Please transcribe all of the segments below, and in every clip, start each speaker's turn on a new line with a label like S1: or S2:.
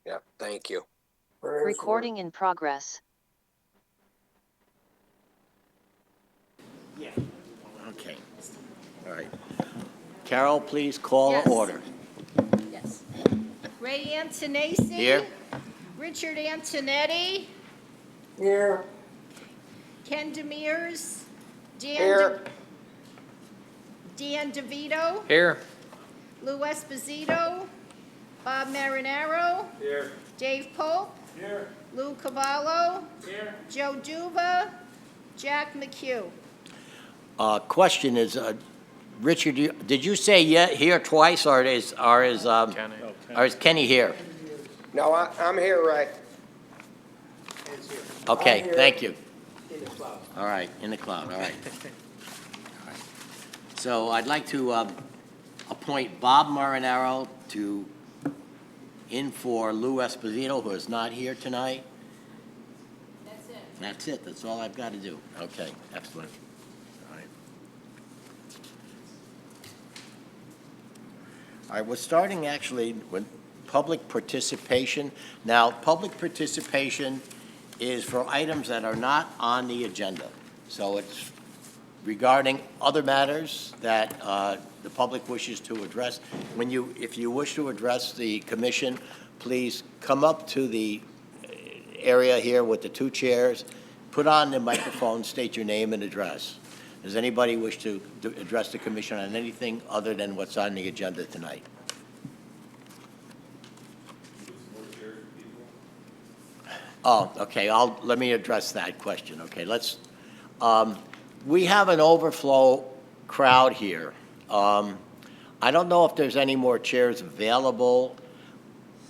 S1: Yeah, thank you.
S2: Recording in progress.
S3: Yeah. Okay. All right. Carol, please call
S4: Yes.
S3: the order.
S4: Yes. Ray Antonacy.
S3: Here.
S4: Richard Antonetti.
S1: Here.
S4: Ken Demers.
S1: Here.
S4: Dan DeVito.
S1: Here.
S4: Lou Esposito. Bob Marinaro.
S1: Here.
S4: Dave Pope.
S1: Here.
S4: Lou Cavallo.
S1: Here.
S4: Joe Duva. Jack McHugh.
S3: Question is, Richard, did you say here twice, or is Kenny here?
S1: No, I'm here, Ray.
S3: Okay,
S1: I'm here.
S3: thank you. All right, in the cloud, all right. So I'd like to appoint Bob Marinaro in for Lou Esposito, who is not here tonight.
S4: That's it.
S3: That's it, that's all I've got to do. Okay, excellent. All right. All right, we're starting actually with public participation. Now, public participation is for items that are not on the agenda. So it's regarding other matters that the public wishes to address. If you wish to address the commission, please come up to the area here with the two chairs, put on the microphone, state your name and address. Does anybody wish to address the commission on anything other than what's on the agenda tonight? Oh, okay, let me address that question. Okay, we have an overflow crowd here. I don't know if there's any more chairs available.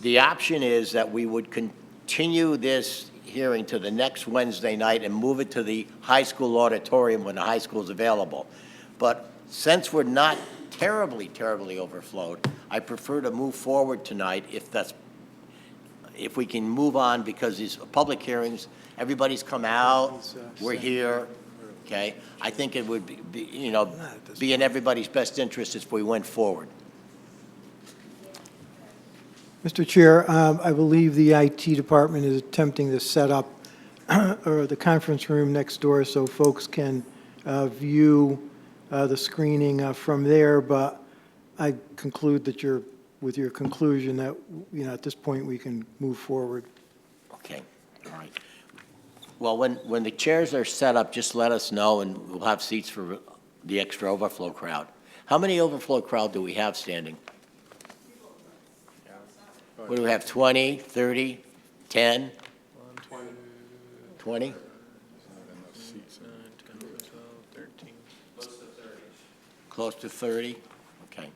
S3: The option is that we would continue this hearing to the next Wednesday night and move it to the high school auditorium when the high school is available. But since we're not terribly overflowed, I prefer to move forward tonight if we can move on, because these public hearings, everybody's come out, we're here, okay? I think it would be in everybody's best interest if we went forward.
S5: Mr. Chair, I believe the IT department is attempting to set up or the conference room next door so folks can view the screening from there, but I conclude that with your conclusion that, at this point, we can move forward.
S3: Okay, all right. Well, when the chairs are set up, just let us know, and we'll have seats for the extra overflow crowd. How many overflow crowd do we have standing? What do we have, 20, 30, 10? 20? Close to 30? Okay.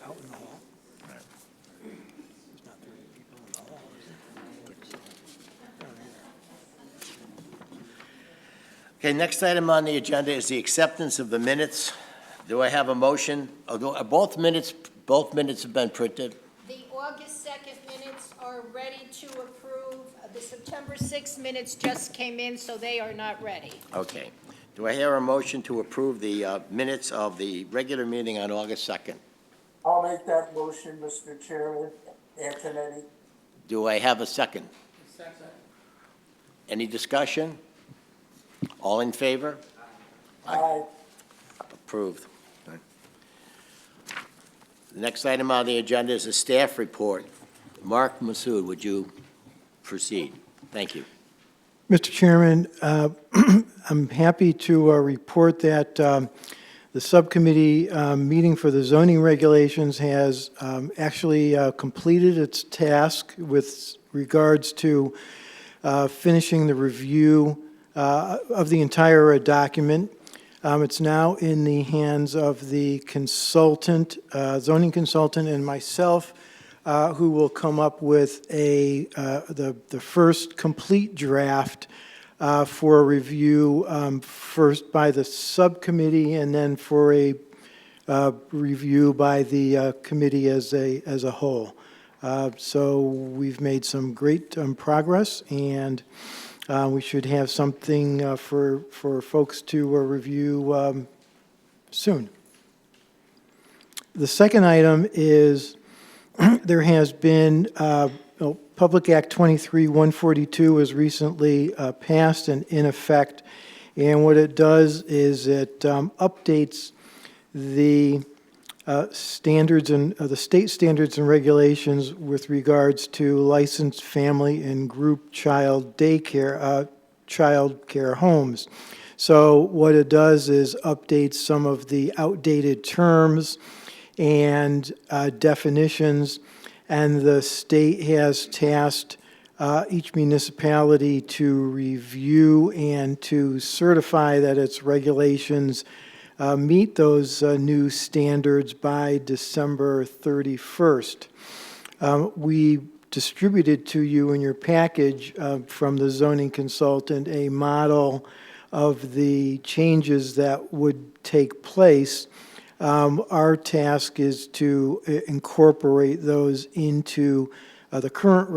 S5: Out in the hall? There's not 30 people in the hall, is there?
S3: Okay, next item on the agenda is the acceptance of the minutes. Do I have a motion? Both minutes have been printed.
S4: The August 2nd minutes are ready to approve. The September 6th minutes just came in, so they are not ready.
S3: Okay. Do I hear a motion to approve the minutes of the regular meeting on August 2nd?
S6: I'll make that motion, Mr. Chairman. Antonetti.
S3: Do I have a second?
S6: Second.
S3: Any discussion? All in favor?
S6: Aye.
S3: Approved. The next item on the agenda is a staff report. Mark Massoud, would you proceed? Thank you.
S5: Mr. Chairman, I'm happy to report that the subcommittee meeting for the zoning regulations has actually completed its task with regards to finishing the review of the entire document. It's now in the hands of the consultant, zoning consultant, and myself, who will come up with the first complete draft for review, first by the subcommittee and then for a review by the committee as a whole. So we've made some great progress, and we should have something for folks to review soon. The second item is there has been Public Act 23-142 was recently passed and in effect, and what it does is it updates the standards and the state standards and regulations with regards to licensed family and group child daycare, child care homes. So what it does is updates some of the outdated terms and definitions, and the state has tasked each municipality to review and to certify that its regulations meet those new standards by December 31st. We distributed to you in your package from the zoning consultant a model of the changes that would take place. Our task is to incorporate those into our current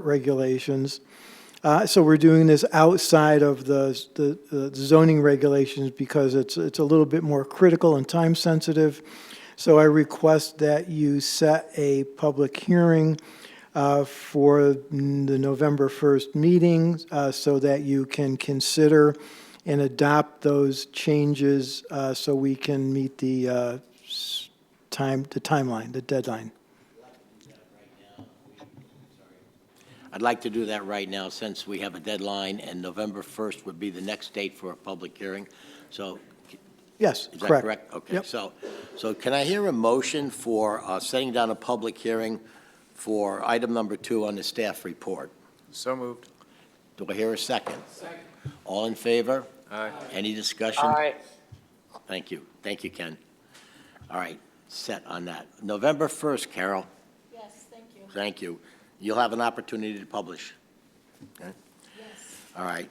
S5: regulations. So we're doing this outside of the zoning regulations because it's a little bit more critical and time sensitive. So I request that you set a public hearing for the November 1st meeting so that you can consider and adopt those changes so we can meet the timeline, the deadline.
S3: I'd like to do that right now since we have a deadline, and November 1st would be the next date for a public hearing. So,
S5: Yes,
S3: is that
S5: correct.
S3: correct? Okay,
S5: Yep.
S3: so can I hear a motion for setting down a public hearing for item number 2 on the staff report?
S1: So moved.
S3: Do I hear a second? Second. All in favor?
S1: Aye.
S3: Any discussion?
S1: Aye.
S3: Thank you. Thank you, Ken. All right, set on that. November 1st, Carol.
S4: Yes, thank you.
S3: Thank you. You'll have an opportunity to publish. Okay?
S4: Yes.
S3: All right,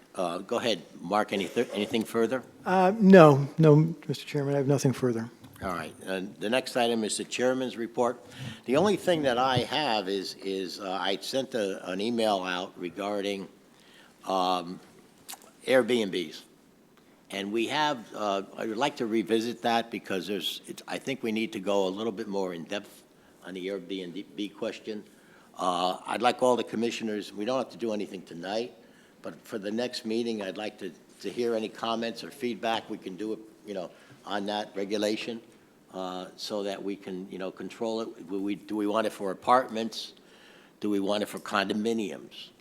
S3: go ahead. Mark, anything further?
S5: No, Mr. Chairman, I have nothing further.
S3: All right, and the next item is the chairman's report. The only thing that I have is I sent an email out regarding Airbnbs. And we have, I would like to revisit that because I think we need to go a little bit more in depth on the Airbnb question. I'd like all the commissioners, we don't have to do anything tonight, but for the next meeting, I'd like to hear any comments or feedback. We can do it, on that regulation, so that we can, control it. Do we want it for apartments? Do we want it for condominiums?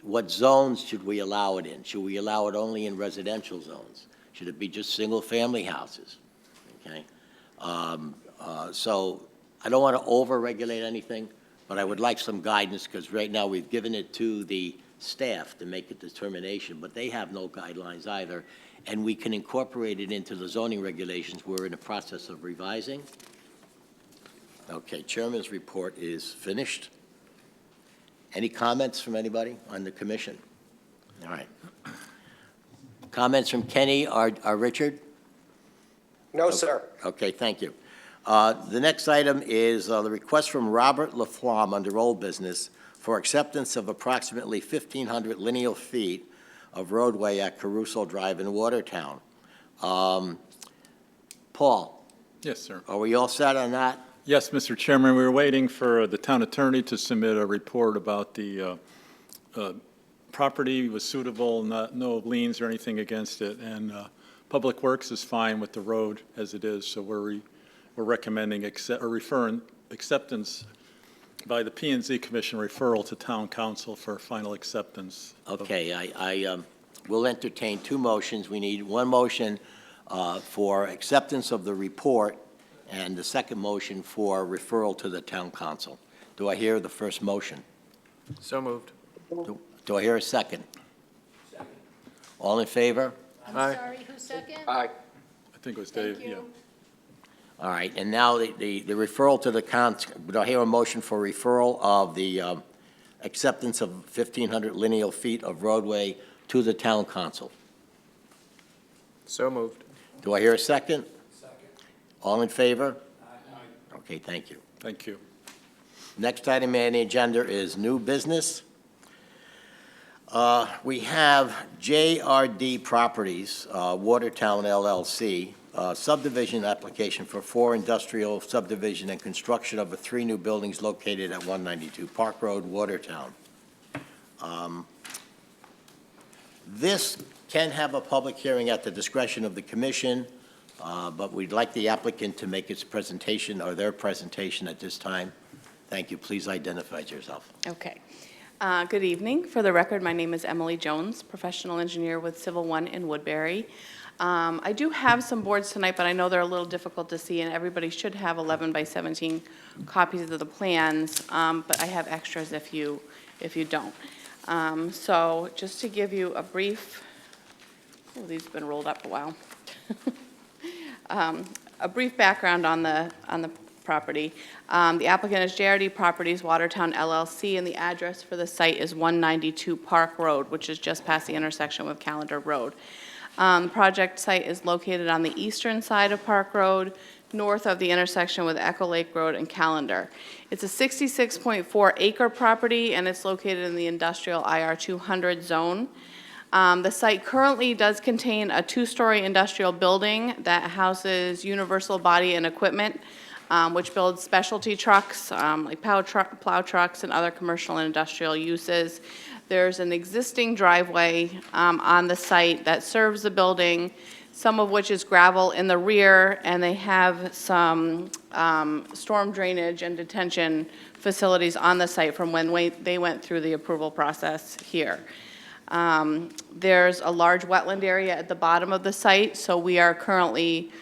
S3: What zones should we allow it in? Should we allow it only in residential zones? Should it be just single-family houses? Okay? So I don't want to over-regulate anything, but I would like some guidance, because right now we've given it to the staff to make a determination, but they have no guidelines either, and we can incorporate it into the zoning regulations we're in the process of revising. Okay, Chairman's report is finished. Any comments from anybody on the commission? All right. Comments from Kenny or Richard?
S1: No, sir.
S3: Okay, thank you. The next item is the request from Robert Laflamme under old business for acceptance of approximately 1,500 lineal feet of roadway at Caruso Drive in Watertown. Paul,
S7: Yes, sir.
S3: are we all set on that?
S7: Yes, Mr. Chairman, we were waiting for the town attorney to submit a report about the property was suitable, no liens or anything against it, and Public Works is fine with the road as it is, so we're recommending referring acceptance by the P&Z Commission, referral to Town Council for final acceptance.
S3: Okay, I will entertain two motions. We need one motion for acceptance of the report, and the second motion for referral to the town council. Do I hear the first motion?
S1: So moved.
S3: Do I hear a second? Second. All in favor?
S4: I'm
S1: Aye.
S4: sorry, who's second?
S1: Aye.
S7: I think it was Dave,
S4: Thank
S7: yeah.
S4: you.
S3: All right, and now the referral to the council, do I hear a motion for referral of the acceptance of 1,500 lineal feet of roadway to the town council?
S1: So moved.
S3: Do I hear a second? Second. All in favor? Aye. Okay, thank you.
S7: Thank you.
S3: Next item on the agenda is new business. We have JRD Properties, Watertown LLC, subdivision application for 4 industrial subdivision and construction of 3 new buildings located at 192 Park Road, Watertown. This can have a public hearing at the discretion of the commission, but we'd like the applicant to make its presentation or their presentation at this time. Thank you. Please identify yourself.
S8: Okay. Good evening. For the record, my name is Emily Jones, professional engineer with Civil One in Woodbury. I do have some boards tonight, but I know they're a little difficult to see, and everybody should have 11 by 17 copies of the plans, but I have extras if you don't. So just to give you a brief, oh, these have been rolled up a while. A brief background on the property. The applicant is JRD Properties Watertown LLC, and the address for the site is 192 Park Road, which is just past the intersection with Callender Road. The project site is located on the eastern side of Park Road, north of the intersection with Echo Lake Road and Callender. It's a 66.4 acre property, and it's located in the industrial IR 200 zone. The site currently does contain a 2-story industrial building that houses Universal Body and Equipment, which builds specialty trucks, like plow trucks and other commercial and industrial uses. There's an existing driveway on the site that serves the building, some of which is gravel in the rear, and they have some storm drainage and detention facilities on the site from when they went through the approval process here. There's a large wetland area at the bottom of the site, so we are currently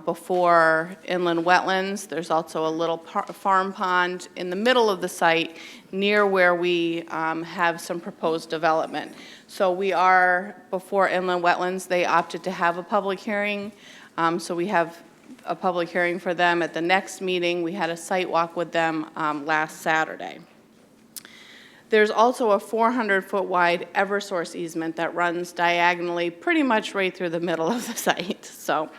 S8: before inland wetlands. There's also a little farm pond in the middle of the site near where we have some proposed development. So we are before inland wetlands. They opted to have a public hearing, so we have a public hearing for them at the next meeting. We had a site walk with them last Saturday. There's also a 400-foot wide Eversource easement that runs diagonally pretty much right through the middle of the site. So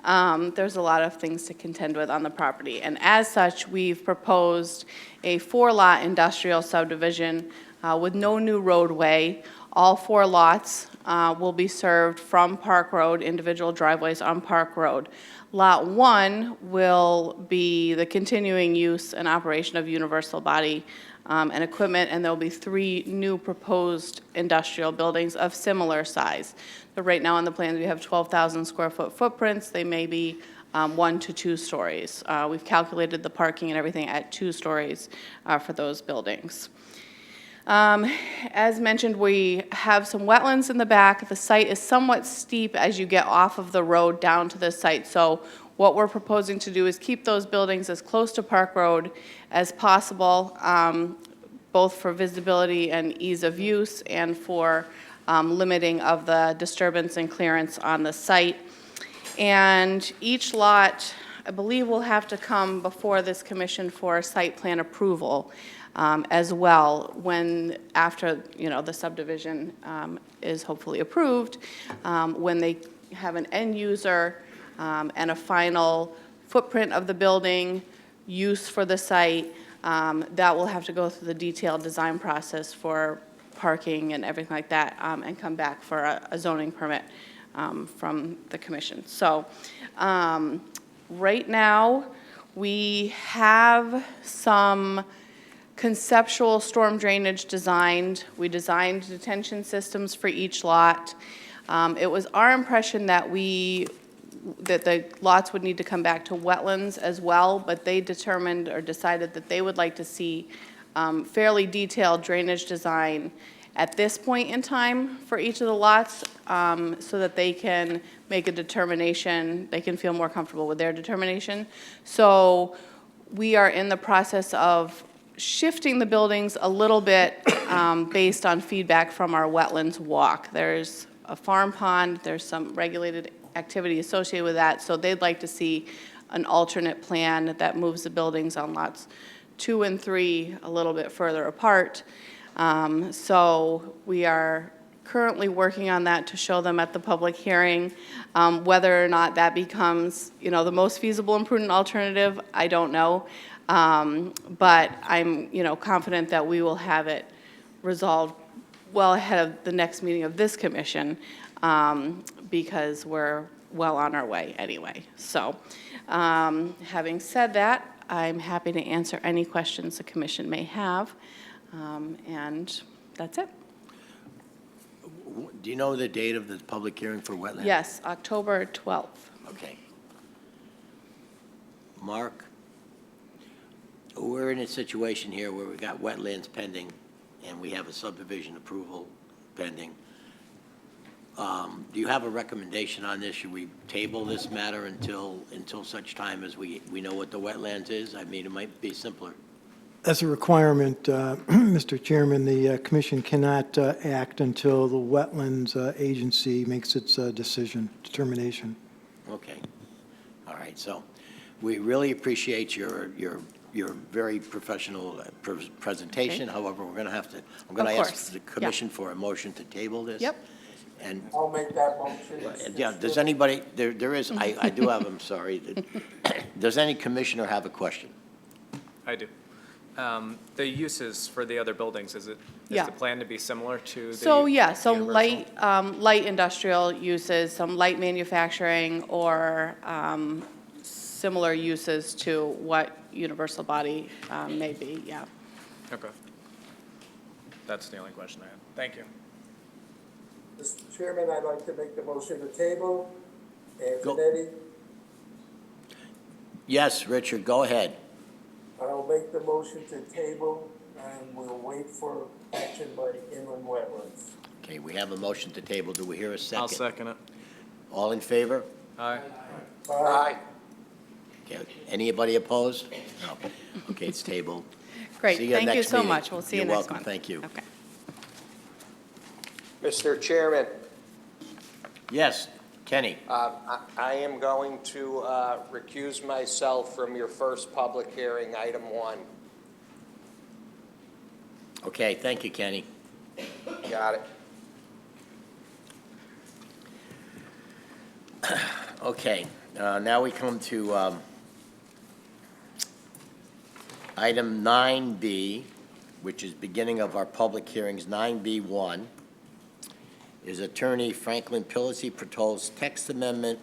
S8: there's a lot of things to contend with on the property. And as such, we've proposed a 4-lot industrial subdivision with no new roadway. All 4 lots will be served from Park Road, individual driveways on Park Road. Lot 1 will be the continuing use and operation of Universal Body and Equipment, and there will be 3 new proposed industrial buildings of similar size. So right now on the plans, we have 12,000 square foot footprints. They may be 1 to 2 stories. We've calculated the parking and everything at 2 stories for those buildings. As mentioned, we have some wetlands in the back. The site is somewhat steep as you get off of the road down to the site. So what we're proposing to do is keep those buildings as close to Park Road as possible, both for visibility and ease of use and for limiting of the disturbance and clearance on the site. And each lot, I believe, will have to come before this commission for site plan approval as well after the subdivision is hopefully approved, when they have an end user and a final footprint of the building, use for the site, that will have to go through the detailed design process for parking and everything like that, and come back for a zoning permit from the commission. So right now, we have some conceptual storm drainage designed. We designed detention systems for each lot. It was our impression that the lots would need to come back to wetlands as well, but they determined or decided that they would like to see fairly detailed drainage design at this point in time for each of the lots, so that they can make a determination, they can feel more comfortable with their determination. So we are in the process of shifting the buildings a little bit based on feedback from our wetlands walk. There's a farm pond, there's some regulated activity associated with that, so they'd like to see an alternate plan that moves the buildings on lots 2 and 3 a little bit further apart. So we are currently working on that to show them at the public hearing. Whether or not that becomes, the most feasible and prudent alternative, I don't know. But I'm, confident that we will have it resolved well ahead of the next meeting of this commission, because we're well on our way anyway. So, having said that, I'm happy to answer any questions the commission may have, and that's it.
S3: Do you know the date of the public hearing for wetland?
S8: Yes, October 12th.
S3: Okay. Mark, we're in a situation here where we've got wetlands pending, and we have a subdivision approval pending. Do you have a recommendation on this? Should we table this matter until such time as we know what the wetlands is? I mean, it might be simpler.
S5: As a requirement, Mr. Chairman, the commission cannot act until the Wetlands Agency makes its determination.
S3: Okay. All right, so we really appreciate your very professional presentation.
S8: Okay.
S3: However, we're going to have to, I'm going to
S8: Of
S3: ask
S8: course.
S3: the commission for a motion to table this.
S8: Yep.
S3: And,
S6: I'll make that motion.
S3: yeah, does anybody, there is, I do have, I'm sorry. Does any commissioner have a question?
S1: I do. The uses for the other buildings, is
S8: Yeah.
S1: the plan to be similar to the?
S8: So, yeah, so
S1: Universal?
S8: light industrial uses, some light manufacturing, or similar uses to what Universal Body may be, yeah.
S1: Okay. That's the only question I had. Thank you.
S6: Mr. Chairman, I'd like to make the motion to table.
S3: Go.
S6: Antonetti,
S3: Yes, Richard, go ahead.
S6: I'll make the motion to table, and we'll wait for action by inland wetlands.
S3: Okay, we have a motion to table. Do we hear a 2nd?
S1: I'll second it.
S3: All in favor?
S1: Aye.
S6: Aye.
S3: Okay, anybody opposed? No. Okay, it's tabled.
S8: Great,
S3: See you
S8: thank you
S3: next
S8: so
S3: meeting.
S8: much. We'll see you
S3: You're
S8: next
S3: welcome.
S8: month.
S3: Thank you.
S8: Okay.
S9: Mr. Chairman,
S3: Yes, Kenny.
S9: I am going to recuse myself from your first public hearing, item 1.
S3: Okay, thank you, Kenny.
S9: Got it.
S3: Okay, now we come to item 9B, which is beginning of our public hearings. 9B1 is Attorney Franklin Pillacy proposed text amendment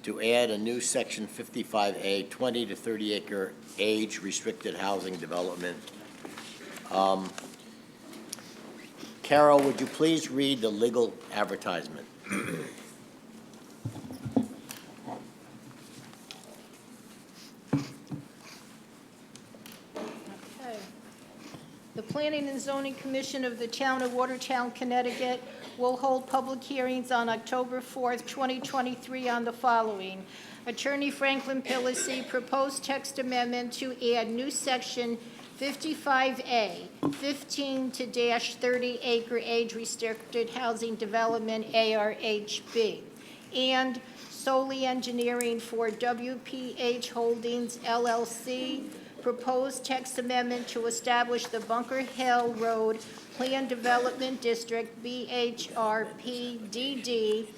S3: to add a new section 55A, 20 to 30 acre age restricted housing development. Carol, would you please read the legal advertisement?
S4: Okay. The Planning and Zoning Commission of the Town of Watertown, Connecticut will hold public hearings on October 4th, 2023 on the following. Attorney Franklin Pillacy proposed text amendment to add new section 55A, 15 to -30 acre age restricted housing development, ARHB, and solely engineering for WPH Holdings LLC, proposed text amendment to establish the Bunker Hill Road Plan Development District, BHRPDD,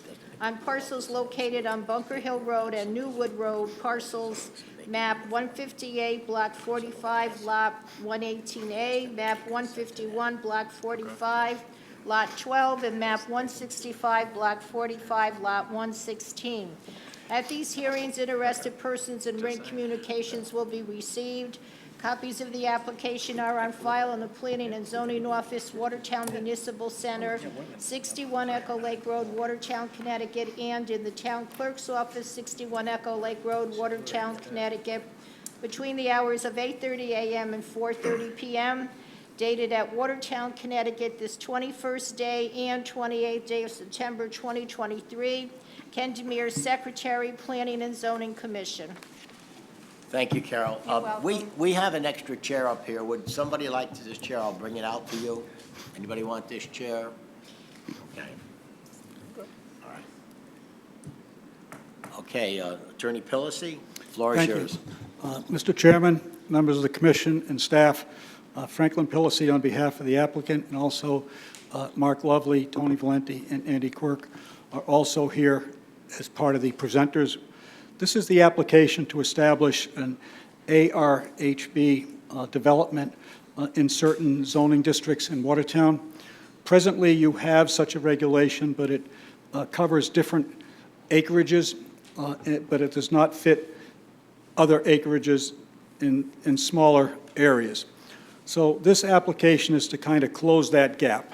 S4: on parcels located on Bunker Hill Road and Newwood Road, parcels map 158, block 45, lot 118A, map 151, block 45, lot 12, and map 165, block 45, lot 116. At these hearings, interested persons and written communications will be received. Copies of the application are on file in the Planning and Zoning Office, Watertown Municipal Center, 61 Echo Lake Road, Watertown, Connecticut, and in the Town Clerk's Office, 61 Echo Lake Road, Watertown, Connecticut, between the hours of 8:30 a.m. and 4:30 p.m., dated at Watertown, Connecticut, this 21st day and 28th day of September 2023. Ken Demir, Secretary, Planning and Zoning Commission.
S3: Thank you, Carol.
S4: You're welcome.
S3: We have an extra chair up here. Would somebody like this chair? I'll bring it out to you. Anybody want this chair? Okay. All right. Okay, Attorney Pillacy, floor is
S10: Thank you.
S3: yours.
S10: Mr. Chairman, members of the commission and staff, Franklin Pillacy on behalf of the applicant, and also Mark Lovely, Tony Valenti, and Andy Quirk are also here as part of the presenters. This is the application to establish an ARHB development in certain zoning districts in Watertown. Presently, you have such a regulation, but it covers different acreages. but it does not fit other acreages in smaller areas. So this application is to kind of close that gap.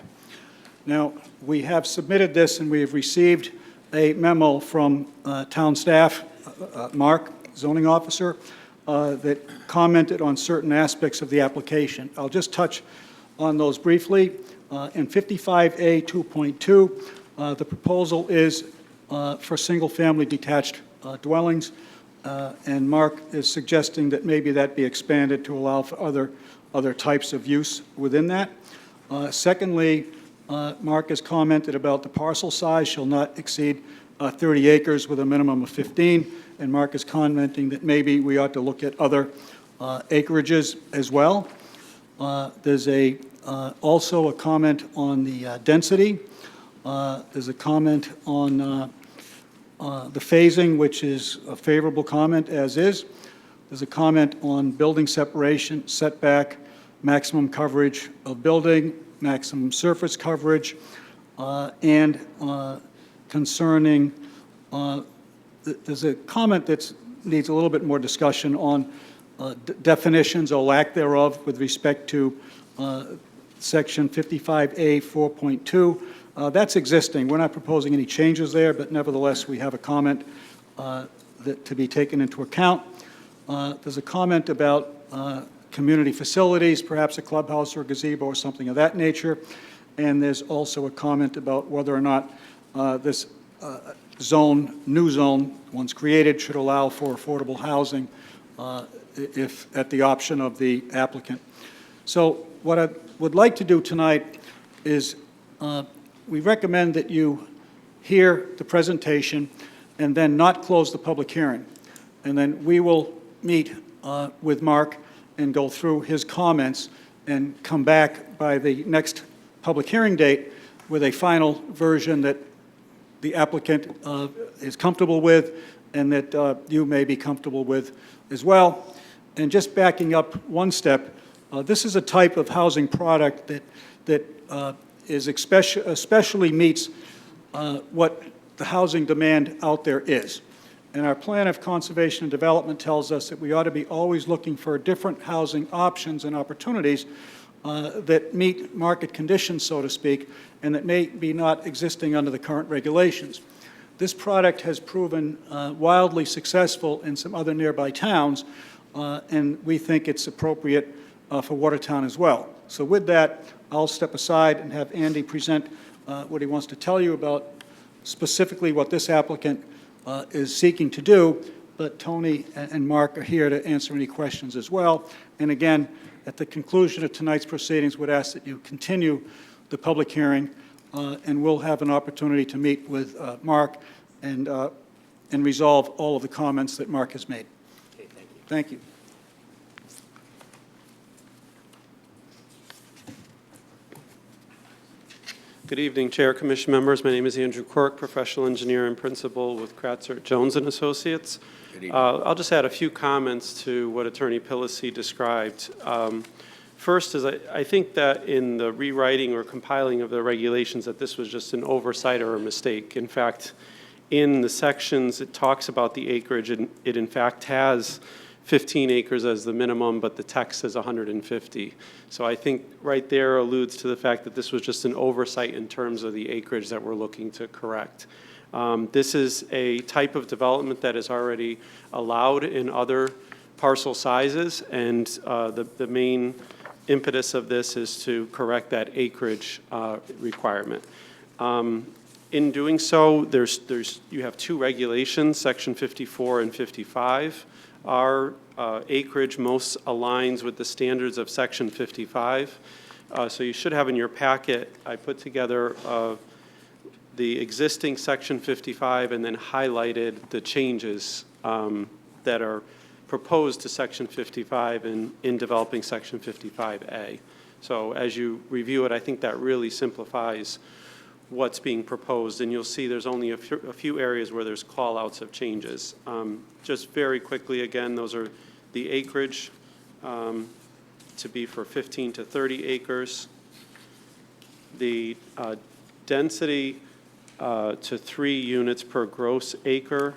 S10: Now, we have submitted this, and we have received a memo from town staff, Mark, zoning officer, that commented on certain aspects of the application. I'll just touch on those briefly. In 55A 2.2, the proposal is for single-family detached dwellings, and Mark is suggesting that maybe that be expanded to allow for other types of use within that. Secondly, Mark has commented about the parcel size shall not exceed 30 acres with a minimum of 15, and Mark is commenting that maybe we ought to look at other acreages as well. There's also a comment on the density. There's a comment on the phasing, which is a favorable comment, as is. There's a comment on building separation, setback, maximum coverage of building, maximum surface coverage, and concerning, there's a comment that needs a little bit more discussion on definitions or lack thereof with respect to Section 55A 4.2. That's existing. We're not proposing any changes there, but nevertheless, we have a comment to be taken into account. There's a comment about community facilities, perhaps a clubhouse or a gazebo or something of that nature. And there's also a comment about whether or not this new zone, once created, should allow for affordable housing if at the option of the applicant. So what I would like to do tonight is we recommend that you hear the presentation and then not close the public hearing. And then we will meet with Mark and go through his comments and come back by the next public hearing date with a final version that the applicant is comfortable with and that you may be comfortable with as well. And just backing up one step, this is a type of housing product that is especially meets what the housing demand out there is. And our plan of conservation and development tells us that we ought to be always looking for different housing options and opportunities that meet market conditions, so to speak, and that may be not existing under the current regulations. This product has proven wildly successful in some other nearby towns, and we think it's appropriate for Watertown as well. So with that, I'll step aside and have Andy present what he wants to tell you about specifically what this applicant is seeking to do, but Tony and Mark are here to answer any questions as well. And again, at the conclusion of tonight's proceedings, would ask that you continue the public hearing, and we'll have an opportunity to meet with Mark and resolve all of the comments that Mark has made.
S3: Okay, thank you.
S10: Thank you.
S11: Good evening, Chair, Commission members. My name is Andrew Quirk, professional engineer and principal with Kratzer Jones and Associates. I'll just add a few comments to what Attorney Pillacy described. First is I think that in the rewriting or compiling of the regulations that this was just an oversight or a mistake. In fact, in the sections it talks about the acreage, and it in fact has 15 acres as the minimum, but the text says 150. So I think right there alludes to the fact that this was just an oversight in terms of the acreage that we're looking to correct. This is a type of development that is already allowed in other parcel sizes, and the main impetus of this is to correct that acreage requirement. In doing so, you have two regulations, Section 54 and 55. Our acreage most aligns with the standards of Section 55. So you should have in your packet, I put together the existing Section 55 and then highlighted the changes that are proposed to Section 55 in developing Section 55A. So as you review it, I think that really simplifies what's being proposed, and you'll see there's only a few areas where there's call-outs of changes. Just very quickly, again, those are the acreage to be for 15 to 30 acres, the density to 3 units per gross acre,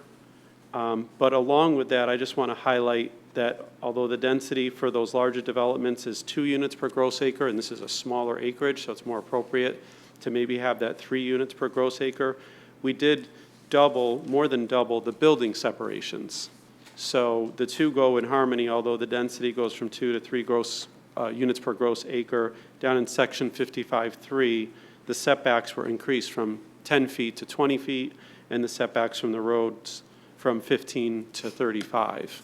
S11: But along with that, I just want to highlight that although the density for those larger developments is 2 units per gross acre, and this is a smaller acreage, so it's more appropriate to maybe have that 3 units per gross acre, we did more than double the building separations. So the two go in harmony, although the density goes from 2 to 3 units per gross acre. Down in section 55.3, the setbacks were increased from 10 feet to 20 feet, and the setbacks from the roads from 15 to 35.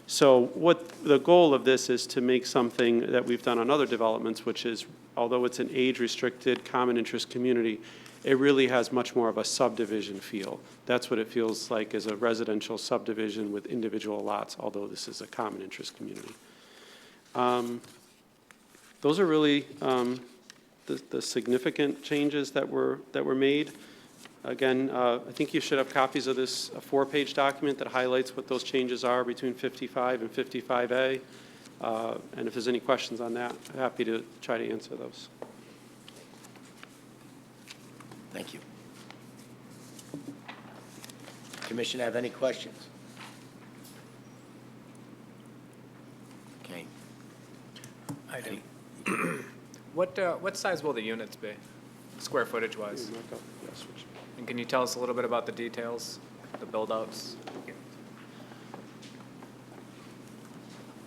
S11: So what the goal of this is to make something that we've done on other developments, which is, although it's an age-restricted common interest community, it really has much more of a subdivision feel. That's what it feels like as a residential subdivision with individual lots, although this is a common interest community. Those are really the significant changes that were made. Again, I think you should have copies of this 4-page document that highlights what those changes are between 55 and 55A. And if there's any questions on that, I'm happy to try to answer those.
S3: Thank you. Commission have any questions? Okay.
S1: I do. What size will the units be, square footage wise? And can you tell us a little bit about the details, the build-outs?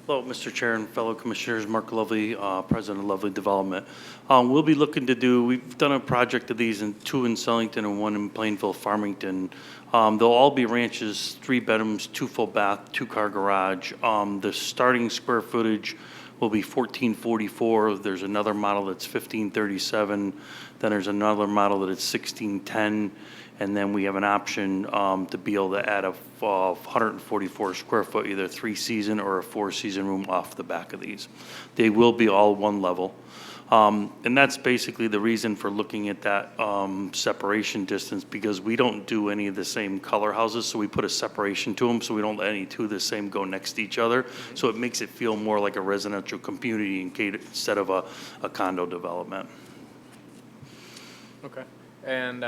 S12: Hello, Mr. Chair and fellow commissioners, Mark Lovely, President of Lovely Development. We'll be looking to we've done a project of these, 2 in Sellington and 1 in Plainville, Farmington. They'll all be ranches, 3 bedrooms, 2 full bath, 2-car garage. The starting square footage will be 1444. There's another model that's 1537. Then there's another model that is 1610. And then we have an option to be able to add a 144 square foot, either 3-season or a 4-season room off the back of these. They will be all one level. And that's basically the reason for looking at that separation distance, because we don't do any of the same color houses, so we put a separation to them, so we don't let any two of the same go next to each other. So it makes it feel more like a residential community instead of a condo development.
S1: Okay. And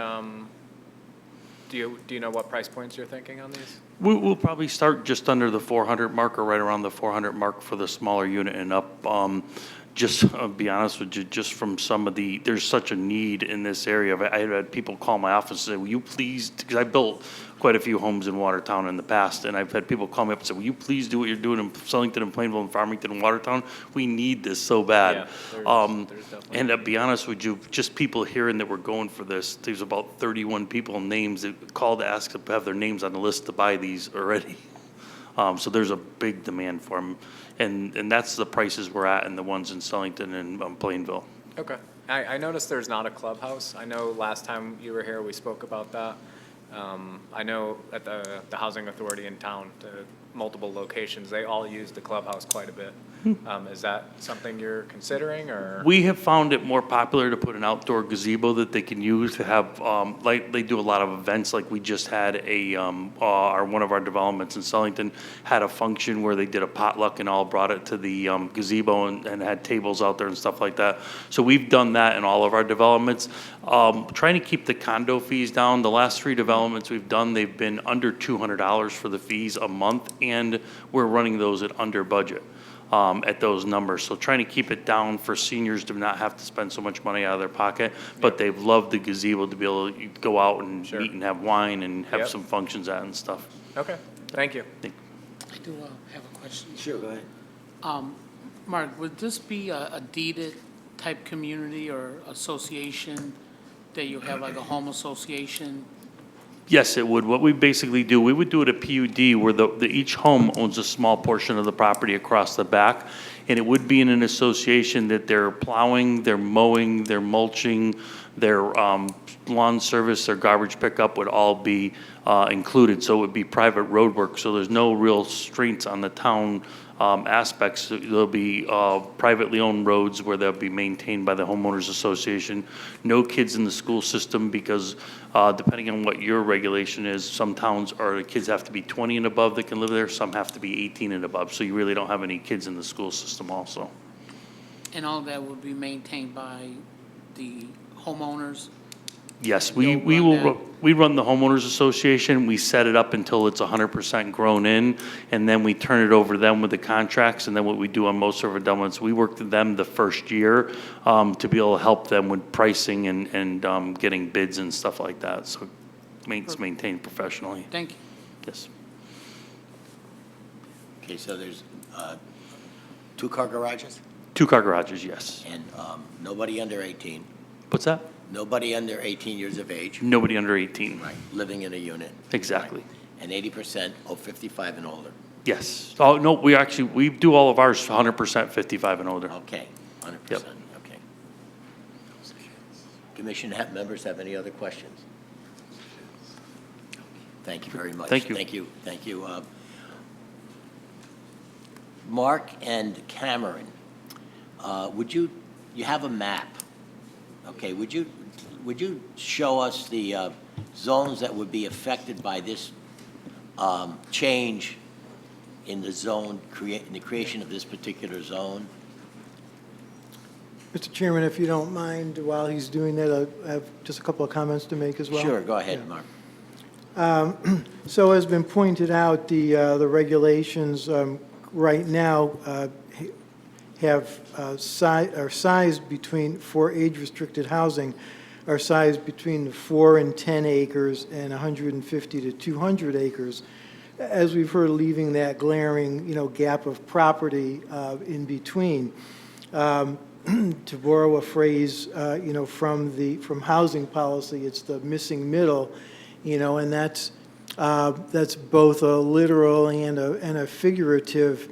S1: do you know what price points you're thinking on these?
S12: We'll probably start just under the 400 mark, or right around the 400 mark for the smaller unit and up. Just I'll be honest with you, just from some of there's such a need in this area. I had people call my office and say, will you please, because I built quite a few homes in Watertown in the past, and I've had people call me up and say, will you please do what you're doing in Sellington and Plainville and Farmington and Watertown? We need this so bad.
S1: Yeah,
S12: and to be honest with you, just people hearing that we're going for this, there's about 31 people names that called to ask to have their names on the list to buy these already. So there's a big demand for them. And that's the prices we're at in the ones in Sellington and Plainville.
S1: Okay. I noticed there's not a clubhouse. I know last time you were here, we spoke about that. I know at the Housing Authority in town, multiple locations, they all use the clubhouse quite a bit. Is that something you're considering, or?
S12: We have found it more popular to put an outdoor gazebo that they can use to have, like they do a lot of events. Like we just had one of our developments in Sellington had a function where they did a potluck and all brought it to the gazebo and had tables out there and stuff like that. So we've done that in all of our developments. Trying to keep the condo fees down. The last 3 developments we've done, they've been under $200 for the fees a month, and we're running those at under budget. At those numbers. So trying to keep it down for seniors to not have to spend so much money out of their pocket, but they've loved the gazebo to be able to go out and eat and have wine and have some functions at and stuff.
S1: Okay, thank you.
S13: I do have a question.
S3: Sure, go ahead.
S13: Mark, would this be a deeded type community or association that you have like a home association?
S12: Yes, it would. What we basically do, we would do it a PUD where each home owns a small portion of the property across the back, and it would be in an association that they're plowing, they're mowing, they're mulching, their lawn service, their garbage pickup would all be included. So it would be private road work, so there's no real restraints on the town aspects. There'll be privately owned roads where they'll be maintained by the homeowners association. No kids in the school system, because depending on what your regulation is, some towns the kids have to be 20 and above that can live there. Some have to be 18 and above. So you really don't have any kids in the school system also.
S13: And all that would be maintained by the homeowners?
S12: Yes, we run the homeowners association. We set it up until it's 100% grown in, and then we turn it over to them with the contracts. And then what we do on most of our developments, we work with them the first year to be able to help them with pricing and getting bids and stuff like that. So it's maintained professionally.
S13: Thank you.
S12: Yes.
S3: Okay, so there's 2-car garages
S12: 2-car garages, yes.
S3: and nobody under 18,
S12: What's that?
S3: nobody under 18 years of age,
S12: Nobody under 18.
S3: right, living in a unit.
S12: Exactly.
S3: And 80% of 55 and older.
S12: Yes. Oh, no, we do all of ours 100% 55 and older.
S3: Okay, 100%,
S12: Yep.
S3: okay. Commission members have any other questions? Thank you very much.
S12: Thank you.
S3: Thank you, thank you. Mark and Cameron, you have a map, okay? Would you show us the zones that would be affected by this change in the zone, in the creation of this particular zone?
S5: Mr. Chairman, if you don't mind, while he's doing that, I have just a couple of comments to make as well.
S3: Sure, go ahead, Mark.
S5: So as been pointed out, the regulations right now are sized between, for age-restricted housing, are sized between 4 and 10 acres and 150 to 200 acres. As we've heard, leaving that glaring, gap of property in between. To borrow a phrase, from housing policy, it's the missing middle, and that's both a literal and a figurative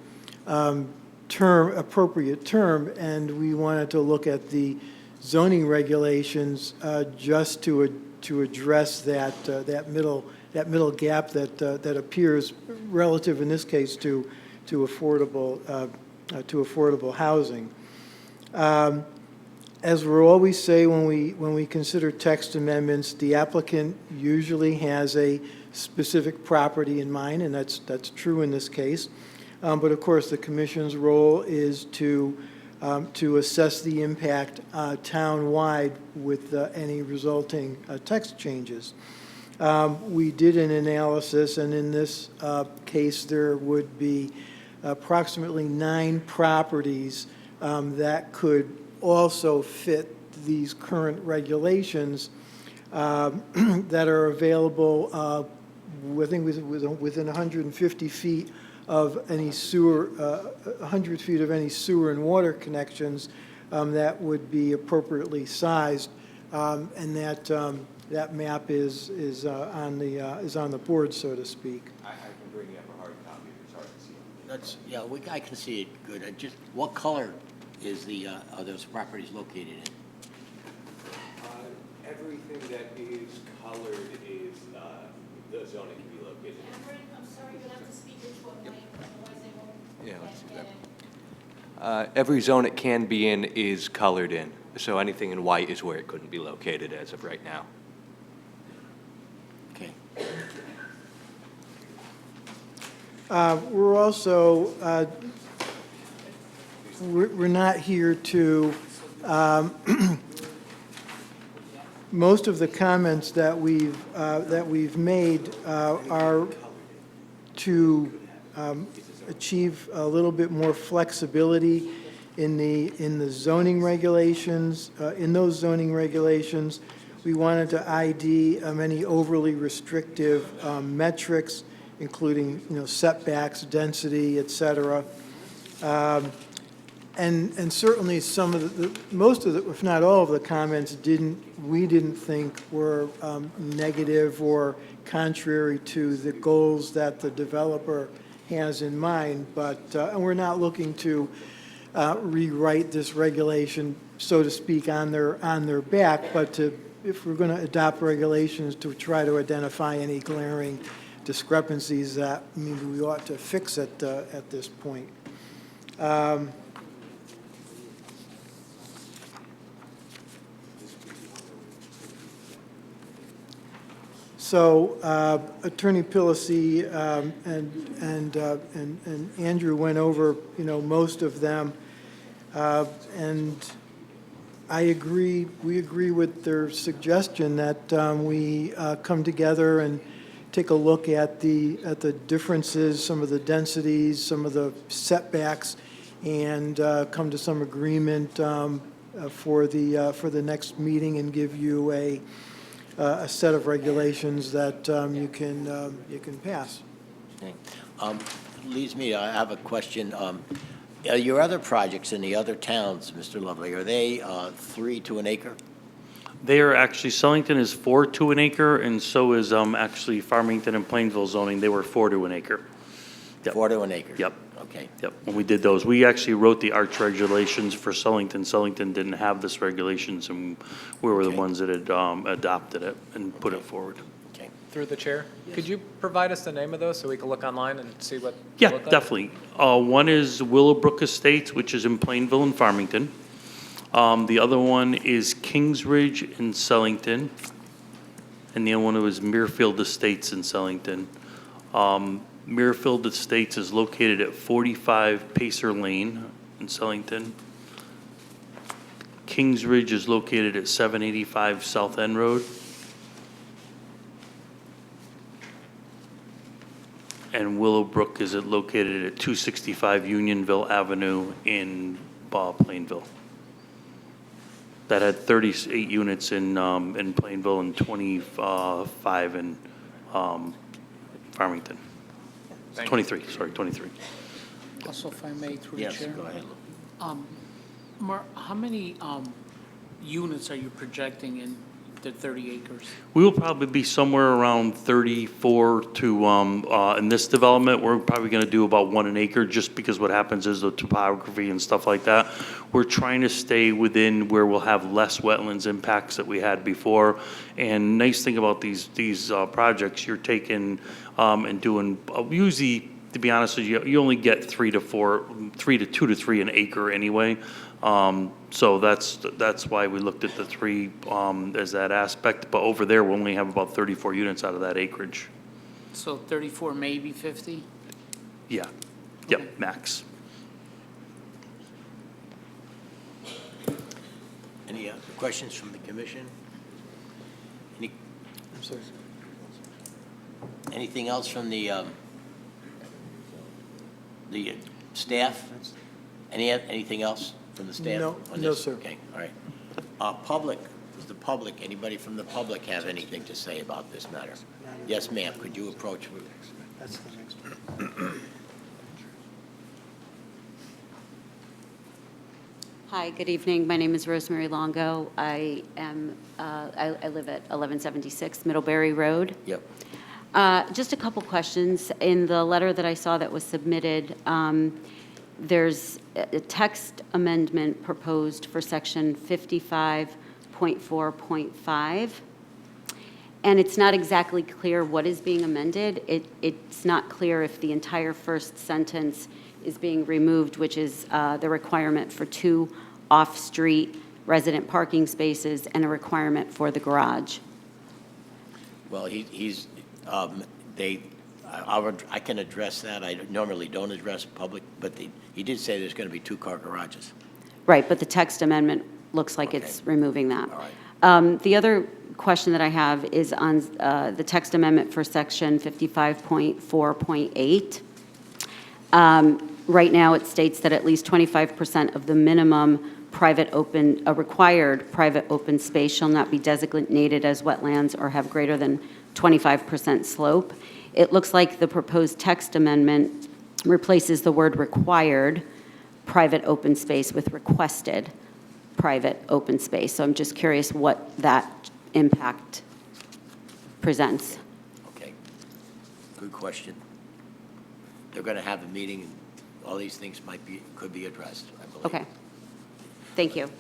S5: appropriate term, and we wanted to look at the zoning regulations just to address that middle gap that appears relative in this case to affordable housing. As we always say when we consider text amendments, the applicant usually has a specific property in mind, and that's true in this case. But of course, the commission's role is to assess the impact town-wide with any resulting text changes. We did an analysis, and in this case, there would be approximately 9 properties that could also fit these current regulations that are available within 150 feet of any sewer, 100 feet of any sewer and water connections that would be appropriately sized, and that map is on the board, so to speak.
S14: I can bring you up a hard copy if it's hard to see.
S3: I can see it good. Just what color is are those properties located in?
S14: Everything that is colored is the zone it can be located in.
S4: I'm sorry, you'll have to speak into a mic, otherwise they won't.
S14: Yeah, let's do that. Every zone it can be in is colored in, so anything in white is where it couldn't be located as of right now.
S3: Okay.
S5: We're also, we're not here to, most of the comments that we've made are to achieve a little bit more flexibility in the zoning regulations. In those zoning regulations, we wanted to ID any overly restrictive metrics, including setbacks, density, et cetera. And certainly most of the, if not all of the comments we didn't think were negative or contrary to the goals that the developer has in mind, but, and we're not looking to rewrite this regulation, so to speak, on their back, but if we're going to adopt regulations to try to identify any glaring discrepancies that maybe we ought to fix at this point. So Attorney Pillacy and Andrew went over, most of them, and I agree, we agree with their suggestion that we come together and take a look at the differences, some of the densities, some of the setbacks, and come to some agreement for the next meeting and give you a set of regulations that you can pass.
S3: Okay. Leads me, I have a question. Your other projects in the other towns, Mr. Lovely, are they 3 to an acre?
S12: They are actually, Sellington is 4 to an acre, and so is actually Farmington and Plainville zoning. They were 4 to an acre. Yep.
S3: 4 to an acre?
S12: Yep.
S3: Okay.
S12: Yep, when we did those, we actually wrote the arch regulations for Sellington. Sellington didn't have this regulations, and we were the ones that had adopted it and put it forward.
S3: Okay.
S1: Through the chair, could you provide us the name of those so we can look online and see what they
S12: Yeah,
S1: look like?
S12: definitely. One is Willowbrook Estates, which is in Plainville and Farmington. The other one is Kingsridge in Sellington, and the other one was Muirfield Estates in Sellington. Muirfield Estates is located at 45 Pacer Lane in Sellington. Kingsridge is located at 785 South End Road. And Willowbrook is located at 265 Unionville Avenue in Plainville. That had 38 units in Plainville and 25 in Farmington.
S1: Thank you.
S12: 23, sorry, 23.
S13: Also, if I may, through the
S3: Yes,
S13: chair.
S3: go ahead.
S13: Mark, how many units are you projecting in the 30 acres?
S12: We will probably be somewhere around 34 to, in this development, we're probably going to do about 1 an acre, just because what happens is the topography and stuff like that. We're trying to stay within where we'll have less wetlands impacts that we had before. And nice thing about these projects, you're taking and doing, usually, to be honest with you, you only get 2 to 3 an acre anyway. So that's why we looked at the 3 as that aspect. But over there, we only have about 34 units out of that acreage.
S13: So 34, maybe 50?
S12: Yeah. Yep, max.
S3: Any other questions from the commission? Any,
S5: I'm sorry.
S3: anything else from the staff? Anything else from the staff?
S5: No,
S3: on
S5: no,
S3: this?
S5: sir.
S3: Okay, all right. Public, does the public, anybody from the public have anything to say about this matter? Yes, ma'am, could you approach?
S5: That's the next one.
S15: Hi, good evening. My name is Rosemary Longo. I live at 1176 Middlebury Road.
S3: Yep.
S15: Just a couple questions. In the letter that I saw that was submitted, there's a text amendment proposed for section 55.4.5. And it's not exactly clear what is being amended. It's not clear if the entire first sentence is being removed, which is the requirement for 2 off-street resident parking spaces and a requirement for the garage.
S3: Well, I can address that. I normally don't address public, but he did say there's going to be 2-car garages.
S15: Right, but the text amendment looks like
S3: Okay.
S15: it's removing that.
S3: All right.
S15: The other question that I have is on the text amendment for section 55.4.8. Right now, it states that at least 25% of the minimum required private open space shall not be designated as wetlands or have greater than 25% slope. It looks like the proposed text amendment replaces the word required private open space with requested private open space. So I'm just curious what that impact presents.
S3: Okay. Good question. They're going to have a meeting, and all these things could be addressed, I believe.
S15: Okay. Thank you.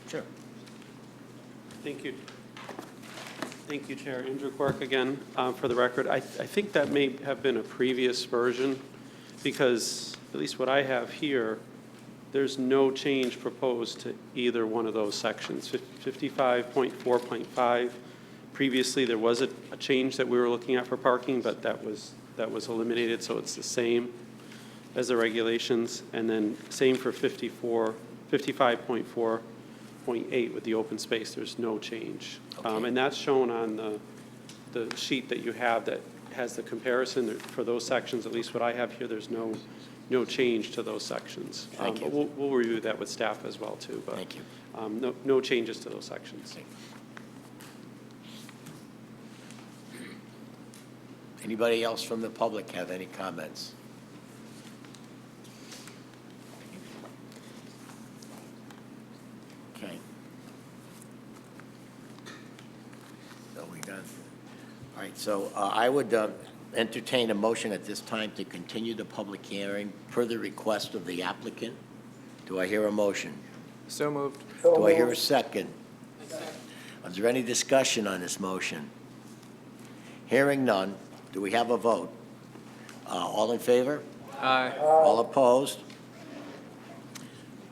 S3: Sure.
S11: Thank you. Thank you, Chair. Andrew Quirk again, for the record. I think that may have been a previous version, because at least what I have here, there's no change proposed to either one of those sections. 55.4.5, previously there was a change that we were looking at for parking, but that was eliminated, so it's the same. as the regulations, and then same for 55.4.8 with the open space, there's no change.
S3: Okay.
S11: And that's shown on the sheet that you have that has the comparison for those sections, at least what I have here, there's no change to those sections.
S3: Thank you.
S11: But we'll review that with staff as well, too. But,
S3: Thank you.
S11: no changes to those sections.
S3: Anybody else from the public have any comments? Okay. So we got, all right, so I would entertain a motion at this time to continue the public hearing per the request of the applicant. Do I hear a motion?
S1: So moved.
S3: Do I hear a second? Is there any discussion on this motion? Hearing none, do we have a vote? All in favor?
S1: Aye.
S3: All opposed?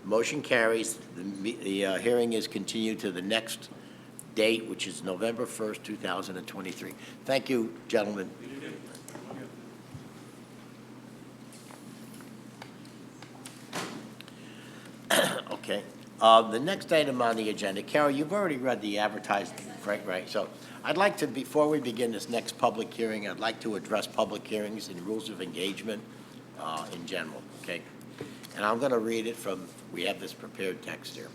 S3: Motion carries. The hearing is continued to the next date, which is November 1st, 2023. Thank you, gentlemen. Okay. The next item on the agenda, Carol, you've already read the advertisement, right? So I'd like to, before we begin this next public hearing, I'd like to address public hearings and rules of engagement in general, okay? And I'm going to read it from, we have this prepared text here.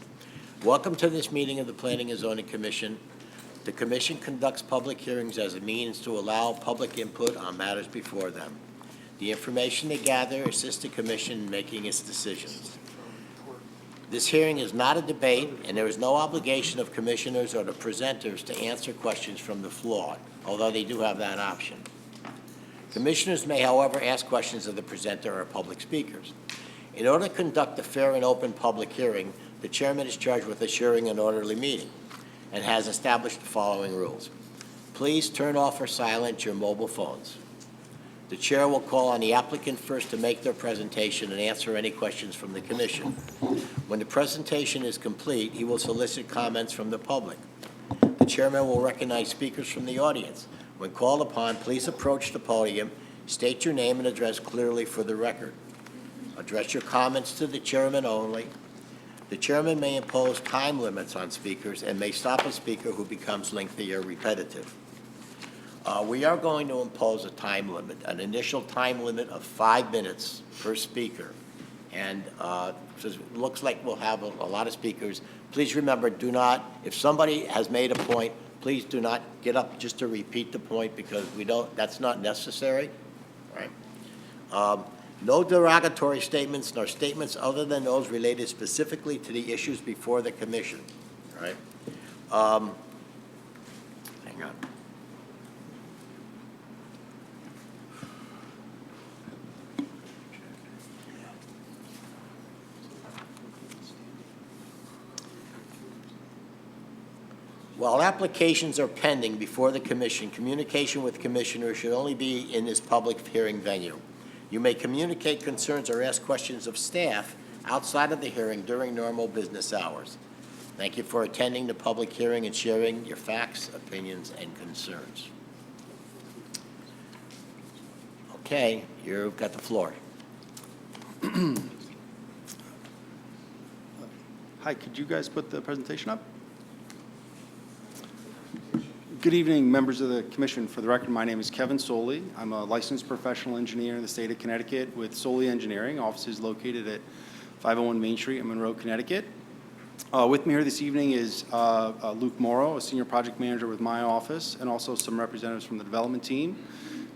S3: Welcome to this meeting of the Planning and Zoning Commission. The Commission conducts public hearings as a means to allow public input on matters before them. The information they gather assists the Commission in making its decisions. This hearing is not a debate, and there is no obligation of commissioners or the presenters to answer questions from the floor, although they do have that option. Commissioners may, however, ask questions of the presenter or public speakers. In order to conduct a fair and open public hearing, the chairman is charged with assuring an orderly meeting and has established the following rules. Please turn off or silence your mobile phones. The chair will call on the applicant first to make their presentation and answer any questions from the commission. When the presentation is complete, he will solicit comments from the public. The chairman will recognize speakers from the audience. When called upon, please approach the podium, state your name and address clearly for the record. Address your comments to the chairman only. The chairman may impose time limits on speakers and may stop a speaker who becomes lengthy or repetitive. We are going to impose a time limit, an initial time limit of 5 minutes per speaker. And so it looks like we'll have a lot of speakers. Please remember, do not, if somebody has made a point, please do not get up just to repeat the point because that's not necessary, right? No derogatory statements nor statements other than those related specifically to the issues before the commission, right? Hang on. While applications are pending before the commission, communication with commissioners should only be in this public hearing venue. You may communicate concerns or ask questions of staff outside of the hearing during normal business hours. Thank you for attending the public hearing and sharing your facts, opinions, and concerns. Okay, you've got the floor.
S16: Hi, could you guys put the presentation up? Good evening, members of the commission. For the record, my name is Kevin Soley. I'm a licensed professional engineer in the state of Connecticut with Soley Engineering. Office is located at 501 Main Street in Monroe, Connecticut. With me here this evening is Luke Morrow, a senior project manager with my office, and also some representatives from the development team.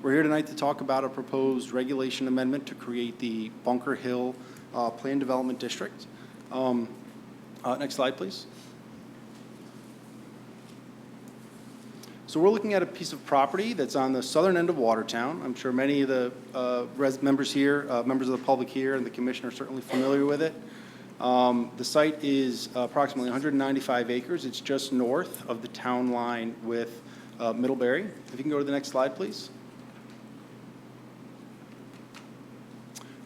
S16: We're here tonight to talk about a proposed regulation amendment to create the Bunker Hill Planned Development District. Next slide, please. So we're looking at a piece of property that's on the southern end of Watertown. I'm sure many of the members here, members of the public here and the commission are certainly familiar with it. The site is approximately 195 acres. It's just north of the town line with Middlebury. If you can go to the next slide, please.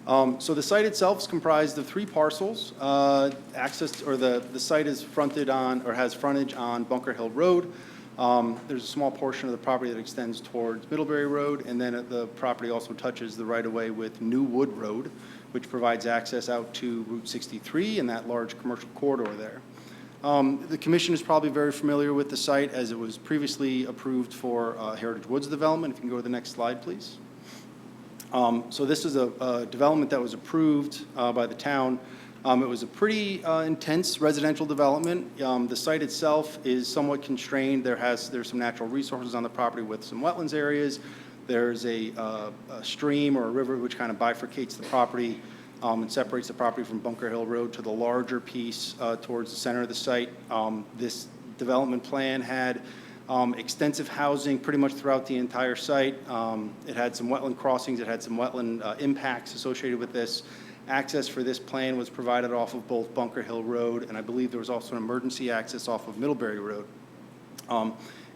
S16: So the site itself is comprised of 3 parcels. The site is fronted on, or has frontage on Bunker Hill Road. There's a small portion of the property that extends towards Middlebury Road, and then the property also touches the right-of-way with New Wood Road. which provides access out to Route 63 and that large commercial corridor there. The commission is probably very familiar with the site as it was previously approved for Heritage Woods development. If you can go to the next slide, please. So this is a development that was approved by the town. It was a pretty intense residential development. The site itself is somewhat constrained. There's some natural resources on the property with some wetlands areas. There's a stream or a river which kind of bifurcates the property and separates the property from Bunker Hill Road to the larger piece towards the center of the site. This development plan had extensive housing pretty much throughout the entire site. It had some wetland crossings. It had some wetland impacts associated with this. Access for this plan was provided off of both Bunker Hill Road, and I believe there was also an emergency access off of Middlebury Road.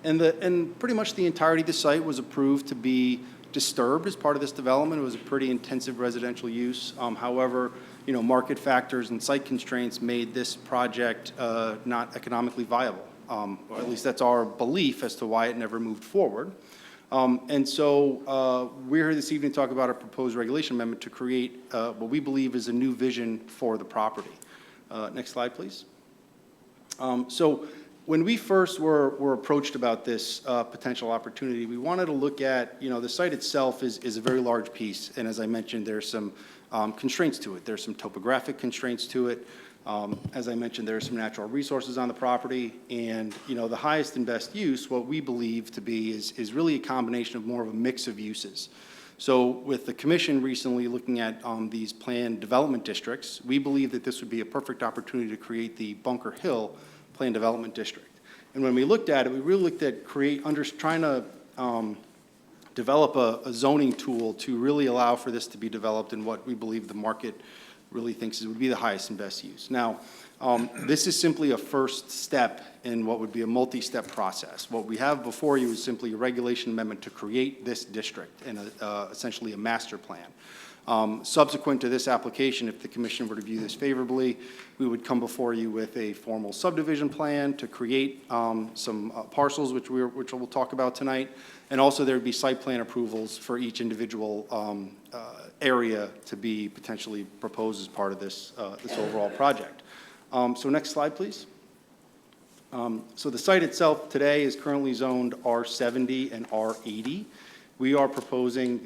S16: And pretty much the entirety of the site was approved to be disturbed as part of this development. It was a pretty intensive residential use. However, market factors and site constraints made this project not economically viable. Or at least that's our belief as to why it never moved forward. And so we're here this evening to talk about a proposed regulation amendment to create what we believe is a new vision for the property. Next slide, please. So when we first were approached about this potential opportunity, we wanted to look at, the site itself is a very large piece. And as I mentioned, there's some constraints to it. There's some topographic constraints to it. As I mentioned, there are some natural resources on the property, and the highest and best use, what we believe to be, is really a combination of more of a mix of uses. So with the commission recently looking at these planned development districts, we believe that this would be a perfect opportunity to create the Bunker Hill Planned Development District. And when we looked at it, we really looked at trying to develop a zoning tool to really allow for this to be developed in what we believe the market really thinks would be the highest and best use. Now, this is simply a first step in what would be a multi-step process. What we have before you is simply a regulation amendment to create this district and essentially a master plan. Subsequent to this application, if the commission were to view this favorably, we would come before you with a formal subdivision plan to create some parcels, which we'll talk about tonight, and also there would be site plan approvals for each individual area to be potentially proposed as part of this overall project. So next slide, please. So the site itself today is currently zoned R70 and R80. We are proposing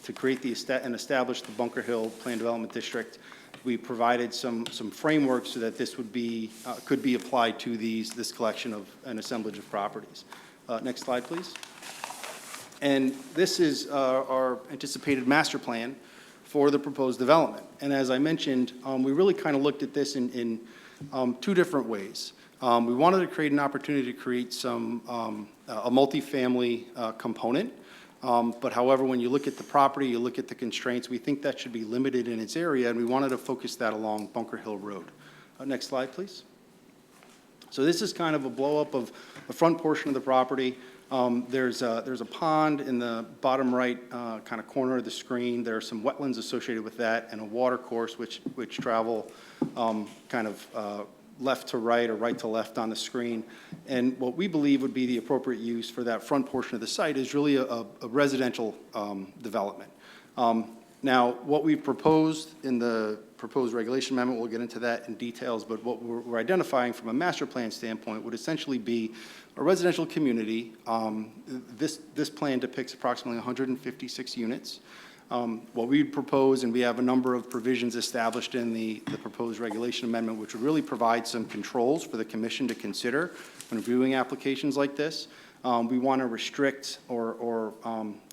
S16: to create and establish the Bunker Hill Planned Development District. We provided some frameworks so that this could be applied to this collection of an assemblage of properties. Next slide, please. And this is our anticipated master plan for the proposed development. And as I mentioned, we really kind of looked at this in two different ways. We wanted to create an opportunity to create a multifamily component. But however, when you look at the property, you look at the constraints, we think that should be limited in its area, and we wanted to focus that along Bunker Hill Road. Next slide, please. So this is kind of a blow-up of the front portion of the property. There's a pond in the bottom right kind of corner of the screen. There are some wetlands associated with that, and a water course which travel kind of left to right or right to left on the screen. And what we believe would be the appropriate use for that front portion of the site is really a residential development. Now, what we've proposed in the proposed regulation amendment, we'll get into that in details, but what we're identifying from a master plan standpoint would essentially be a residential community. This plan depicts approximately 156 units. What we propose, and we have a number of provisions established in the proposed regulation amendment, which would really provide some controls for the commission to consider when reviewing applications like this. We want to restrict or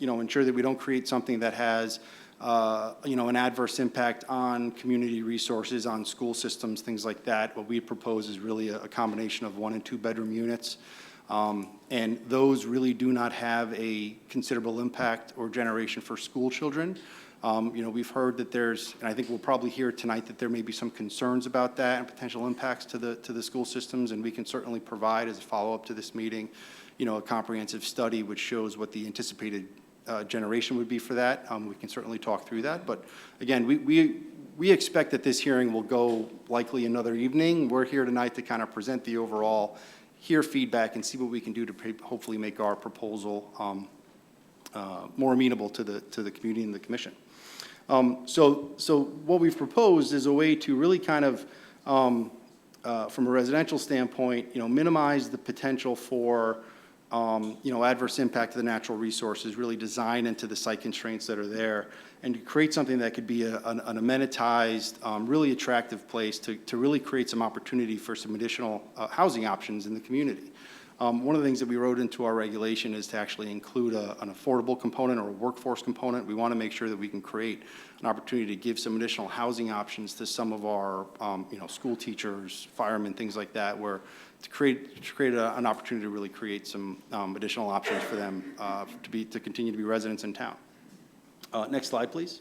S16: ensure that we don't create something that has an adverse impact on community resources, on school systems, things like that. What we propose is really a combination of 1- and 2-bedroom units. And those really do not have a considerable impact or generation for school children. We've heard that and I think we'll probably hear tonight that there may be some concerns about that and potential impacts to the school systems, and we can certainly provide as a follow-up to this meeting, a comprehensive study which shows what the anticipated generation would be for that. We can certainly talk through that, but again, we expect that this hearing will go likely another evening. We're here tonight to kind of present the overall, hear feedback, and see what we can do to hopefully make our proposal more amenable to the community and the commission. So what we've proposed is a way to really kind of, from a residential standpoint, minimize the potential for, adverse impact to the natural resources, really design into the site constraints that are there, and to create something that could be an amenitized, really attractive place to really create some opportunity for some additional housing options in the community. One of the things that we wrote into our regulation is to actually include an affordable component or a workforce component. We want to make sure that we can create an opportunity to give some additional housing options to some of our, school teachers, firemen, things like that, where to create an opportunity to really create some additional options for them to continue to be residents in town. Next slide, please.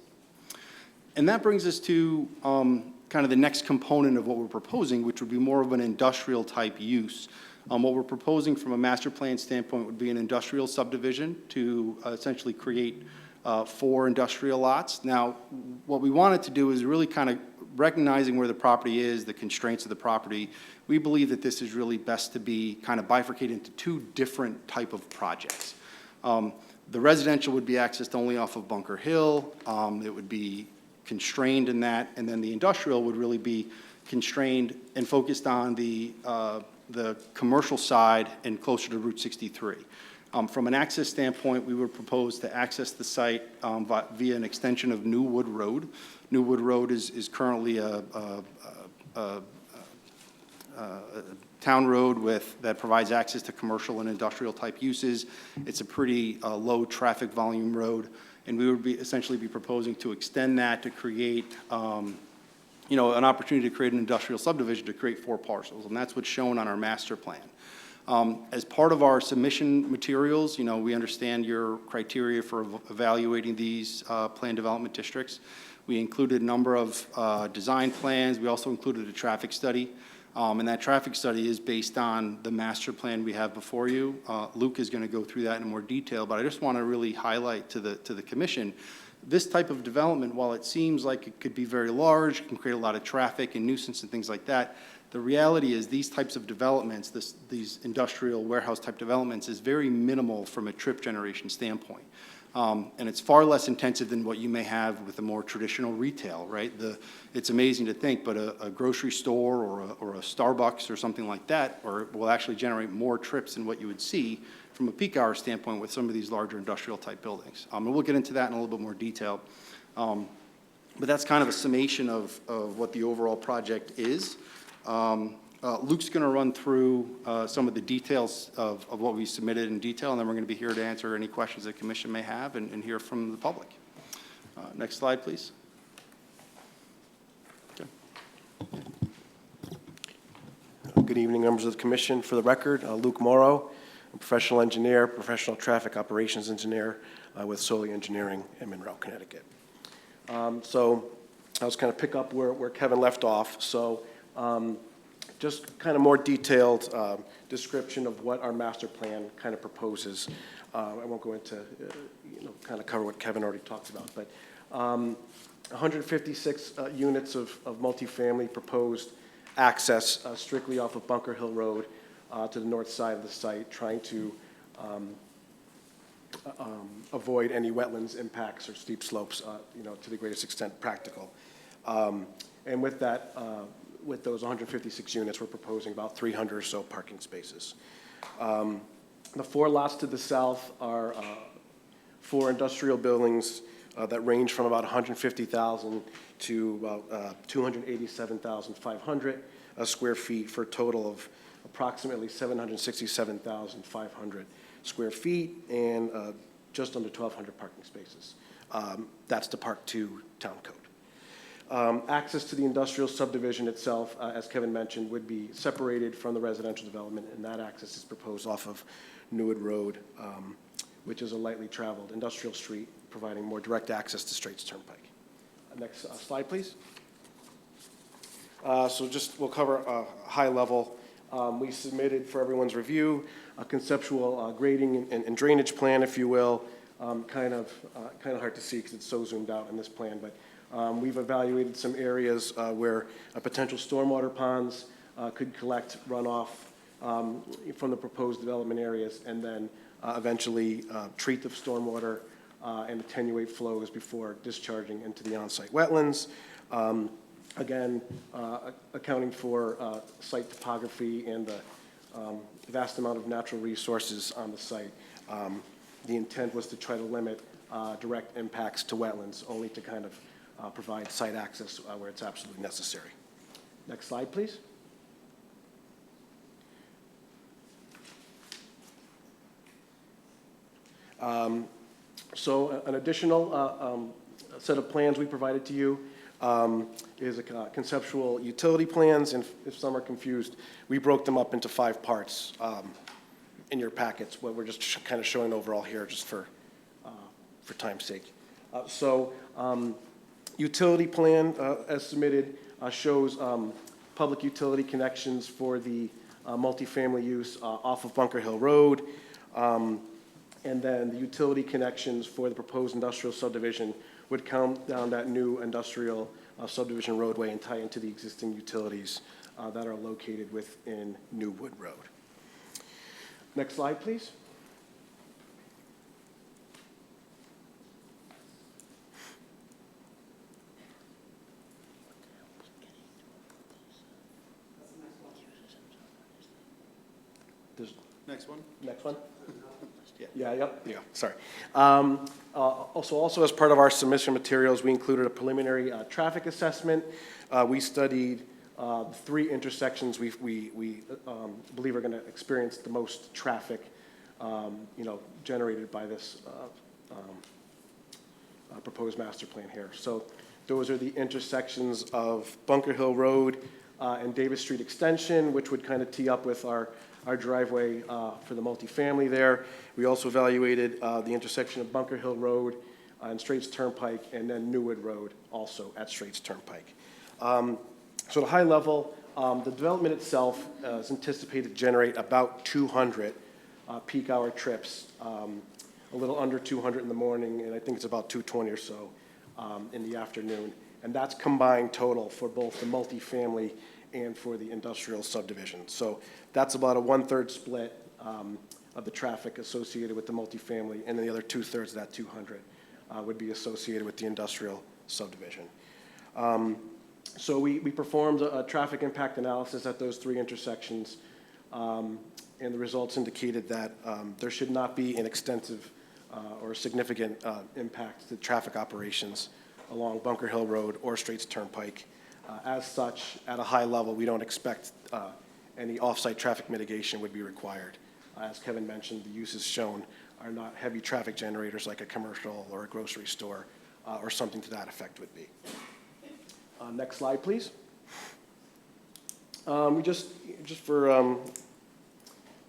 S16: And that brings us to kind of the next component of what we're proposing, which would be more of an industrial type use. What we're proposing from a master plan standpoint would be an industrial subdivision to essentially create 4 industrial lots. Now, what we wanted to do is really kind of recognizing where the property is, the constraints of the property. We believe that this is really best to be kind of bifurcated into 2 different type of projects. The residential would be accessed only off of Bunker Hill. It would be constrained in that, and then the industrial would really be constrained and focused on the commercial side and closer to Route 63. From an access standpoint, we would propose to access the site via an extension of New Wood Road. New Wood Road is currently a town road that provides access to commercial and industrial type uses. It's a pretty low traffic volume road, and we would essentially be proposing to extend that to create an opportunity to create an industrial subdivision to create 4 parcels, and that's what's shown on our master plan. As part of our submission materials, we understand your criteria for evaluating these planned development districts. We included a number of design plans. We also included a traffic study, and that traffic study is based on the master plan we have before you. Luke is going to go through that in more detail, but I just want to really highlight to the commission, this type of development, while it seems like it could be very large, can create a lot of traffic and nuisance and things like that, the reality is these types of developments, these industrial warehouse type developments, is very minimal from a trip generation standpoint. And it's far less intensive than what you may have with a more traditional retail, right? It's amazing to think, but a grocery store or a Starbucks or something like that will actually generate more trips than what you would see from a peak hour standpoint with some of these larger industrial type buildings. And we'll get into that in a little bit more detail. But that's kind of a summation of what the overall project is. Luke's going to run through some of the details of what we submitted in detail, and then we're going to be here to answer any questions the commission may have and hear from the public. Next slide, please.
S17: Okay. Good evening, members of the commission. For the record, Luke Morrow, I'm a professional engineer, professional traffic operations engineer with Solely Engineering in Monroe, Connecticut. So I was kind of pick up where Kevin left off. So just kind of more detailed description of what our master plan kind of proposes. I won't go into, kind of cover what Kevin already talked about, but 156 units of multifamily proposed access strictly off of Bunker Hill Road to the north side of the site, trying to avoid any wetlands impacts or steep slopes, to the greatest extent practical. And with that, with those 156 units, we're proposing about 300 or so parking spaces. The 4 lots to the south are 4 industrial buildings that range from about 150,000 to about 287,500 square feet for a total of approximately 767,500 square feet and just under 1,200 parking spaces. That's the Park 2 town code. Access to the industrial subdivision itself, as Kevin mentioned, would be separated from the residential development, and that access is proposed off of Newood Road, which is a lightly traveled industrial street, providing more direct access to Straits Turnpike. Next slide, please. So we'll cover a high level. We submitted for everyone's review a conceptual grading and drainage plan, if you will. Kind of hard to see because it's so zoomed out in this plan, but we've evaluated some areas where potential stormwater ponds could collect runoff from the proposed development areas and then eventually treat the stormwater and attenuate flows before discharging into the on-site wetlands. Again, accounting for site topography and the vast amount of natural resources on the site. The intent was to try to limit direct impacts to wetlands, only to kind of provide site access where it's absolutely necessary. Next slide, please. So an additional set of plans we provided to you is a conceptual utility plans, and if some are confused, we broke them up into 5 parts in your packets. What we're just kind of showing overall here, just for time's sake. Utility plan, as submitted, shows public utility connections for the multifamily use off of Bunker Hill Road. And then the utility connections for the proposed industrial subdivision would come down that new industrial subdivision roadway and tie into the existing utilities that are located within New Wood Road. Next slide, please.
S16: Next one.
S17: Next one. Yeah, sorry. Also as part of our submission materials, we included a preliminary traffic assessment. We studied 3 intersections we believe are going to experience the most traffic, generated by this proposed master plan here. So those are the intersections of Bunker Hill Road and Davis Street Extension, which would kind of tee up with our driveway for the multifamily there. We also evaluated the intersection of Bunker Hill Road and Straits Turnpike, and then Newwood Road also at Straits Turnpike. So at a high level, the development itself is anticipated to generate about 200 peak hour trips, a little under 200 in the morning, and I think it's about 220 or so in the afternoon. And that's combined total for both the multifamily and for the industrial subdivision. So that's about a 1/3 split of the traffic associated with the multifamily, and then the other 2/3 of that 200 would be associated with the industrial subdivision. So we performed a traffic impact analysis at those 3 intersections, and the results indicated that there should not be an extensive or significant impact to traffic operations along Bunker Hill Road or Straits Turnpike. As such, at a high level, we don't expect any off-site traffic mitigation would be required. As Kevin mentioned, the uses shown are not heavy traffic generators like a commercial or a grocery store or something to that effect would be. Next slide, please. We just for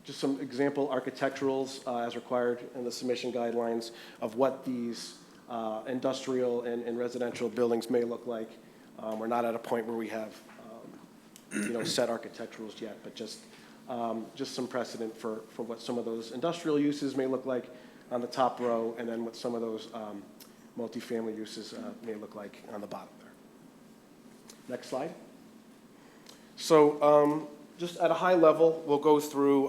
S17: just some example architecturals as required in the submission guidelines of what these industrial and residential buildings may look like. We're not at a point where we have set architecturals yet, but just some precedent for what some of those industrial uses may look like on the top row, and then what some of those multifamily uses may look like on the bottom there. Next slide. So just at a high level, we'll go through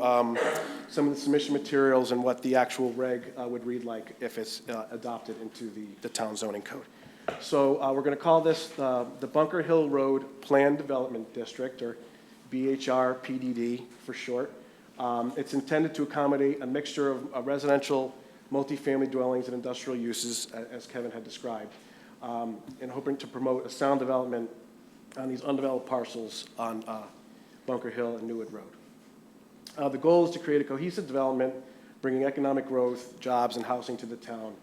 S17: some of the submission materials and what the actual reg would read like if it's adopted into the town zoning code. So we're going to call this the Bunker Hill Road Planned Development District, or BHR PDD for short. It's intended to accommodate a mixture of residential, multifamily dwellings, and industrial uses, as Kevin had described, and hoping to promote a sound development on these undeveloped parcels on Bunker Hill and Newwood Road. The goal is to create a cohesive development, bringing economic growth, jobs, and housing to the town,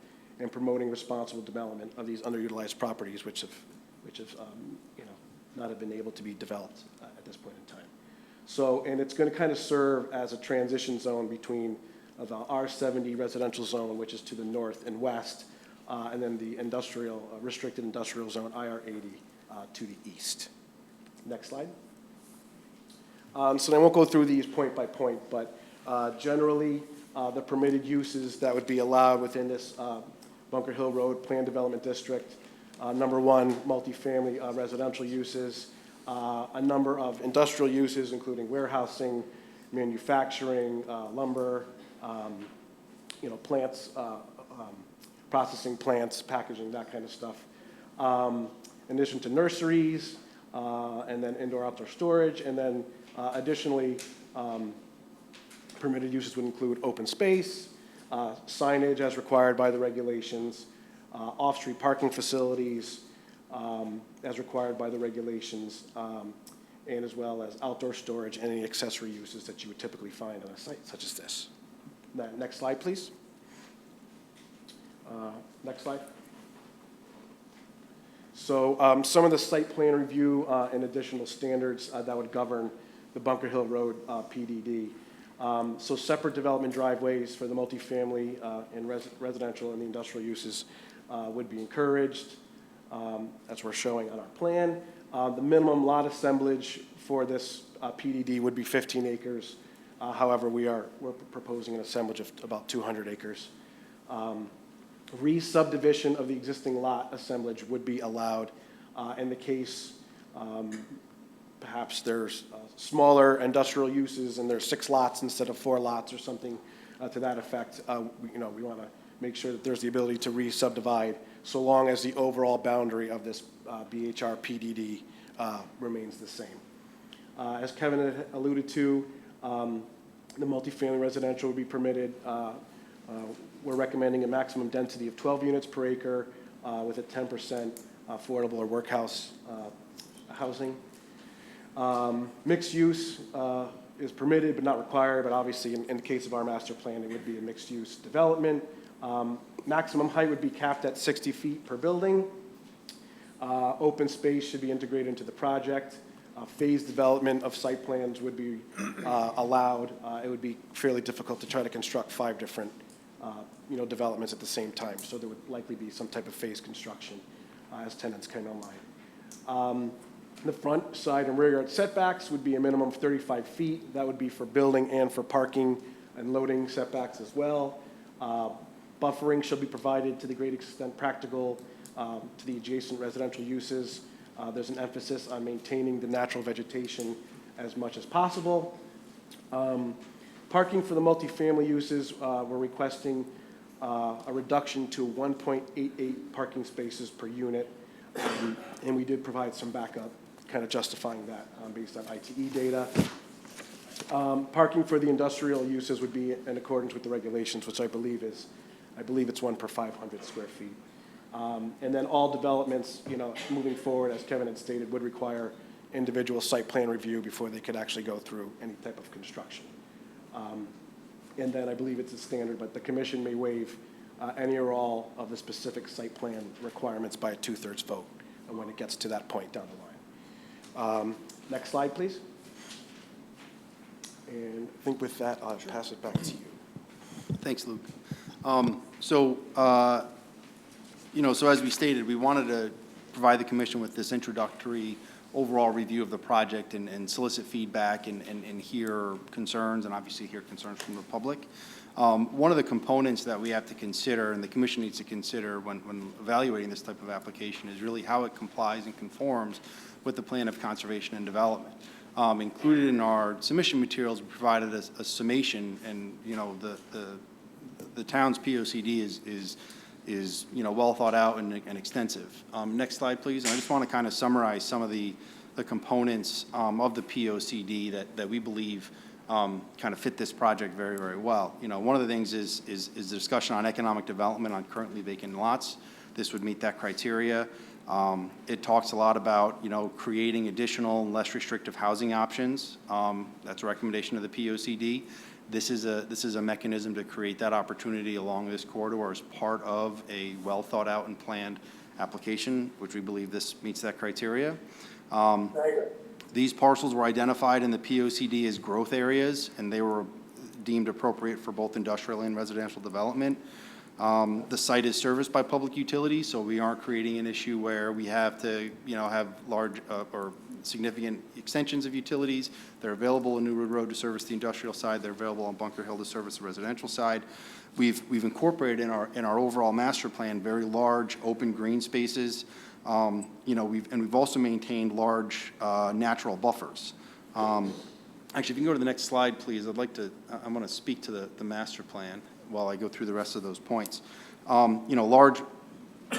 S17: and promoting responsible development of these underutilized properties, which have not have been able to be developed at this point in time. So, and it's going to kind of serve as a transition zone between the R70 residential zone, which is to the north and west, and then the industrial, restricted industrial zone, IR80, to the east. Next slide. So I won't go through these point by point, but generally, the permitted uses that would be allowed within this Bunker Hill Road Planned Development District. Number 1, multifamily residential uses. A number of industrial uses, including warehousing, manufacturing, lumber, plants, processing plants, packaging, that kind of stuff. In addition to nurseries, and then indoor-outdoor storage, and then additionally, permitted uses would include open space, signage as required by the regulations, off-street parking facilities as required by the regulations, and as well as outdoor storage and any accessory uses that you would typically find on a site such as this. Next slide, please. Next slide. So some of the site plan review and additional standards that would govern the Bunker Hill Road PDD. So separate development driveways for the multifamily and residential and the industrial uses would be encouraged, as we're showing on our plan. The minimum lot assemblage for this PDD would be 15 acres. However, we're proposing an assemblage of about 200 acres. Re-subdivision of the existing lot assemblage would be allowed in the case perhaps there's smaller industrial uses and there's 6 lots instead of 4 lots or something to that effect. We want to make sure that there's the ability to re-subdivide so long as the overall boundary of this BHR PDD remains the same. As Kevin had alluded to, the multifamily residential would be permitted. We're recommending a maximum density of 12 units per acre with a 10% affordable or workhouse housing. Mixed use is permitted but not required, but obviously in the case of our master plan, it would be a mixed use development. Maximum height would be capped at 60 feet per building. Open space should be integrated into the project. Phased development of site plans would be allowed. It would be fairly difficult to try to construct 5 different developments at the same time. So there would likely be some type of phased construction as tenants came online. The front, side, and rear yard setbacks would be a minimum of 35 feet. That would be for building and for parking and loading setbacks as well. Buffering shall be provided to the great extent practical to the adjacent residential uses. There's an emphasis on maintaining the natural vegetation as much as possible. Parking for the multifamily uses, we're requesting a reduction to 1.88 parking spaces per unit. And we did provide some backup kind of justifying that based on ITE data. Parking for the industrial uses would be in accordance with the regulations, which I believe it's 1 per 500 square feet. And then all developments, moving forward, as Kevin had stated, would require individual site plan review before they could actually go through any type of construction. And then I believe it's a standard, but the commission may waive any or all of the specific site plan requirements by a 2/3 vote when it gets to that point down the line. Next slide, please. And I think with that, I'll pass it back to you.
S16: Thanks, Luke. So as we stated, we wanted to provide the commission with this introductory overall review of the project and solicit feedback and hear concerns and obviously hear concerns from the public. One of the components that we have to consider and the commission needs to consider when evaluating this type of application is really how it complies and conforms with the plan of conservation and development. Included in our submission materials, we provided a summation, and the town's POCD is well thought out and extensive. Next slide, please. And I just want to kind of summarize some of the components of the POCD that we believe kind of fit this project very, very well. One of the things is the discussion on economic development on currently vacant lots. This would meet that criteria. It talks a lot about, creating additional and less restrictive housing options. That's a recommendation of the POCD. This is a mechanism to create that opportunity along this corridor as part of a well thought out and planned application, which we believe this meets that criteria. These parcels were identified in the POCD as growth areas, and they were deemed appropriate for both industrial and residential development. The site is serviced by public utilities, so we aren't creating an issue where we have to, have large or significant extensions of utilities. They're available in New Road Road to service the industrial side. They're available on Bunker Hill to service the residential side. We've incorporated in our overall master plan very large open green spaces. We've also maintained large natural buffers. Actually, if you can go to the next slide, please. I'm going to speak to the master plan while I go through the rest of those points. large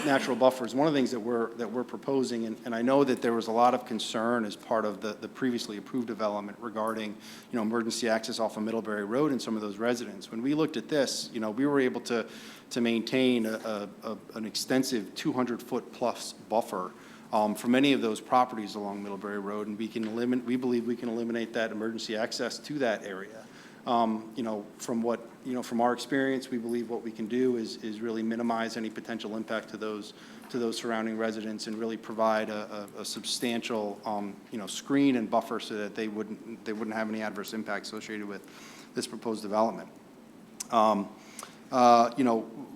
S16: natural buffers. One of the things that we're proposing, and I know that there was a lot of concern as part of the previously approved development regarding, emergency access off of Middlebury Road and some of those residents. When we looked at this, we were able to maintain an extensive 200-foot plus buffer for many of those properties along Middlebury Road, and we believe we can eliminate that emergency access to that area. From our experience, we believe what we can do is really minimize any potential impact to those surrounding residents and really provide a substantial, screen and buffer so that they wouldn't have any adverse impact associated with this proposed development.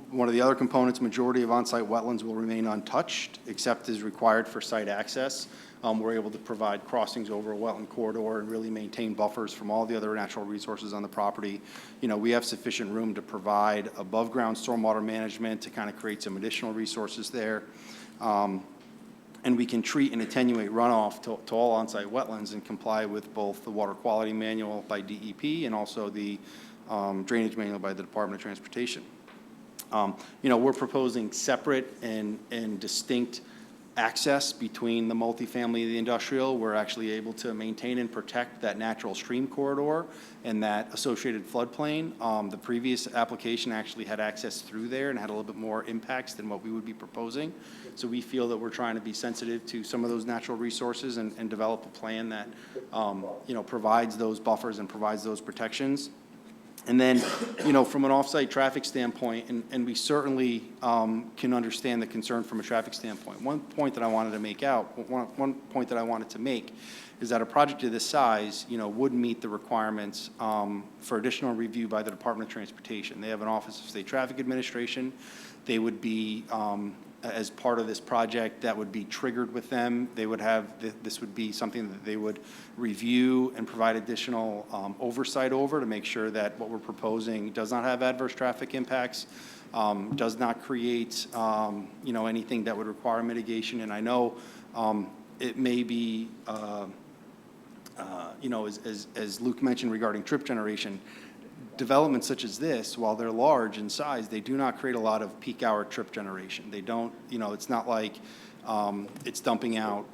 S16: One of the other components, majority of on-site wetlands will remain untouched, except as required for site access. We're able to provide crossings over a wetland corridor and really maintain buffers from all the other natural resources on the property. We have sufficient room to provide above-ground stormwater management to kind of create some additional resources there. And we can treat and attenuate runoff to all on-site wetlands and comply with both the water quality manual by DEP and also the drainage manual by the Department of Transportation. We're proposing separate and distinct access between the multifamily and the industrial. We're actually able to maintain and protect that natural stream corridor and that associated floodplain. The previous application actually had access through there and had a little bit more impacts than what we would be proposing. So we feel that we're trying to be sensitive to some of those natural resources and develop a plan that, provides those buffers and provides those protections. And then, from an off-site traffic standpoint, and we certainly can understand the concern from a traffic standpoint. One point that I wanted to make is that a project of this size, would meet the requirements for additional review by the Department of Transportation. They have an Office of State Traffic Administration. They would be, as part of this project, that would be triggered with them. They would have, this would be something that they would review and provide additional oversight over to make sure that what we're proposing does not have adverse traffic impacts, does not create, anything that would require mitigation. And I know it may be, as Luke mentioned regarding trip generation, developments such as this, while they're large in size, they do not create a lot of peak hour trip generation. They don't, it's not like it's dumping out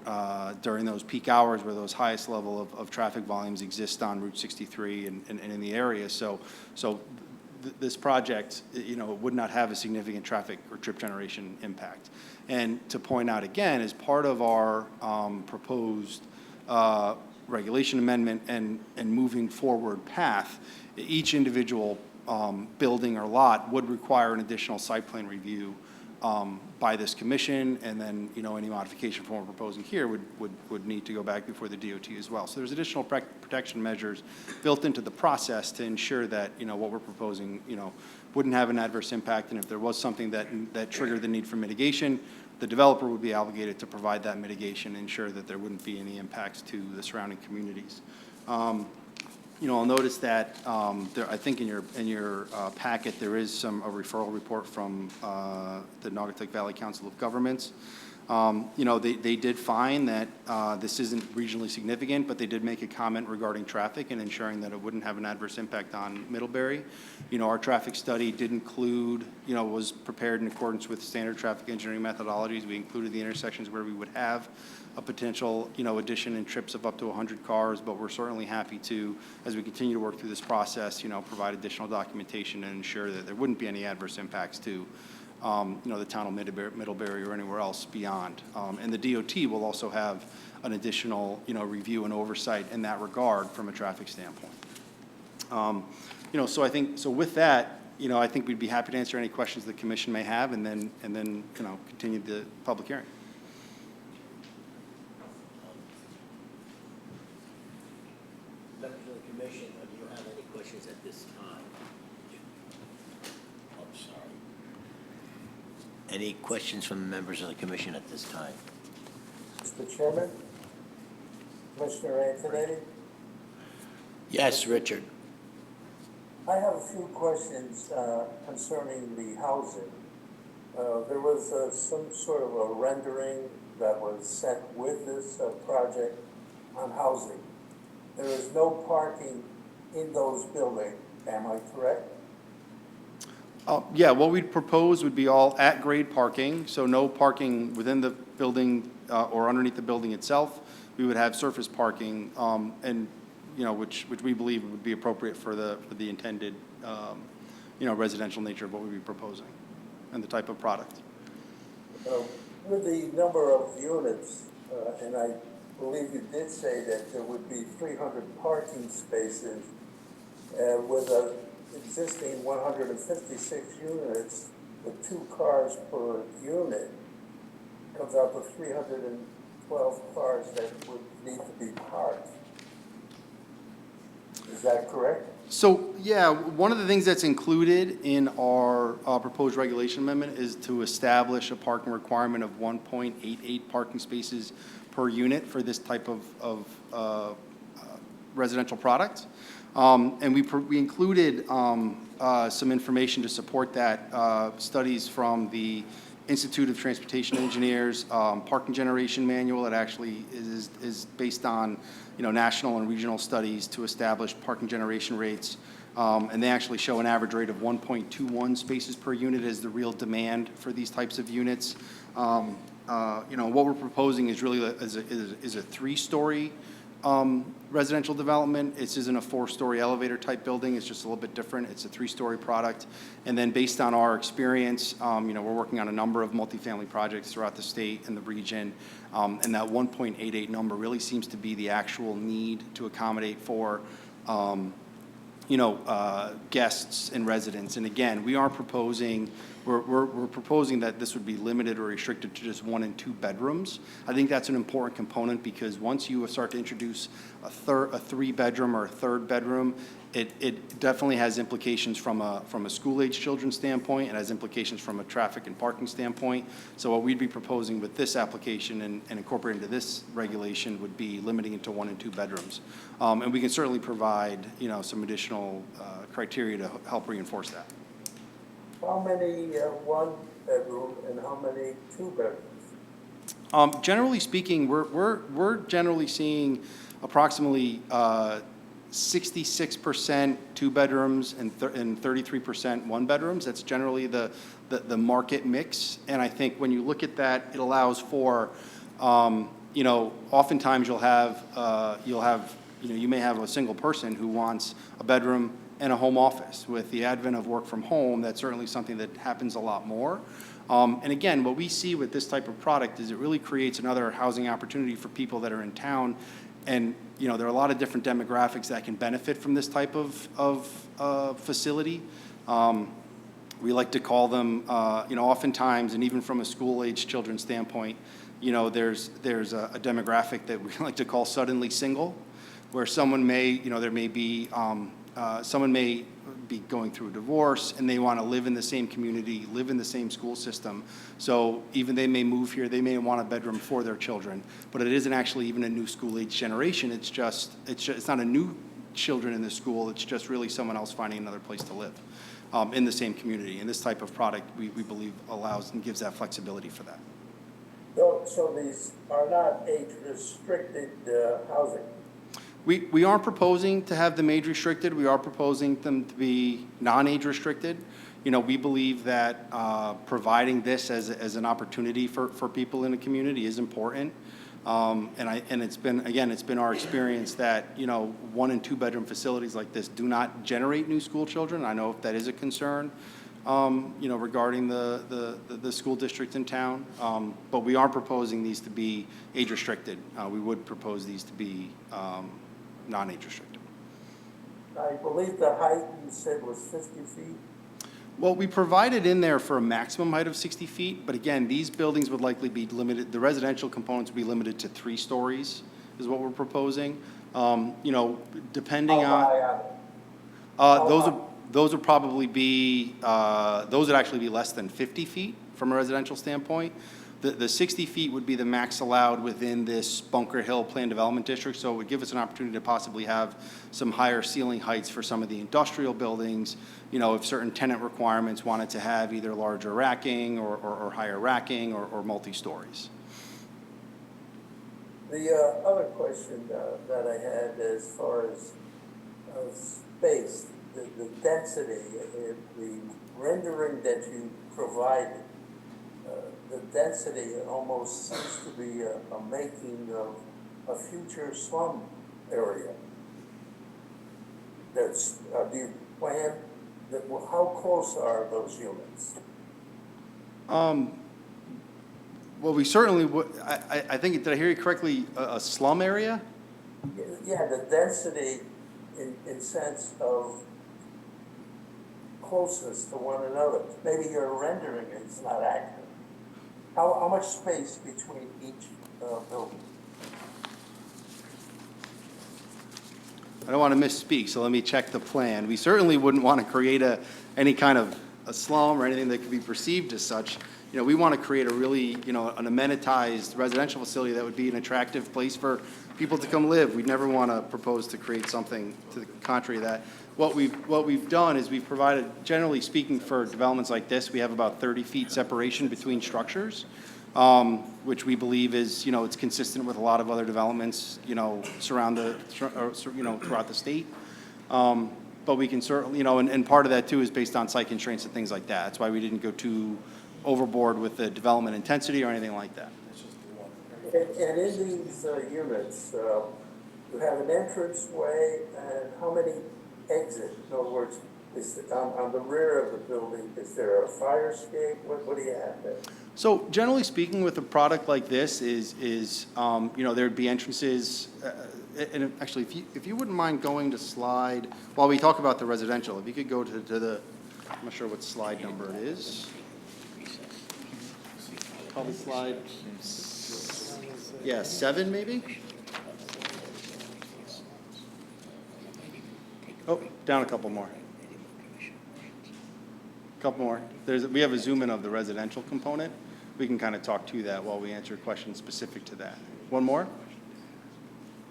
S16: during those peak hours where those highest level of traffic volumes exist on Route 63 and in the area. So this project, would not have a significant traffic or trip generation impact. And to point out again, as part of our proposed regulation amendment and moving forward path, each individual building or lot would require an additional site plan review by this commission, and then, any modification from what we're proposing here would need to go back before the DOT as well. So there's additional protection measures built into the process to ensure that, what we're proposing, wouldn't have an adverse impact, and if there was something that triggered the need for mitigation, the developer would be obligated to provide that mitigation and ensure that there wouldn't be any impacts to the surrounding communities. I'll notice that I think in your packet there is a referral report from the Naugatuck Valley Council of Governments. They did find that this isn't regionally significant, but they did make a comment regarding traffic and ensuring that it wouldn't have an adverse impact on Middlebury. Our traffic study did include, was prepared in accordance with standard traffic engineering methodologies. We included the intersections where we would have a potential, addition in trips of up to 100 cars, but we're certainly happy to, as we continue to work through this process, provide additional documentation and ensure that there wouldn't be any adverse impacts to, the town of Middlebury or anywhere else beyond. And the DOT will also have an additional, review and oversight in that regard from a traffic standpoint. So with that, I think we'd be happy to answer any questions the commission may have, and then continue the public hearing.
S3: Members of the commission, do you have any questions at this time? I'm sorry. Any questions from the members of the commission at this time?
S6: Mr. Chairman? Commissioner Antonetti?
S3: Yes, Richard.
S6: I have a few questions concerning the housing. There was some sort of a rendering that was sent with this project on housing. There is no parking in those buildings, am I correct?
S16: Yeah, what we'd propose would be all at-grade parking, so no parking within the building or underneath the building itself. We would have surface parking, and, you know, which we believe would be appropriate for the intended, you know, residential nature of what we'd be proposing and the type of product.
S6: With the number of units, and I believe you did say that there would be 300 parking spaces, with a existing 156 units with 2 cars per unit, comes out to 312 cars that would need to be parked. Is that correct?
S16: So, yeah, one of the things that's included in our proposed regulation amendment is to establish a parking requirement of 1.88 parking spaces per unit for this type of residential product. And we included some information to support that, studies from the Institute of Transportation Engineers parking generation manual. It actually is based on, you know, national and regional studies to establish parking generation rates. And they actually show an average rate of 1.21 spaces per unit as the real demand for these types of units. You know, what we're proposing is really is a 3-story residential development. This isn't a 4-story elevator type building. It's just a little bit different. It's a 3-story product. And then based on our experience, you know, we're working on a number of multifamily projects throughout the state and the region. And that 1.88 number really seems to be the actual need to accommodate for, you know, guests and residents. And again, we aren't proposing, we're proposing that this would be limited or restricted to just 1 and 2 bedrooms. I think that's an important component because once you start to introduce a 3-bedroom or a 3rd bedroom, it definitely has implications from a school-age children's standpoint. It has implications from a traffic and parking standpoint. So what we'd be proposing with this application and incorporating into this regulation would be limiting it to 1 and 2 bedrooms. And we can certainly provide, you know, some additional criteria to help reinforce that.
S6: How many 1-bedroom and how many 2-bedrooms?
S16: Generally speaking, we're generally seeing approximately 66% 2-bedrooms and 33% 1-bedrooms. That's generally the market mix. And I think when you look at that, it allows for, you know, oftentimes you know, you may have a single person who wants a bedroom and a home office. With the advent of work from home, that's certainly something that happens a lot more. And again, what we see with this type of product is it really creates another housing opportunity for people that are in town. And, you know, there are a lot of different demographics that can benefit from this type of facility. We like to call them, you know, oftentimes, and even from a school-age children's standpoint, you know, there's a demographic that we like to call suddenly single, where someone may, you know, there may be, someone may be going through a divorce and they want to live in the same community, live in the same school system. So even they may move here, they may want a bedroom for their children, but it isn't actually even a new school-age generation. It's not a new children in the school. It's just really someone else finding another place to live in the same community. And this type of product, we believe, allows and gives that flexibility for that.
S6: So these are not age-restricted housing?
S16: We aren't proposing to have them age restricted. We are proposing them to be non-age restricted. You know, we believe that providing this as an opportunity for people in the community is important. And it's been our experience that, you know, 1 and 2 bedroom facilities like this do not generate new school children. I know if that is a concern, you know, regarding the school district in town. But we aren't proposing these to be age restricted. We would propose these to be non-age restricted.
S6: I believe the height you said was 50 feet?
S16: Well, we provided in there for a maximum height of 60 feet, but again, these buildings would likely be limited, the residential components would be limited to 3 stories, is what we're proposing. You know, depending on... Those would probably be, those would actually be less than 50 feet from a residential standpoint. The 60 feet would be the max allowed within this Bunker Hill Plan Development District, so it would give us an opportunity to possibly have some higher ceiling heights for some of the industrial buildings, you know, if certain tenant requirements wanted to have either larger racking or higher racking or multi-stories.
S6: The other question that I had as far as space, the density, the rendering that you provided, the density almost seems to be a making of a future slum area. That's, do you plan, that, how close are those units?
S16: Well, we certainly would, I think, did I hear you correctly, a slum area?
S6: Yeah, the density in sense of closeness to one another. Maybe your rendering is not accurate. How much space between each building?
S16: I don't want to misspeak, so let me check the plan. We certainly wouldn't want to create any kind of a slum or anything that could be perceived as such. You know, we want to create a really, you know, an amenitized residential facility that would be an attractive place for people to come live. We'd never want to propose to create something to the contrary of that. What we've done is we've provided, generally speaking, for developments like this, we have about 30 feet separation between structures, which we believe is, you know, it's consistent with a lot of other developments, you know, throughout the state. But we can certainly, you know, and part of that too is based on site constraints and things like that. That's why we didn't go too overboard with the development intensity or anything like that.
S6: And in these units, you have an entrance way, and how many exits? In other words, on the rear of the building, is there a fire escape? What do you have there?
S16: So generally speaking, with a product like this, is you know, there'd be entrances. And actually, if you wouldn't mind going to slide, while we talk about the residential, if you could go to the, I'm not sure what slide number it is. Probably slide, yeah, 7 maybe? Oh, down a couple more. Couple more. We have a zoom in of the residential component. We can kind of talk to that while we answer questions specific to that. One more?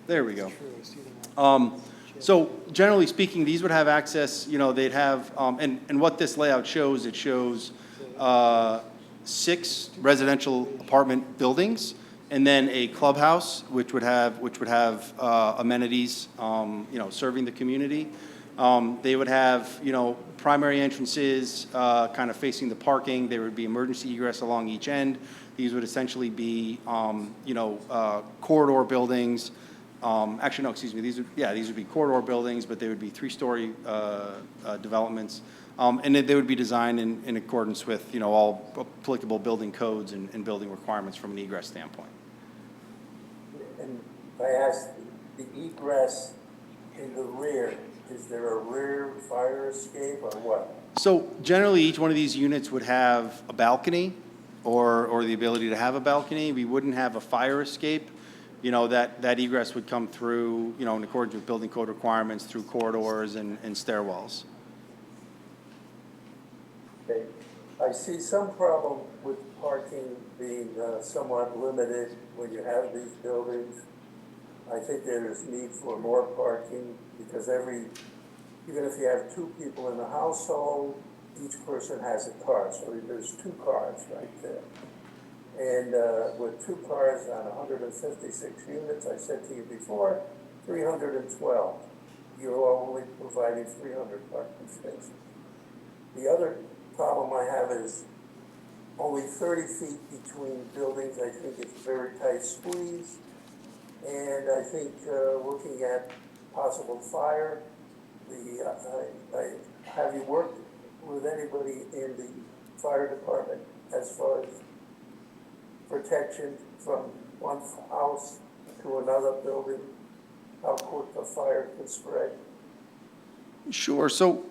S16: There we go. So generally speaking, these would have access, you know, they'd have, and what this layout shows, it shows 6 residential apartment buildings, and then a clubhouse, which would have amenities, you know, serving the community. They would have, you know, primary entrances kind of facing the parking. There would be emergency egress along each end. These would essentially be, you know, corridor buildings. Actually, no, excuse me. These would be corridor buildings, but they would be 3-story developments. And they would be designed in accordance with, you know, all applicable building codes and building requirements from an egress standpoint.
S6: And I asked, the egress in the rear, is there a rear fire escape or what?
S16: So generally, each one of these units would have a balcony or the ability to have a balcony. We wouldn't have a fire escape. You know, that egress would come through, you know, in accordance with building code requirements through corridors and stairwells.
S6: Okay. I see some problem with parking being somewhat limited when you have these buildings. I think there is need for more parking because even if you have 2 people in the household, each person has a car, so there's 2 cars right there. And with 2 cars on 156 units, I said to you before, 312. You're only providing 300 parking spaces. The other problem I have is only 30 feet between buildings. I think it's a very tight squeeze. And I think looking at possible fire, have you worked with anybody in the fire department as far as protection from one house to another building, how quick a fire could spread?
S16: Sure. So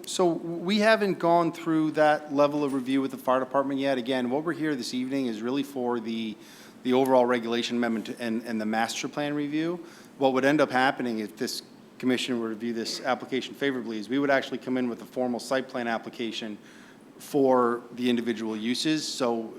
S16: we haven't gone through that level of review with the fire department yet. Again, what we're here this evening is really for the overall regulation amendment and the master plan review. What would end up happening if this commission were to review this application favorably is we would actually come in with a formal site plan application for the individual uses. So,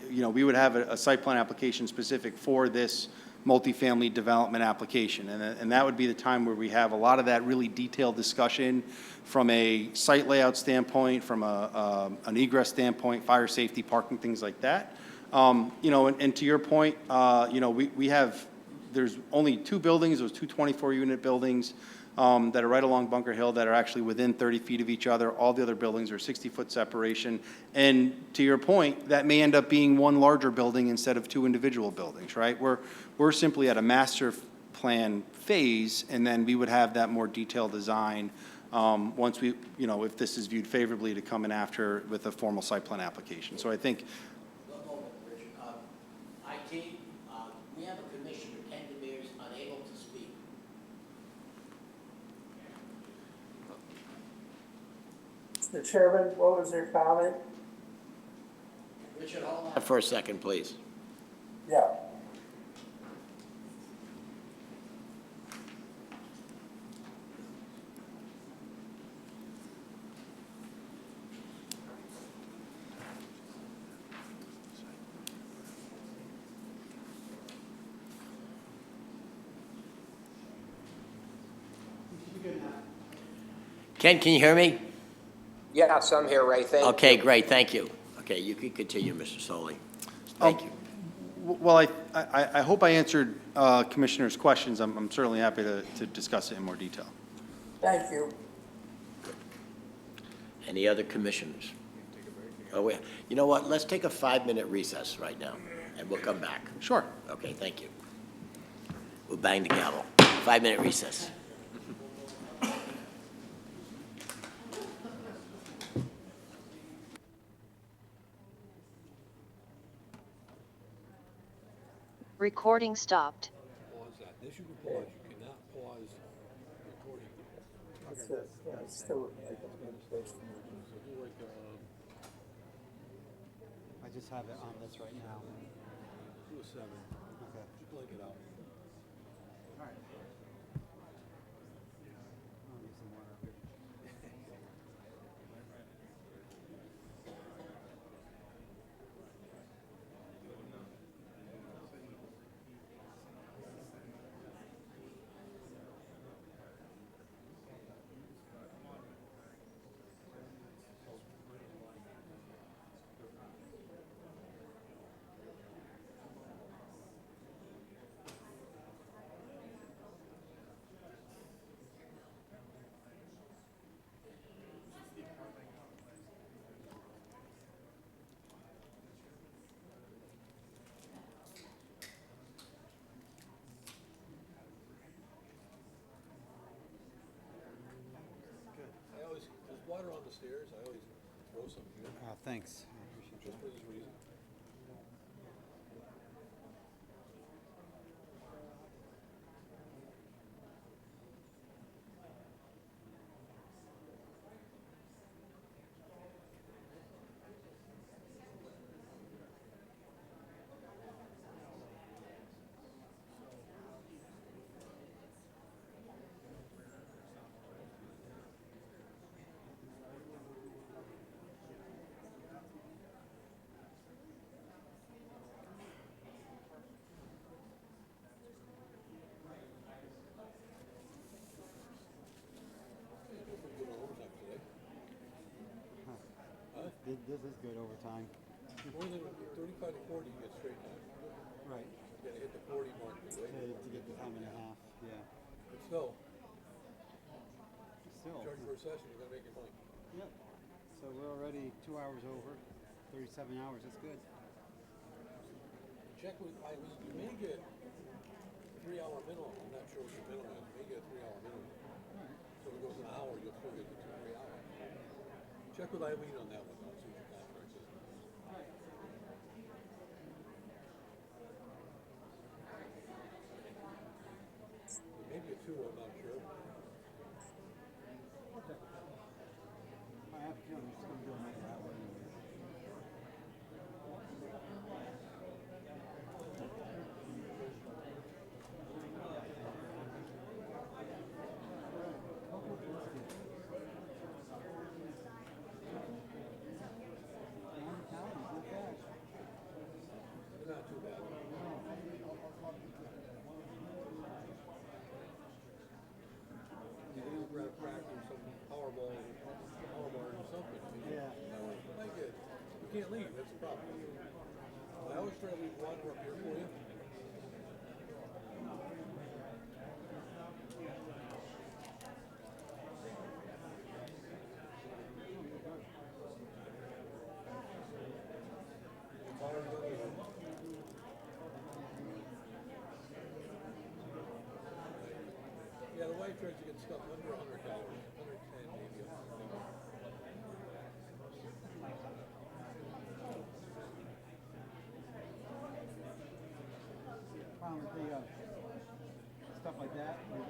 S16: you know, we would have a site plan application specific for this multifamily development application. And that would be the time where we have a lot of that really detailed discussion from a site layout standpoint, from an egress standpoint, fire safety, parking, things like that. You know, and to your point, you know, we have there's only two buildings, those two 24-unit buildings that are right along Bunker Hill that are actually within 30 feet of each other. All the other buildings are 60-foot separation. And to your point, that may end up being one larger building instead of two individual buildings, right? We're simply at a master plan phase, and then we would have that more detailed design once we, you know, if this is viewed favorably, to come in after with a formal site plan application. So I think
S3: IT, we have a commissioner, Ken Demir, is unable to speak.
S6: Mr. Chairman, what was your comment?
S3: Richard, hold on for a second, please.
S6: Yeah.
S3: Ken, can you hear me?
S9: Yes, I'm here, Ray, thank you.
S3: Okay, great, thank you. Okay, you can continue, Mr. Solly. Thank you.
S16: Well, I hope I answered Commissioner's questions. I'm certainly happy to discuss it in more detail.
S6: Thank you.
S3: Any other commissioners? Oh, you know what, let's take a 5-minute recess right now, and we'll come back.
S16: Sure.
S3: Okay, thank you. We'll bang the gavel. 5-minute recess.
S2: Recording stopped.
S18: Pause that. This you can pause. You cannot pause recording.
S10: I just have it on this right now.
S18: Do a 7.
S10: Okay.
S18: Just blank it out.
S10: All right. I'll get some water.
S18: There's water on the stairs. I always throw some here.
S10: Thanks. I appreciate
S18: Just for this reason.
S10: This is good overtime.
S18: More than 35 to 40, you get straight time.
S10: Right.
S18: You gotta hit the 40 mark.
S10: To get the time and a half, yeah.
S18: But still,
S10: Still.
S18: charge for a session, you're gonna make your money.
S10: Yep. So we're already 2 hours over, 37 hours, that's good.
S18: Check with, you may get 3-hour minimum. I'm not sure what your minimum is. You may get a 3-hour minimum. So if it goes an hour, you'll still get the 2 or 3 hours. Check with Eileen on that one, though, see what your contract is. Maybe a 2, I'm not sure.
S10: I have to, I'm just going to do it that way.
S18: Not too bad. You can grab a crack or some power bar or something.
S10: Yeah.
S18: Like it. You can't leave, that's the problem. I always try to leave water up here for you. wife tries to get stuff under 100 calories, 110 maybe.
S10: Problem with the stuff like that, with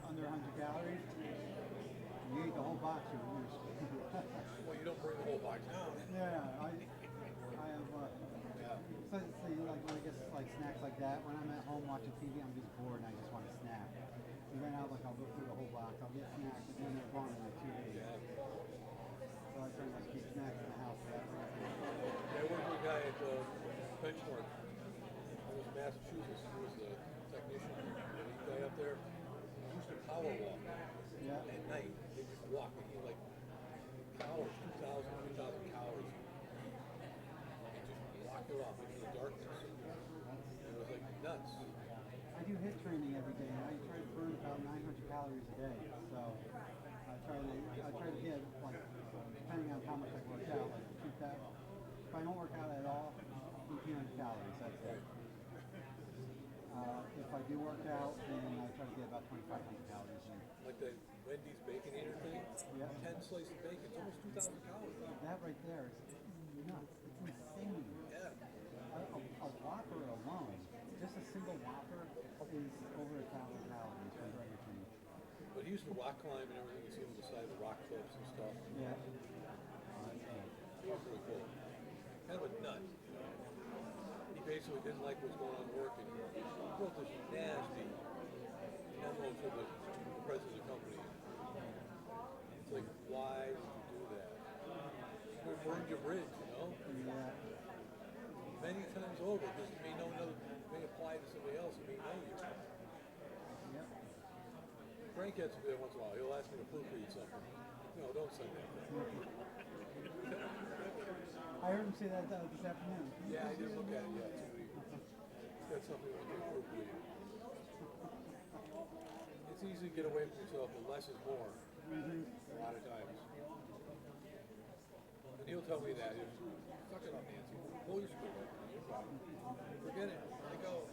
S10: under 100 calories, you eat the whole box, you lose.
S18: Well, you don't bring the whole box down.
S10: Yeah, I have, so like when I get like snacks like that, when I'm at home watching TV, I'm just bored and I just want a snack. And then I'll go through the whole box, I'll get snacks, and then they're gone in like 2 days. So I try to like keep snacks in the house for that reason.
S18: I worked with a guy at Benchmark. I was in Massachusetts. He was the technician. The guy up there. He used to power walk.
S10: Yeah.
S18: At night, they just walk. He like calories, 2,000, 3,000 calories. And just walk it off into the darkness. And it was like nuts.
S10: I do HIIT training every day. I try to burn about 900 calories a day. So I try to get like, depending on how much I work out, like 2,000. If I don't work out at all, 1,800 calories. That's it. If I do work out, then I try to get about 2,500 calories in.
S18: Like the Wendy's bacon eater thing.
S10: Yeah.
S18: 10 slices of bacon. It's almost 2,000 calories.
S10: That right there is nuts. It's insane.
S18: Yeah.
S10: A Whopper alone, just a single Whopper, is over 1,000 calories for burger training.
S18: But he used to rock climb and everything. You see him on the side of the rock cliffs and stuff.
S10: Yeah.
S18: He was really cool. Kind of a nut, you know. He basically didn't like what was going on at work, and he wrote this nasty memo to the president of the company. It's like, why would you do that? You burned your bridge, you know?
S10: Yeah.
S18: Many times over, because it may apply to somebody else, it may know you.
S10: Yep.
S18: Frank gets me there once in a while. He'll ask me to proofread something. No, don't send that.
S10: I heard him say that this afternoon.
S18: Yeah, I didn't look at it yet. He's got something like that proofread. It's easy to get away from yourself, but less is more. A lot of times. And he'll tell me that. Suck it up, Nancy. Pull your screw up. Forget it. Let it go.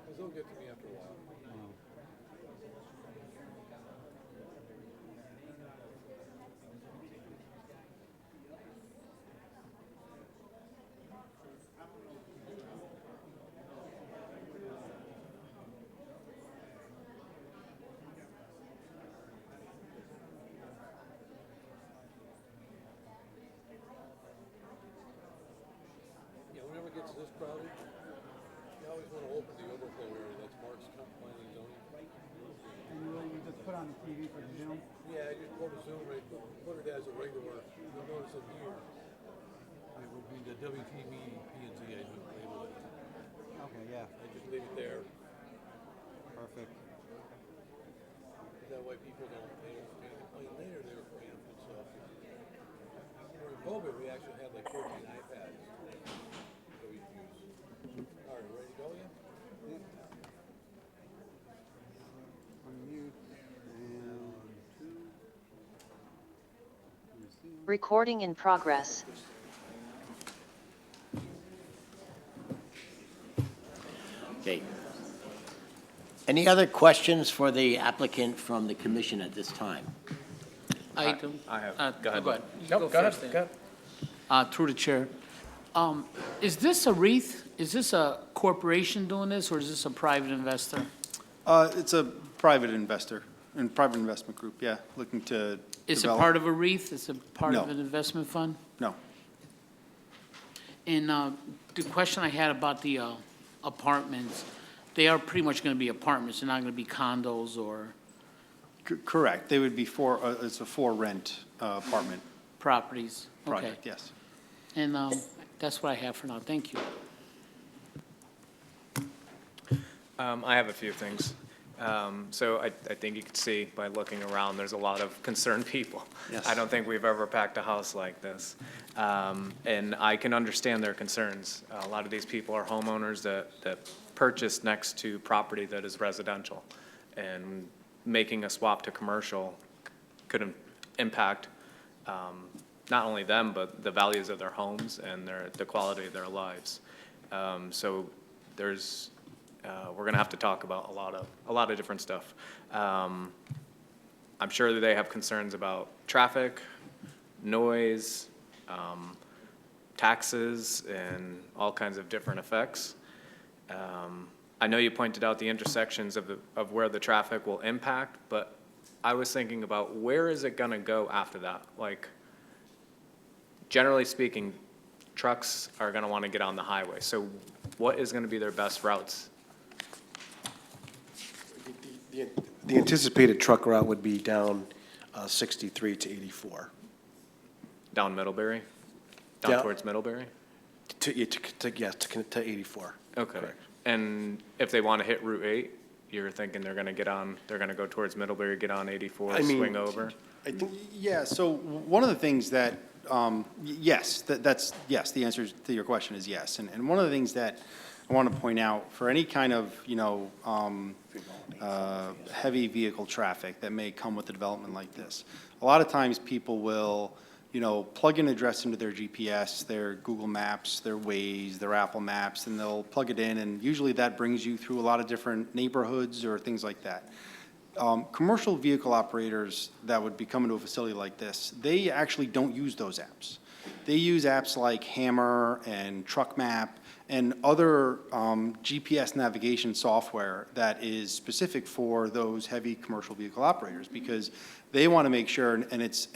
S18: Because they'll get to me after a while. Whenever it gets this crowded, you always want to open the overflow area. That's Mark's planning and zoning.
S10: And you just put on the TV for the Zoom?
S18: Yeah, I just put a Zoom right, put it as a regular. You'll notice in here, it would be the WTV P&Z. I would label it.
S10: Okay, yeah.
S18: I just leave it there.
S10: Perfect.
S18: That way people don't complain later they were cramped and stuff. During COVID, we actually had like 14 iPads. All right, ready to go yet?
S10: Unmute and
S2: Recording in progress.
S3: Okay. Any other questions for the applicant from the commission at this time?
S13: I do.
S1: I have. Go ahead.
S13: Go ahead. You
S1: Nope, go ahead.
S13: first, Dan.
S1: Go ahead.
S13: Through the chair. Is this a REIT? Is this a corporation doing this, or is this a private investor?
S16: It's a private investor, and private investment group, yeah, looking to
S13: Is it
S16: develop.
S13: part of a REIT? Is it part of
S16: No.
S13: an investment fund?
S16: No.
S13: And the question I had about the apartments, they are pretty much going to be apartments. They're not going to be condos or
S16: Correct. They would be it's a for-rent apartment
S13: properties? Okay.
S16: project, yes.
S13: And that's what I have for now. Thank you.
S1: I have a few things. So I think you can see by looking around, there's a lot of concerned people.
S16: Yes.
S1: I don't think we've ever packed a house like this. And I can understand their concerns. A lot of these people are homeowners that purchased next to property that is residential. And making a swap to commercial could impact not only them, but the values of their homes and the quality of their lives. So there's we're gonna have to talk about a lot of different stuff. I'm sure that they have concerns about traffic, noise, taxes, and all kinds of different effects. I know you pointed out the intersections of where the traffic will impact, but I was thinking about where is it gonna go after that? Like, generally speaking, trucks are gonna wanna get on the highway, so what is gonna be their best routes?
S17: The anticipated truck route would be down 63 to 84.
S1: Down Middlebury? Down
S17: Down-
S1: towards Middlebury?
S17: To 84.
S1: Okay.
S17: Correct.
S1: And if they want to hit Route 8, you're thinking they're going to go towards Middlebury, get on 84,
S16: I mean,
S1: swing over?
S16: I think, yeah, so one of the things that, yes, yes, the answer to your question is yes. And one of the things that I want to point out, for any kind of, heavy vehicle traffic that may come with a development like this, a lot of times people will, plug an address into their GPS, their Google Maps, their Waze, their Apple Maps, and they'll plug it in, and usually that brings you through a lot of different neighborhoods or things like that. Commercial vehicle operators that would be coming to a facility like this, they actually don't use those apps. They use apps like Hammer and Truck Map and other GPS navigation software that is specific for those heavy commercial vehicle operators, because they want to make sure, and it's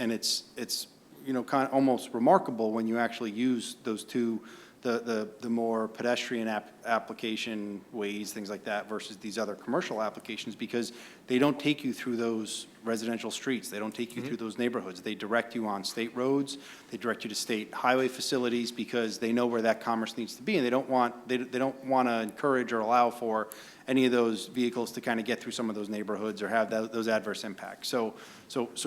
S16: kind of almost remarkable when you actually use those two, the more pedestrian application ways, things like that, versus these other commercial applications, because they don't take you through those residential streets. They don't take you through those neighborhoods. They direct you on state roads. They direct you to state highway facilities, because they know where that commerce needs to be, and they don't want to encourage or allow for any of those vehicles to kind of get through some of those neighborhoods or have those adverse impacts. So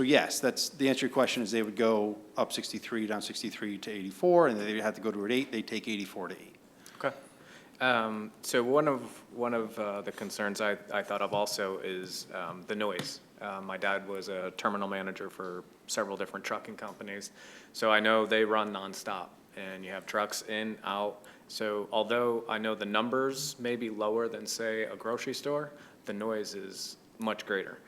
S16: yes, that's the answer to your question, is they would go up 63, down 63 to 84, and they had to go to Route 8. They take 84 to 8.
S1: Okay. So one of the concerns I thought of also is the noise. My dad was a terminal manager for several different trucking companies, so I know they run nonstop, and you have trucks in, out. So although I know the numbers may be lower than, say, a grocery store, the noise is much greater.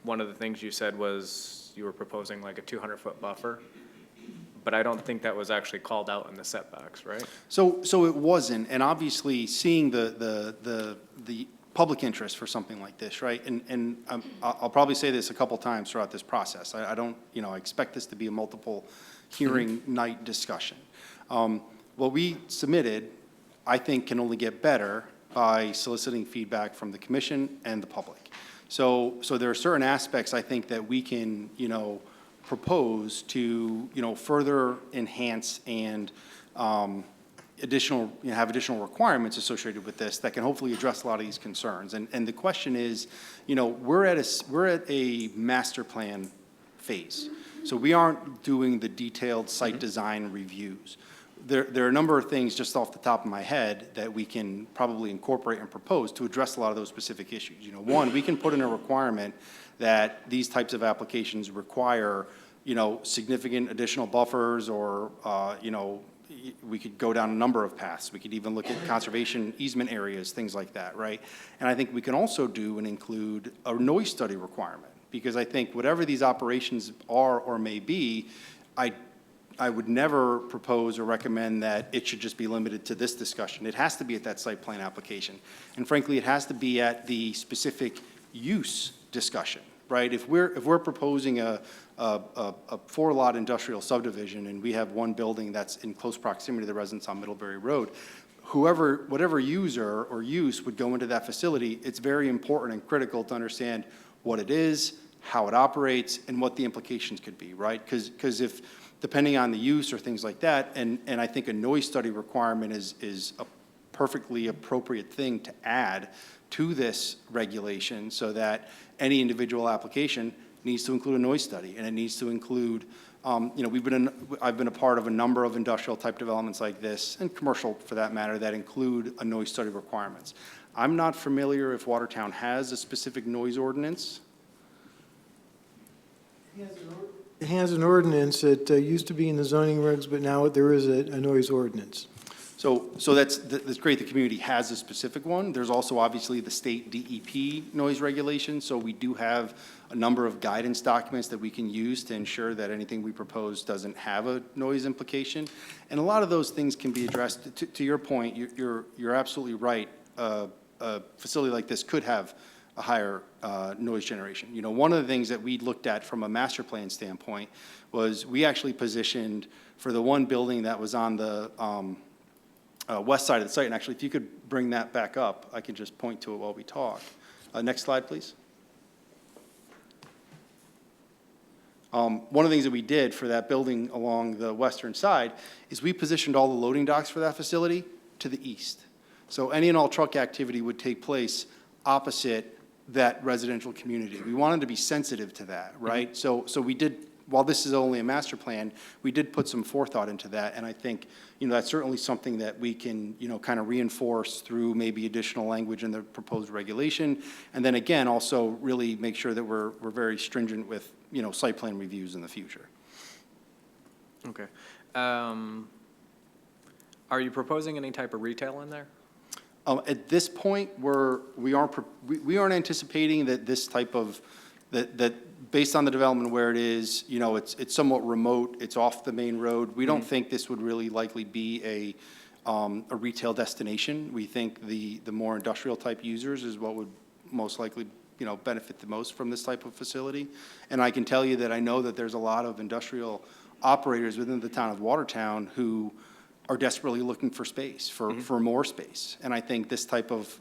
S1: One of the things you said was you were proposing like a 200-foot buffer, but I don't think that was actually called out in the setbacks, right?
S16: So it wasn't, and obviously seeing the public interest for something like this, right? And I'll probably say this a couple times throughout this process. I don't, I expect this to be a multiple hearing night discussion. What we submitted, I think, can only get better by soliciting feedback from the commission and the public. So there are certain aspects, I think, that we can, propose to, further enhance and have additional requirements associated with this that can hopefully address a lot of these concerns. And the question is, we're at a master plan phase. So we aren't doing the detailed site design reviews. There are a number of things just off the top of my head that we can probably incorporate and propose to address a lot of those specific issues. One, we can put in a requirement that these types of applications require, significant additional buffers, or, we could go down a number of paths. We could even look at conservation easement areas, things like that, right? And I think we can also do and include a noise study requirement, because I think whatever these operations are or may be, I would never propose or recommend that it should just be limited to this discussion. It has to be at that site plan application. And frankly, it has to be at the specific use discussion, right? If we're proposing a 4-lot industrial subdivision, and we have one building that's in close proximity to the residents on Middlebury Road, whatever user or use would go into that facility, it's very important and critical to understand what it is, how it operates, and what the implications could be, right? Because if, depending on the use or things like that, and I think a noise study requirement is a perfectly appropriate thing to add to this regulation, so that any individual application needs to include a noise study, and it needs to include, I've been a part of a number of industrial type developments like this, and commercial for that matter, that include a noise study requirements. I'm not familiar if Watertown has a specific noise ordinance.
S5: It has an ordinance. It used to be in the zoning regs, but now there is a noise ordinance.
S16: So that's great, the community has a specific one. There's also obviously the state DEP noise regulation, so we do have a number of guidance documents that we can use to ensure that anything we propose doesn't have a noise implication. And a lot of those things can be addressed. To your point, you're absolutely right. A facility like this could have a higher noise generation. You know, one of the things that we looked at from a master plan standpoint was we actually positioned for the one building that was on the west side of the site, and actually, if you could bring that back up, I can just point to it while we talk. Next slide, please. One of the things that we did for that building along the western side is we positioned all the loading docks for that facility to the east. So any and all truck activity would take place opposite that residential community. We wanted to be sensitive to that, right? So we did, while this is only a master plan, we did put some forethought into that, and I think, you know, that's certainly something that we can, you know, kind of reinforce through maybe additional language in the proposed regulation, and then again, also really make sure that we're very stringent with, you know, site plan reviews in the future.
S1: Okay. Are you proposing any type of retail in there?
S16: At this point, we aren't anticipating that this type of, that based on the development where it is, you know, it's somewhat remote, it's off the main road. We don't think this would really likely be a retail destination. We think the more industrial type users is what would most likely, you know, benefit the most from this type of facility. And I can tell you that I know that there's a lot of industrial operators within the town of Watertown who are desperately looking for space, for more space. And I think this type of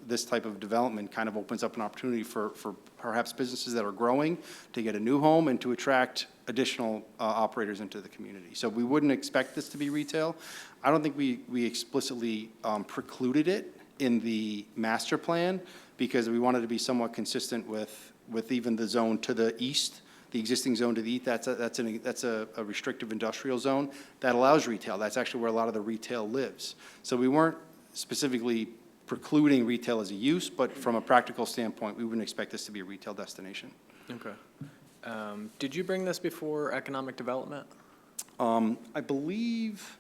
S16: development kind of opens up an opportunity for perhaps businesses that are growing to get a new home and to attract additional operators into the community. So we wouldn't expect this to be retail. I don't think we explicitly precluded it in the master plan because we wanted to be somewhat consistent with even the zone to the east. The existing zone to the east, that's a restrictive industrial zone that allows retail. That's actually where a lot of the retail lives. So we weren't specifically precluding retail as a use, but from a practical standpoint, we wouldn't expect this to be a retail destination.
S1: Okay. Did you bring this before economic development?
S16: I believe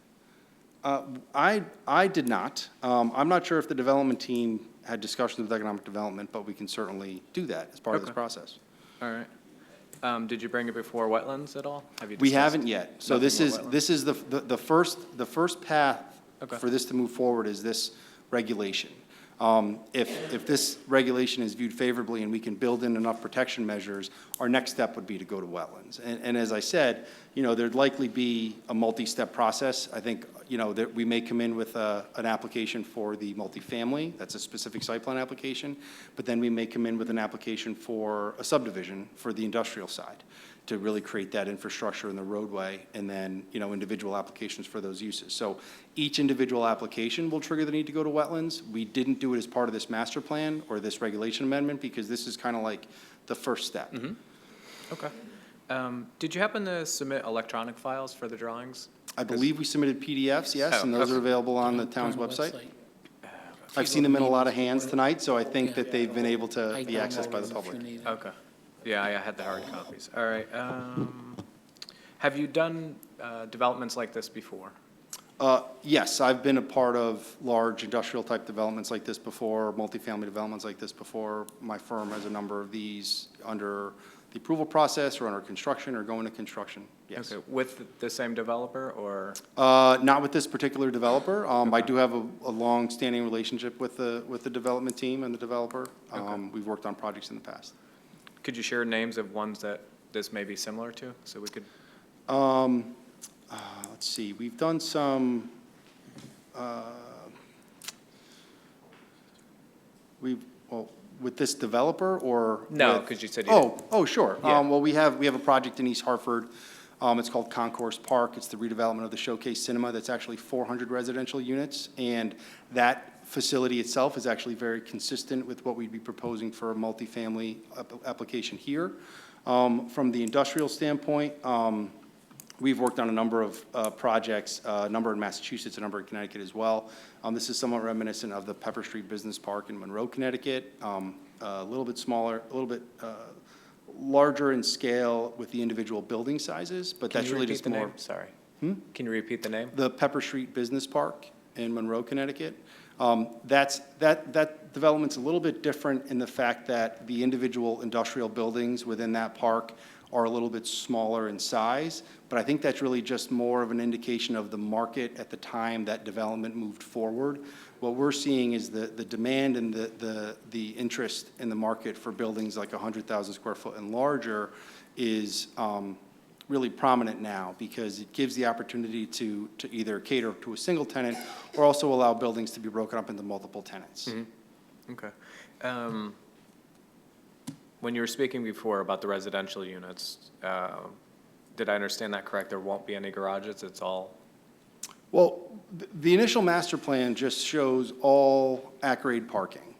S16: I did not. I'm not sure if the development team had discussions with economic development, but we can certainly do that as part of this process.
S1: All right. Did you bring it before wetlands at all? Have you
S16: We
S1: discussed
S16: haven't yet. So this is the first path
S1: Okay.
S16: for this to move forward is this regulation. If this regulation is viewed favorably and we can build in enough protection measures, our next step would be to go to wetlands. And as I said, you know, there'd likely be a multi-step process. I think, you know, that we may come in with an application for the multifamily. That's a specific site plan application. But then we may come in with an application for a subdivision for the industrial side to really create that infrastructure in the roadway, and then, you know, individual applications for those uses. So each individual application will trigger the need to go to wetlands. We didn't do it as part of this master plan or this regulation amendment because this is kind of like the first step.
S1: Okay. Did you happen to submit electronic files for the drawings?
S16: I believe we submitted PDFs, yes, and those are available on the town's website. I've seen them in a lot of hands tonight, so I think that they've been able to be accessed by the public.
S1: Okay. Yeah, I had the hard copies. All right. Have you done developments like this before?
S16: Yes, I've been a part of large industrial type developments like this before, multifamily developments like this before. My firm has a number of these under the approval process or under construction or going to construction, yes.
S1: Okay, with the same developer or?
S16: Not with this particular developer. I do have a long-standing relationship with the development team and the developer. We've worked on projects in the past.
S1: Could you share names of ones that this may be similar to, so we could?
S16: Let's see, we've done some, with this developer or?
S1: No,
S16: with-
S1: because you said you didn't.
S16: Sure.
S1: Yeah.
S16: Well, we have a project in East Hartford. It's called Concourse Park. It's the redevelopment of the Showcase Cinema. That's actually 400 residential units. And that facility itself is actually very consistent with what we'd be proposing for a multifamily application here. From the industrial standpoint, we've worked on a number of projects, a number in Massachusetts, a number in Connecticut as well. This is somewhat reminiscent of the Pepper Street Business Park in Monroe, Connecticut. A little bit smaller, a little bit larger in scale with the individual building sizes, but that's really just more.
S1: Sorry. Can you repeat the name?
S16: The Pepper Street Business Park in Monroe, Connecticut. That development's a little bit different in the fact that the individual industrial buildings within that park are a little bit smaller in size, but I think that's really just more of an indication of the market at the time that development moved forward. What we're seeing is the demand and the interest in the market for buildings like 100,000 square foot and larger is really prominent now, because it gives the opportunity to either cater to a single tenant or also allow buildings to be broken up into multiple tenants.
S1: Mm-hmm. Okay. When you were speaking before about the residential units, did I understand that correct? There won't be any garages, it's all?
S16: Well, the initial master plan just shows all at-grade parking.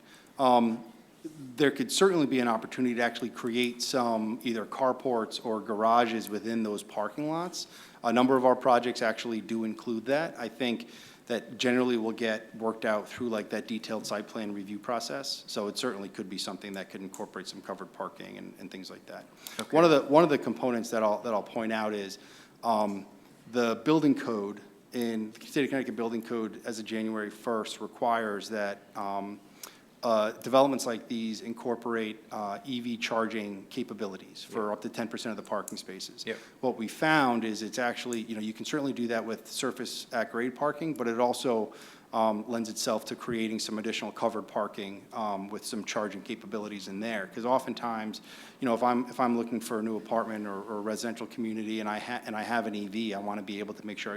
S16: There could certainly be an opportunity to actually create some either carports or garages within those parking lots. A number of our projects actually do include that. I think that generally will get worked out through like that detailed site plan review process. So it certainly could be something that could incorporate some covered parking and things like that. Okay. One of the components that I'll point out is the building code in the State of Connecticut Building Code as of January 1st requires that developments like these incorporate EV charging capabilities for up to 10% of the parking spaces.
S1: Yep.
S16: What we found is it's actually, you can certainly do that with surface at-grade parking, but it also lends itself to creating some additional covered parking with some charging capabilities in there. Because oftentimes, if I'm looking for a new apartment or a residential community and I have an EV, I want to be able to make sure,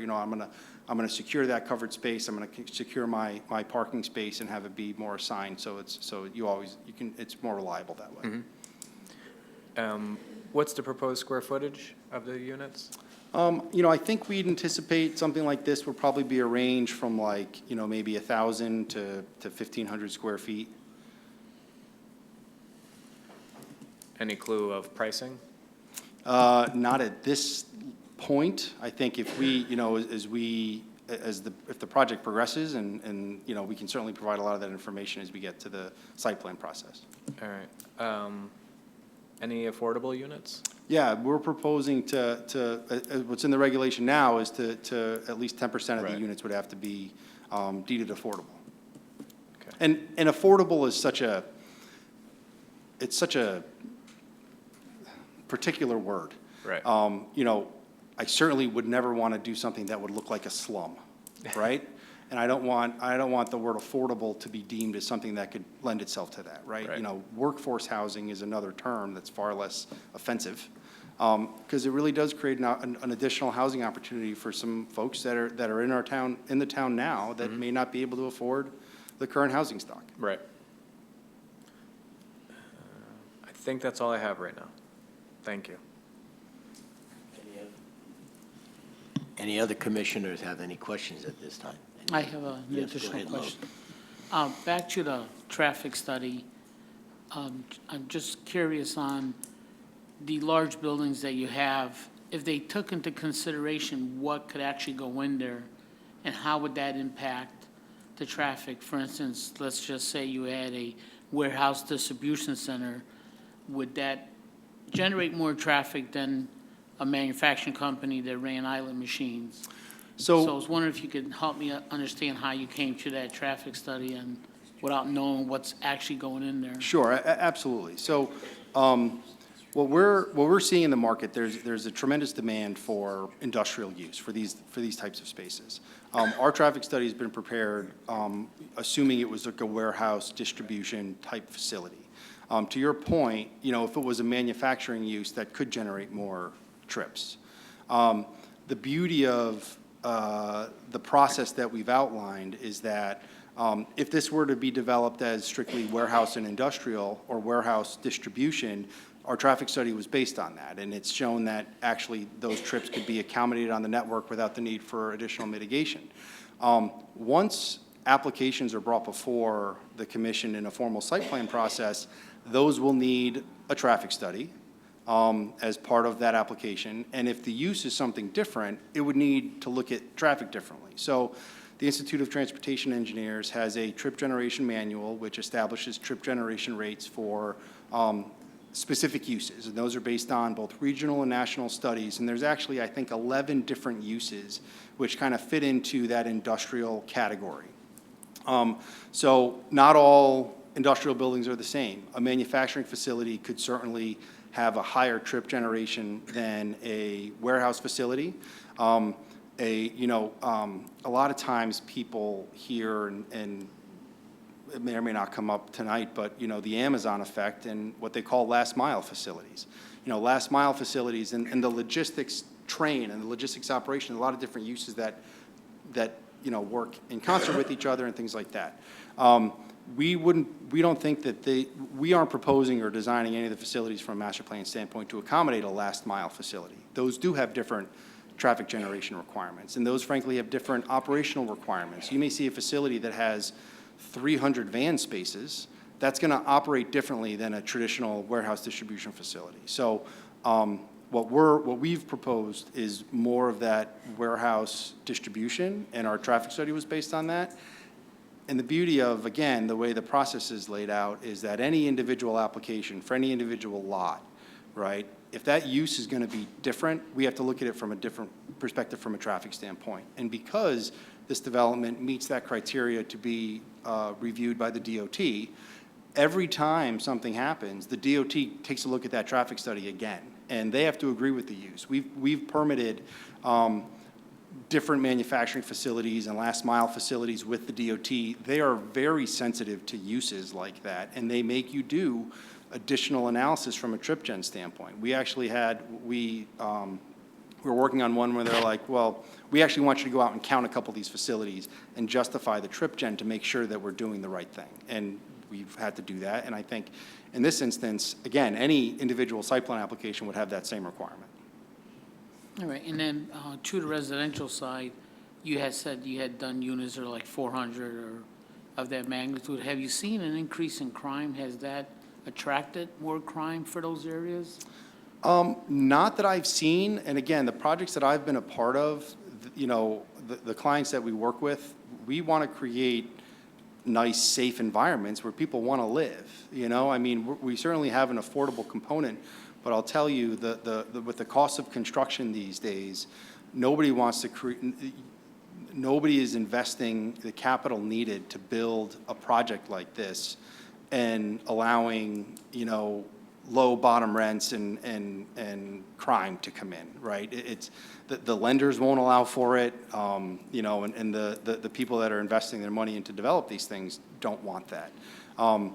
S16: I'm gonna secure that covered space. I'm gonna secure my parking space and have it be more assigned. So it's more reliable that way.
S1: Mm-hmm. What's the proposed square footage of the units?
S16: I think we'd anticipate something like this would probably be a range from maybe 1,000 to 1,500 square feet.
S1: Any clue of pricing?
S16: Not at this point. I think if we, if the project progresses and we can certainly provide a lot of that information as we get to the site plan process.
S1: All right. Any affordable units?
S16: Yeah, we're proposing to what's in the regulation now is to at least 10% of the units would have to be deeded affordable. Okay. And affordable is such a particular word.
S1: Right.
S16: I certainly would never want to do something that would look like a slum, right? And I don't want the word affordable to be deemed as something that could lend itself to that, right?
S1: Right.
S16: Workforce housing is another term that's far less offensive, because it really does create an additional housing opportunity for some folks that are in the town now that may not be able to afford the current housing stock.
S1: Right. I think that's all I have right now. Thank you.
S3: Any other commissioners have any questions at this time?
S13: I have an
S3: Yes, go
S13: additional
S3: ahead, Lo.
S13: question. Back to the traffic study, I'm just curious on the large buildings that you have, if they took into consideration what could actually go in there, and how would that impact the traffic? For instance, let's just say you had a warehouse distribution center, would that generate more traffic than a manufacturing company that ran island machines? So I was wondering if you could help me understand how you came to that traffic study and without knowing what's actually going in there.
S16: Sure, absolutely. So what we're seeing in the market, there's a tremendous demand for industrial use for these types of spaces. Our traffic study has been prepared assuming it was like a warehouse distribution type facility. To your point, if it was a manufacturing use, that could generate more trips. The beauty of the process that we've outlined is that if this were to be developed as strictly warehouse and industrial or warehouse distribution, our traffic study was based on that, and it's shown that actually those trips could be accommodated on the network without the need for additional mitigation. Once applications are brought before the commission in a formal site plan process, those will need a traffic study as part of that application. And if the use is something different, it would need to look at traffic differently. So the Institute of Transportation Engineers has a trip generation manual which establishes trip generation rates for specific uses, and those are based on both regional and national studies. And there's actually, I think, 11 different uses which kind of fit into that industrial category. So not all industrial buildings are the same. A manufacturing facility could certainly have a higher trip generation than a warehouse facility. A lot of times people hear, and it may or may not come up tonight, but, the Amazon effect and what they call last mile facilities. Last mile facilities and the logistics train and the logistics operation, a lot of different uses that work in concert with each other and things like that. We don't think that we aren't proposing or designing any of the facilities from a master plan standpoint to accommodate a last mile facility. Those do have different traffic generation requirements, and those frankly have different operational requirements. You may see a facility that has 300 van spaces. That's going to operate differently than a traditional warehouse distribution facility. So what we've proposed is more of that warehouse distribution, and our traffic study was based on that. And the beauty of, again, the way the process is laid out is that any individual application for any individual lot, right, if that use is going to be different, we have to look at it from a different perspective from a traffic standpoint. And because this development meets that criteria to be reviewed by the DOT, every time something happens, the DOT takes a look at that traffic study again, and they have to agree with the use. We've permitted different manufacturing facilities and last mile facilities with the DOT. They are very sensitive to uses like that, and they make you do additional analysis from a trip gen standpoint. We actually had, we were working on one where they're like, well, we actually want you to go out and count a couple of these facilities and justify the trip gen to make sure that we're doing the right thing. And we've had to do that. And I think in this instance, again, any individual site plan application would have that same requirement.
S13: All right, and then to the residential side, you had said you had done units that are like 400 or of that magnitude. Have you seen an increase in crime? Has that attracted more crime for those areas?
S16: Not that I've seen. And again, the projects that I've been a part of, the clients that we work with, we want to create nice, safe environments where people want to live. I mean, we certainly have an affordable component, but I'll tell you, with the cost of construction these days, nobody wants to nobody is investing the capital needed to build a project like this and allowing, low bottom rents and crime to come in, right? It's the lenders won't allow for it, and the people that are investing their money into develop these things don't want that. What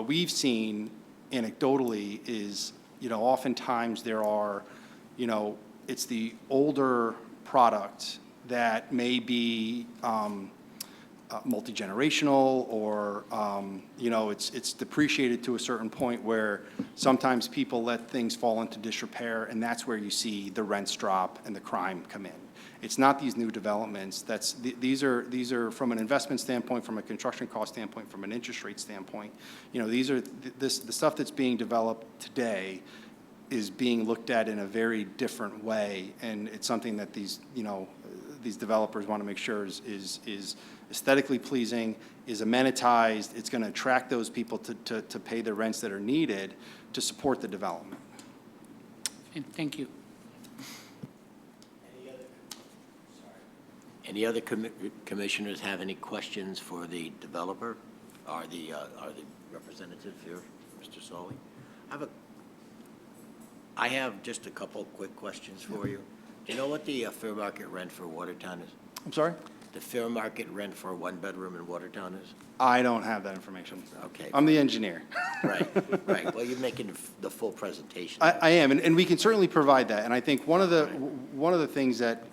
S16: we've seen anecdotally is, oftentimes there are, it's the older product that may be multi-generational, or it's depreciated to a certain point where sometimes people let things fall into disrepair, and that's where you see the rents drop and the crime come in. It's not these new developments. These are from an investment standpoint, from a construction cost standpoint, from an interest rate standpoint. These are the stuff that's being developed today is being looked at in a very different way, and it's something that these developers want to make sure is aesthetically pleasing, is amenitized. It's going to attract those people to pay the rents that are needed to support the development.
S13: Thank you.
S3: Any other commissioners have any questions for the developer or the representative here, Mr. Solly? I have just a couple quick questions for you. Do you know what the fair market rent for Watertown is?
S16: I'm sorry?
S3: The fair market rent for a one-bedroom in Watertown is?
S16: I don't have that information.
S3: Okay.
S16: I'm the engineer.
S3: Right. Well, you're making the full presentation.
S16: I am, and we can certainly provide that. And I think one of the things that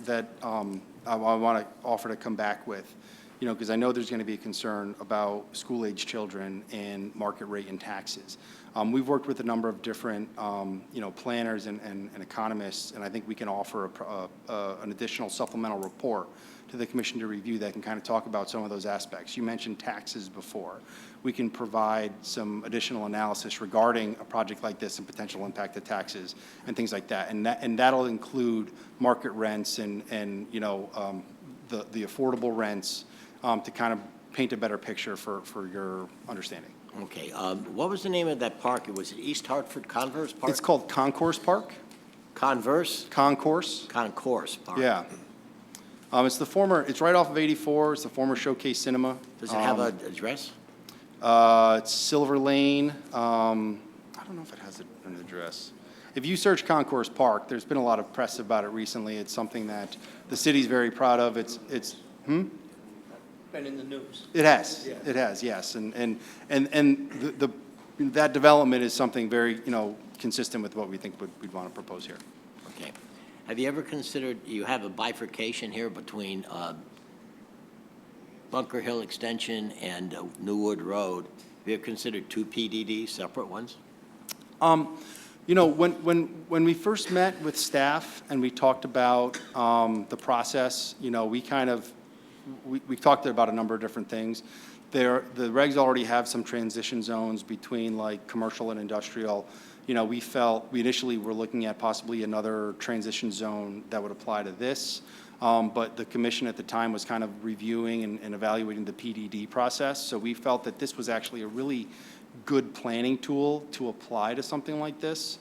S16: I want to offer to come back with, because I know there's going to be a concern about school-age children and market rate and taxes. We've worked with a number of different, planners and economists, and I think we can offer an additional supplemental report to the commission to review that can kind of talk about some of those aspects. You mentioned taxes before. We can provide some additional analysis regarding a project like this and potential impact of taxes and things like that. And that'll include market rents and the affordable rents to kind of paint a better picture for your understanding.
S3: Okay, what was the name of that park? It was East Hartford Converse Park?
S16: It's called Concourse Park.
S3: Converse?
S16: Concourse.
S3: Concourse Park.
S16: Yeah. It's right off of 84. It's the former Showcase Cinema.
S3: Does it have an address?
S16: It's Silver Lane. I don't know if it has an address. If you search Concourse Park, there's been a lot of press about it recently. It's something that the city's very proud of.
S9: Been in the news.
S16: It has. It has, yes. And that development is something very, consistent with what we think we'd want to propose here.
S3: Okay. Have you ever considered, you have a bifurcation here between Bunker Hill Extension and Newwood Road. Have you ever considered two PDDs, separate ones?
S16: When we first met with staff and we talked about the process, we talked about a number of different things. The regs already have some transition zones between like commercial and industrial. We initially were looking at possibly another transition zone that would apply to this. But the commission at the time was kind of reviewing and evaluating the PDD process. So we felt that this was actually a really good planning tool to apply to something like this.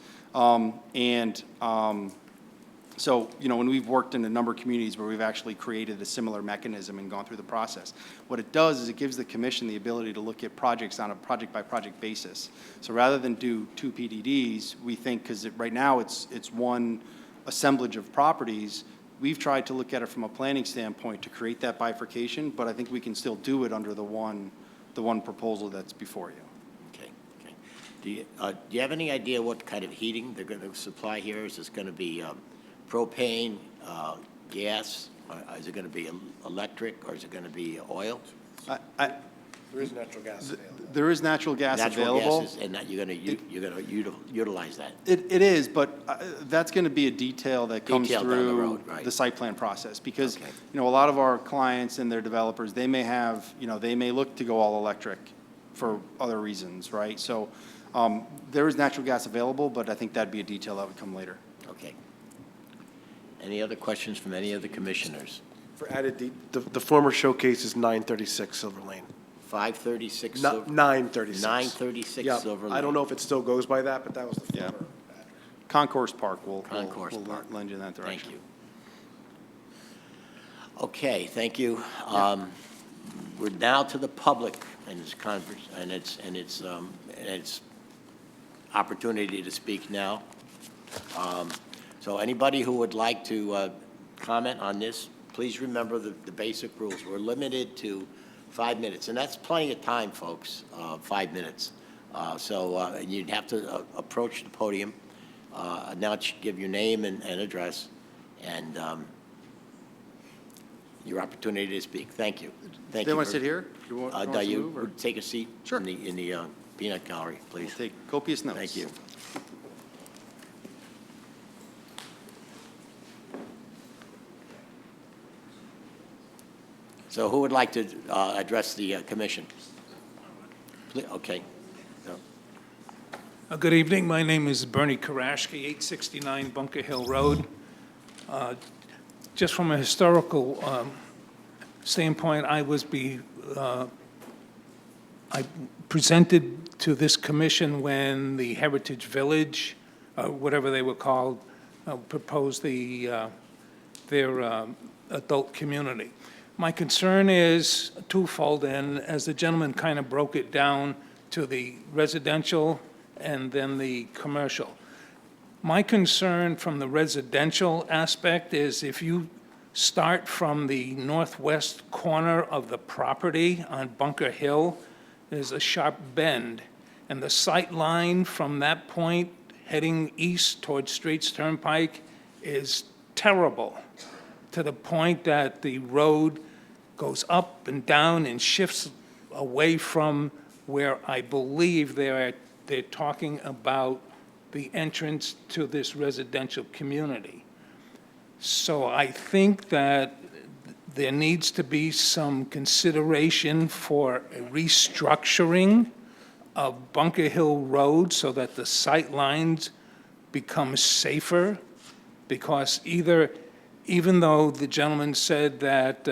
S16: So, when we've worked in a number of communities where we've actually created a similar mechanism and gone through the process, what it does is it gives the commission the ability to look at projects on a project-by-project basis. So rather than do two PDDs, we think, because right now it's one assemblage of properties, we've tried to look at it from a planning standpoint to create that bifurcation, but I think we can still do it under the one proposal that's before you.
S3: Okay. Do you have any idea what kind of heating they're going to supply here? Is this going to be propane, gas? Is it going to be electric, or is it going to be oil?
S17: There is natural gas available.
S16: There is natural gas available.
S3: Natural gas, and that you're going to utilize that.
S16: It is, but that's going to be a detail that comes
S3: Detail down the
S16: through
S3: road, right.
S16: the site plan process. Because,
S3: Okay.
S16: a lot of our clients and their developers, they may have, they may look to go all electric for other reasons, right? So there is natural gas available, but I think that'd be a detail that would come later.
S3: Okay. Any other questions from any of the commissioners?
S17: For added, the former Showcase is 936 Silver Lane.
S3: 536
S17: No,
S3: Silver?
S17: 936.
S3: 936
S17: Yeah,
S3: Silver Lane.
S17: I don't know if it still goes by that, but that was the
S16: Yeah.
S17: former.
S16: Concourse Park will
S3: Concourse Park.
S16: lend you in that direction.
S3: Thank you. Okay, thank you. We're now to the public and its opportunity to speak now. So anybody who would like to comment on this, please remember the basic rules. We're limited to 5 minutes, and that's plenty of time, folks, 5 minutes. So you'd have to approach the podium, give your name and address, and your opportunity to speak. Thank you. Thank
S16: They
S3: you.
S16: want to sit here? You want us to
S3: You
S16: move, or-
S3: would take a seat
S16: Sure.
S3: in the peanut gallery, please.
S16: We'll take copious notes.
S3: Thank you. So who would like to address the commission? Okay.
S19: Good evening. My name is Bernie Karashki, 869 Bunker Hill Road. Just from a historical standpoint, I presented to this commission when the Heritage Village, whatever they were called, proposed their adult community. My concern is twofold, and as the gentleman kind of broke it down to the residential and then the commercial. My concern from the residential aspect is if you start from the northwest corner of the property on Bunker Hill, there's a sharp bend, and the sight line from that point heading east towards Straits Turnpike is terrible, to the point that the road goes up and down and shifts away from where I believe they're talking about the entrance to this residential community. So I think that there needs to be some consideration for a restructuring of Bunker Hill Road so that the sight lines become safer, because even though the gentleman said that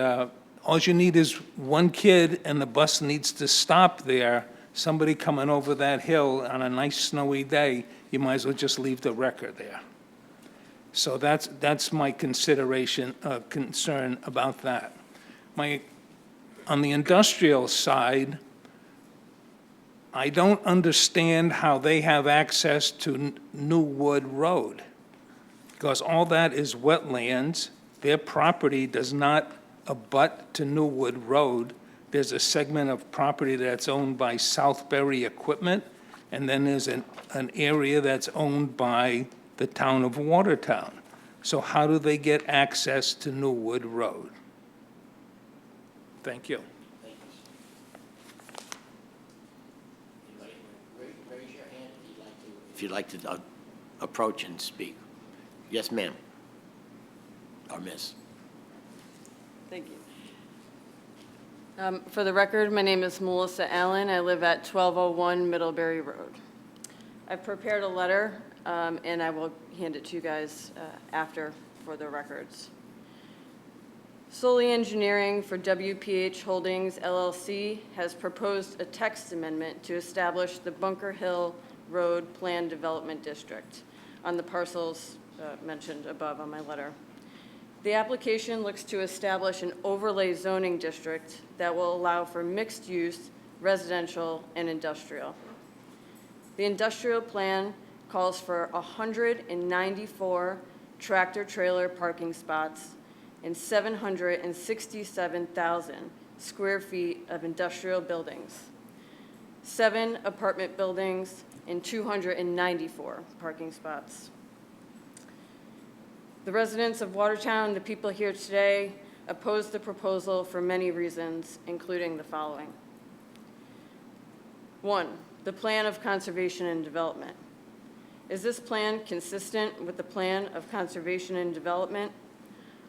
S19: all you need is one kid and the bus needs to stop there somebody coming over that hill on a nice snowy day, you might as well just leave the wrecker there. So that's my consideration, concern about that. On the industrial side, I don't understand how they have access to New Wood Road, because all that is wetlands. Their property does not abut to New Wood Road. There's a segment of property that's owned by Southbury Equipment, and then there's an area that's owned by the town of Watertown. So how do they get access to New Wood Road? Thank you.
S3: Raise your hand if you'd like to approach and speak. Yes, ma'am. Or miss.
S20: Thank you. For the record, my name is Melissa Allen. I live at 1201 Middlebury Road. I've prepared a letter, and I will hand it to you guys after for the records. Solely Engineering for WPH Holdings LLC has proposed a text amendment to establish the Bunker Hill Road Plan Development District on the parcels mentioned above on my letter. The application looks to establish an overlay zoning district that will allow for mixed use, residential, and industrial. The industrial plan calls for 194 tractor-trailer parking spots and 767,000 square feet of industrial buildings, 7 apartment buildings, and 294 parking spots. The residents of Watertown, the people here today, oppose the proposal for many reasons, including the following. 1, the plan of conservation and development. Is this plan consistent with the plan of conservation and development?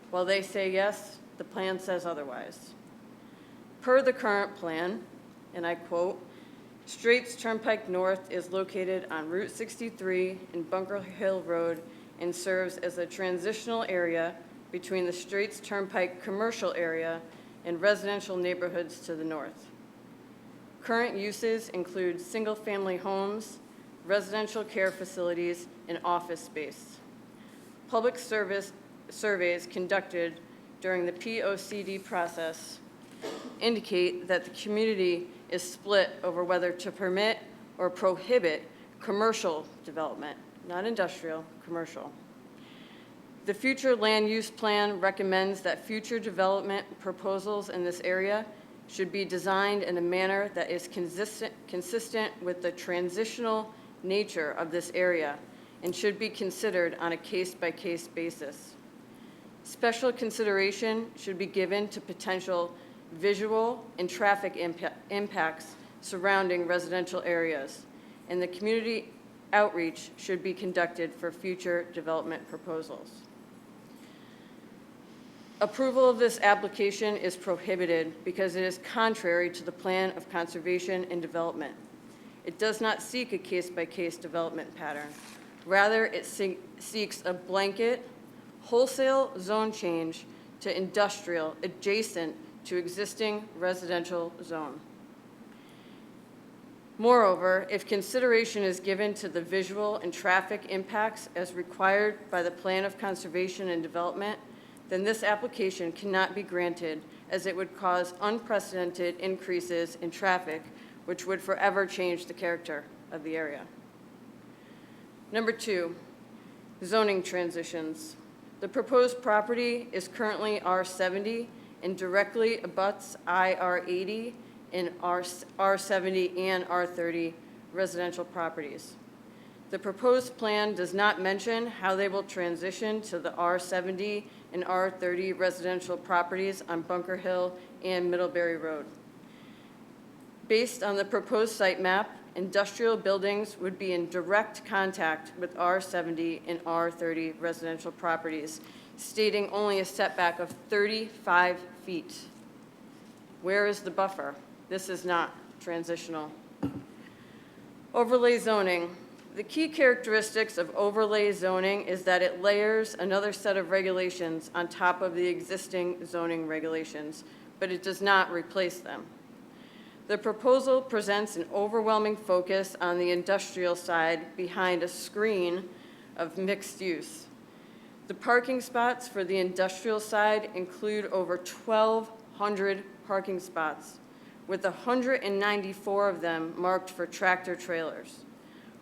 S20: While they say yes, the plan says otherwise. Per the current plan, and I quote, Straits Turnpike North is located on Route 63 in Bunker Hill Road and serves as a transitional area between the Straits Turnpike commercial area and residential neighborhoods to the north. Current uses include single-family homes, residential care facilities, and office space. Public service surveys conducted during the POCD process indicate that the community is split over whether to permit or prohibit commercial development, not industrial, commercial. The future land use plan recommends that future development proposals in this area should be designed in a manner that is consistent with the transitional nature of this area and should be considered on a case-by-case basis. Special consideration should be given to potential visual and traffic impacts surrounding residential areas, and the community outreach should be conducted for future development proposals. Approval of this application is prohibited because it is contrary to the plan of conservation and development. It does not seek a case-by-case development pattern. Rather, it seeks a blanket, wholesale zone change to industrial adjacent to existing residential zone. Moreover, if consideration is given to the visual and traffic impacts as required by the Plan of Conservation and Development, then this application cannot be granted as it would cause unprecedented increases in traffic, which would forever change the character of the area. Number 2, zoning transitions. The proposed property is currently R70 and directly abuts IR80 and R70 and R30 residential properties. The proposed plan does not mention how they will transition to the R70 and R30 residential properties on Bunker Hill and Middlebury Road. Based on the proposed site map, industrial buildings would be in direct contact with R70 and R30 residential properties, stating only a setback of 35 feet. Where is the buffer? This is not transitional. Overlay zoning. The key characteristics of overlay zoning is that it layers another set of regulations on top of the existing zoning regulations, but it does not replace them. The proposal presents an overwhelming focus on the industrial side behind a screen of mixed use. The parking spots for the industrial side include over 1,200 parking spots, with 194 of them marked for tractor trailers,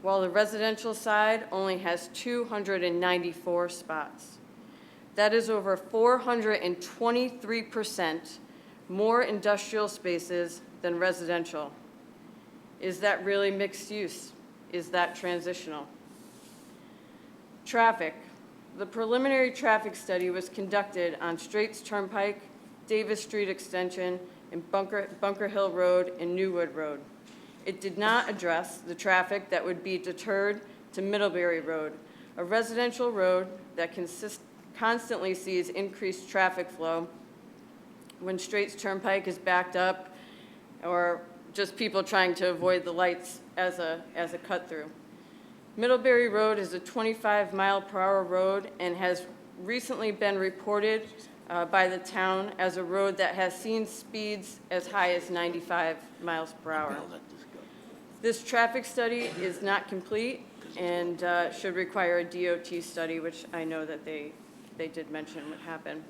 S20: while the residential side only has 294 spots. That is over 423% more industrial spaces than residential. Is that really mixed use? Is that transitional? Traffic. The preliminary traffic study was conducted on Straits Turnpike, Davis Street Extension, and Bunker Hill Road and Newwood Road. It did not address the traffic that would be deterred to Middlebury Road, a residential road that constantly sees increased traffic flow when Straits Turnpike is backed up or just people trying to avoid the lights as a cut-through. Middlebury Road is a 25-mile-per-hour road and has recently been reported by the town as a road that has seen speeds as high as 95 miles per hour. This traffic study is not complete and should require a DOT study, which I know that they did mention would happen.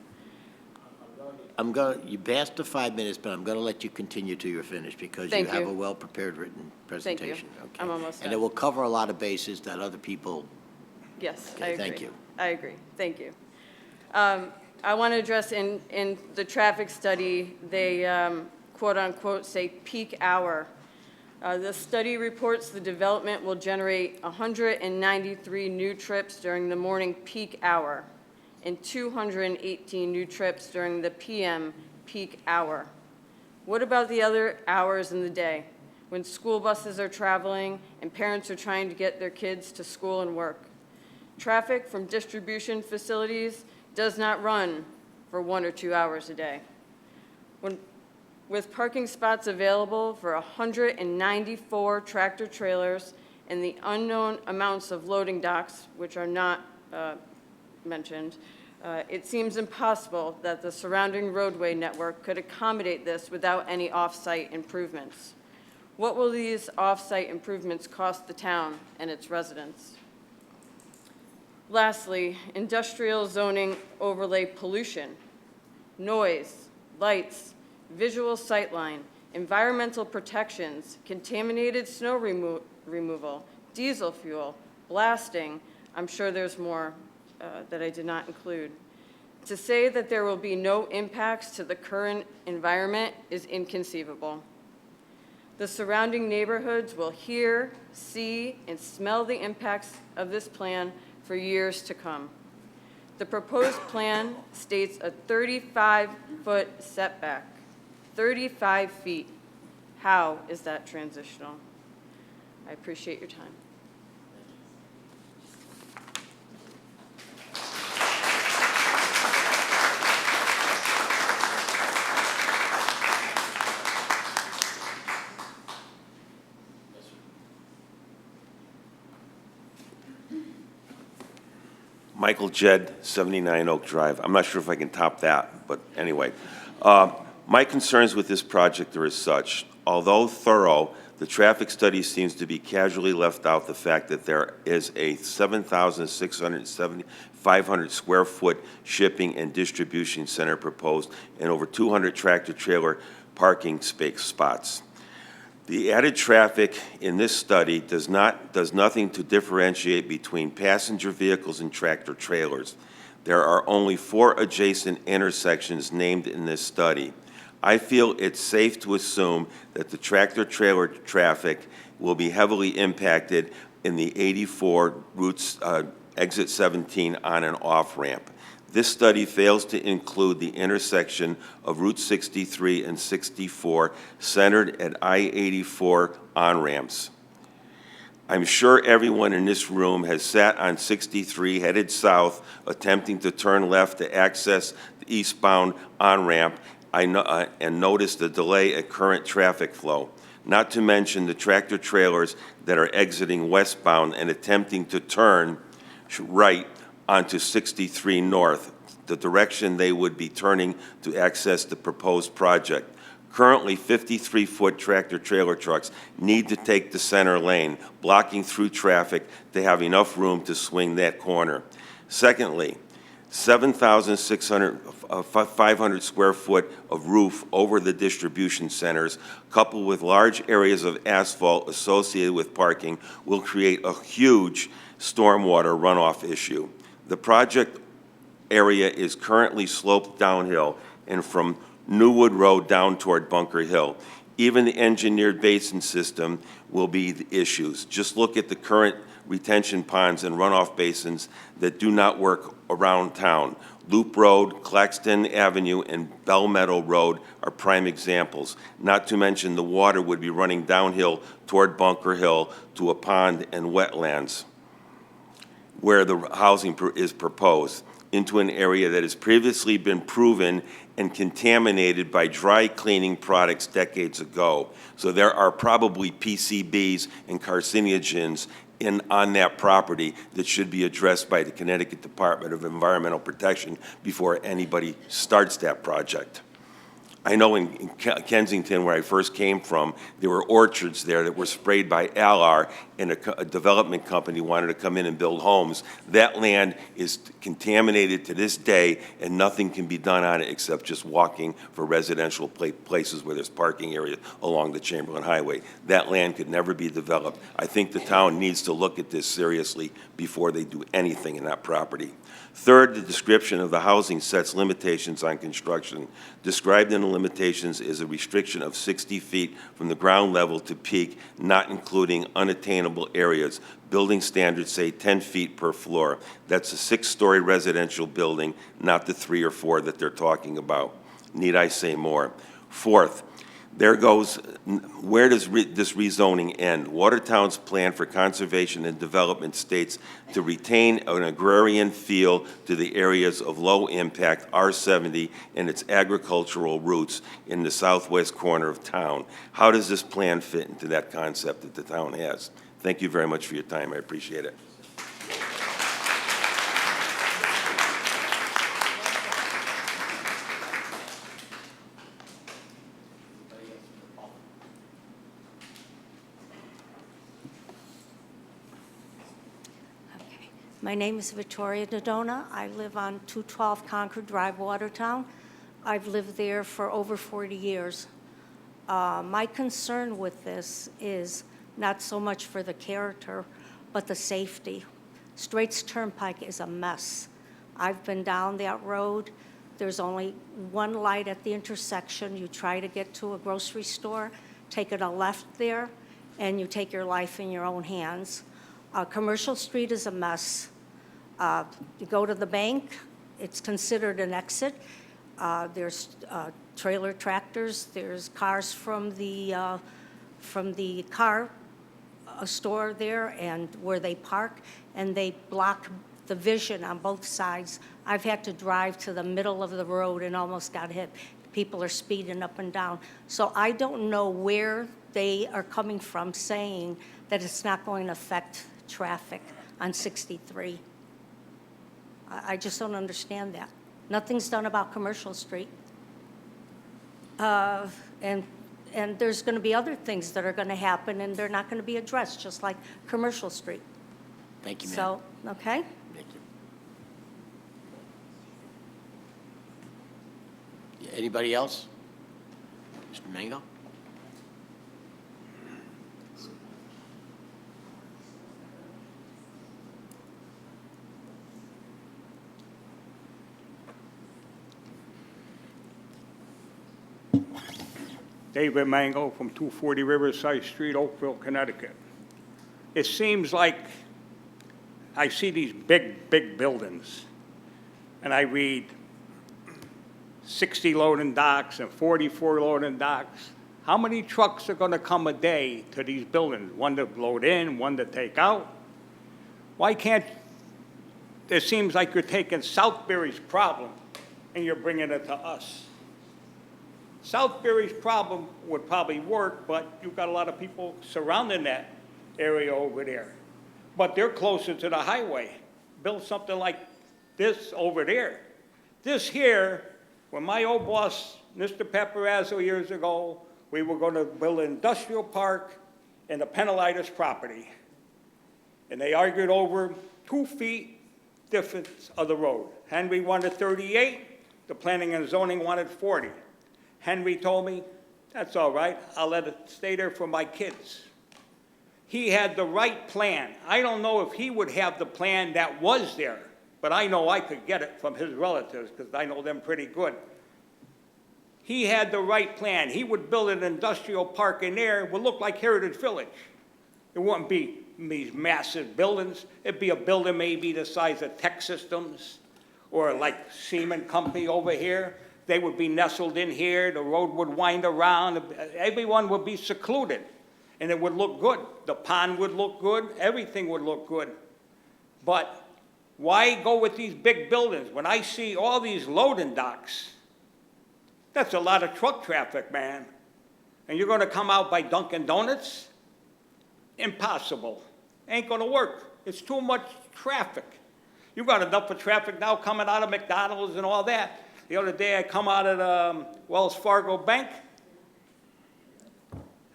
S3: You've asked for 5 minutes, but I'm going to let you continue till you're finished because
S20: Thank
S3: you have
S20: you.
S3: a well-prepared written presentation.
S20: Thank you.
S3: Okay.
S20: I'm almost
S3: And
S20: done.
S3: it will cover a lot of bases that other people.
S20: Yes,
S3: Okay,
S20: I agree.
S3: thank you.
S20: I agree. Thank you. I want to address in the traffic study, they quote-unquote say peak hour. The study reports the development will generate 193 new trips during the morning peak hour and 218 new trips during the PM peak hour. What about the other hours in the day when school buses are traveling and parents are trying to get their kids to school and work? Traffic from distribution facilities does not run for 1 or 2 hours a day. With parking spots available for 194 tractor trailers and the unknown amounts of loading docks, which are not mentioned, it seems impossible that the surrounding roadway network could accommodate this without any off-site improvements. What will these off-site improvements cost the town and its residents? Lastly, industrial zoning overlay pollution, noise, lights, visual sightline, environmental protections, contaminated snow removal, diesel fuel, blasting. I'm sure there's more that I did not include. To say that there will be no impacts to the current environment is inconceivable. The surrounding neighborhoods will hear, see, and smell the impacts of this plan for years to come. The proposed plan states a 35-foot setback, 35 feet. How is that transitional? I appreciate your time.
S21: Michael Jed, 79 Oak Drive. I'm not sure if I can top that, but anyway. My concerns with this project are as such. Although thorough, the traffic study seems to be casually left out the fact that there is a 7,500 square foot shipping and distribution center proposed and over 200 tractor trailer parking space spots. The added traffic in this study does nothing to differentiate between passenger vehicles and tractor trailers. There are only 4 adjacent intersections named in this study. I feel it's safe to assume that the tractor trailer traffic will be heavily impacted in the 84 routes, exit 17 on and off ramp. This study fails to include the intersection of Route 63 and 64 centered at I-84 on-ramps. I'm sure everyone in this room has sat on 63 headed south attempting to turn left to access the eastbound on-ramp and noticed the delay at current traffic flow, not to mention the tractor trailers that are exiting westbound and attempting to turn right onto 63 North, the direction they would be turning to access the proposed project. Currently, 53-foot tractor-trailer trucks need to take the center lane, blocking through traffic to have enough room to swing that corner. Secondly, 500 square foot of roof over the distribution centers, coupled with large areas of asphalt associated with parking, will create a huge stormwater runoff issue. The project area is currently sloped downhill and from Newwood Road down toward Bunker Hill. Even the engineered basin system will be the issues. Just look at the current retention ponds and runoff basins that do not work around town. Loop Road, Claxton Avenue, and Bell Meadow Road are prime examples. Not to mention the water would be running downhill toward Bunker Hill to a pond and wetlands where the housing is proposed, into an area that has previously been proven and contaminated by dry cleaning products decades ago. So there are probably PCBs and carcinogens on that property that should be addressed by the Connecticut Department of Environmental Protection before anybody starts that project. I know in Kensington, where I first came from, there were orchards there that were sprayed by Alar, and a development company wanted to come in and build homes. That land is contaminated to this day, and nothing can be done on it except just walking for residential places where there's parking areas along the Chamberlain Highway. That land could never be developed. I think the town needs to look at this seriously before they do anything in that property. Third, the description of the housing sets limitations on construction. Described in the limitations is a restriction of 60 feet from the ground level to peak, not including unattainable areas. Building standards say 10 feet per floor. That's a 6-story residential building, not the 3 or 4 that they're talking about. Need I say more? Fourth, there goes, where does this rezoning end? Watertown's plan for conservation and development states to retain an agrarian feel to the areas of low impact R70 and its agricultural roots in the southwest corner of town. How does this plan fit into that concept that the town has? Thank you very much for your time. I appreciate it.
S7: My name is Victoria Dodona. I live on 212 Concord Drive, Watertown. I've lived there for over 40 years. My concern with this is not so much for the character, but the safety. Straits Turnpike is a mess. I've been down that road. There's only one light at the intersection. You try to get to a grocery store, take a left there, and you take your life in your own hands. Commercial Street is a mess. You go to the bank, it's considered an exit. There's trailer tractors, there's cars from the car store there and where they park, and they block the vision on both sides. I've had to drive to the middle of the road and almost got hit. People are speeding up and down. So I don't know where they are coming from saying that it's not going to affect traffic on 63. I just don't understand that. Nothing's done about Commercial Street. And there's going to be other things that are going to happen, and they're not going to be addressed, just like Commercial Street.
S3: Thank you, ma'am.
S7: So, okay?
S3: Thank you. Anybody else? Mr. Mango?
S22: David Mango from 240 Riverside Street, Oakville, Connecticut. It seems like I see these big buildings, and I read 60 loading docks and 44 loading docks. How many trucks are going to come a day to these buildings? One to load in, one to take out? Why can't, it seems like you're taking Southbury's problem and you're bringing it to us. Southbury's problem would probably work, but you've got a lot of people surrounding that area over there. But they're closer to the highway. Build something like this over there. This here, when my old boss Mr. Paparazzo years ago, we were going to build an industrial park in the Penelitis property. And they argued over 2 feet difference of the road. Henry wanted 38, the planning and zoning wanted 40. Henry told me, that's all right, I'll let it stay there for my kids. He had the right plan. I don't know if he would have the plan that was there, but I know I could get it from his relatives because I know them pretty good. He had the right plan. He would build an industrial park in there. It would look like Heritage Village. It wouldn't be these massive buildings. It'd be a building maybe the size of Tech Systems or like Siemens Company over here. They would be nestled in here. The road would wind around. Everyone would be secluded, and it would look good. The pond would look good. Everything would look good. But why go with these big buildings? When I see all these loading docks, that's a lot of truck traffic, man. And you're going to come out by Dunkin' Donuts? Impossible. Ain't going to work. It's too much traffic. You got enough of traffic now coming out of McDonald's and all that. The other day I come out of the Wells Fargo Bank.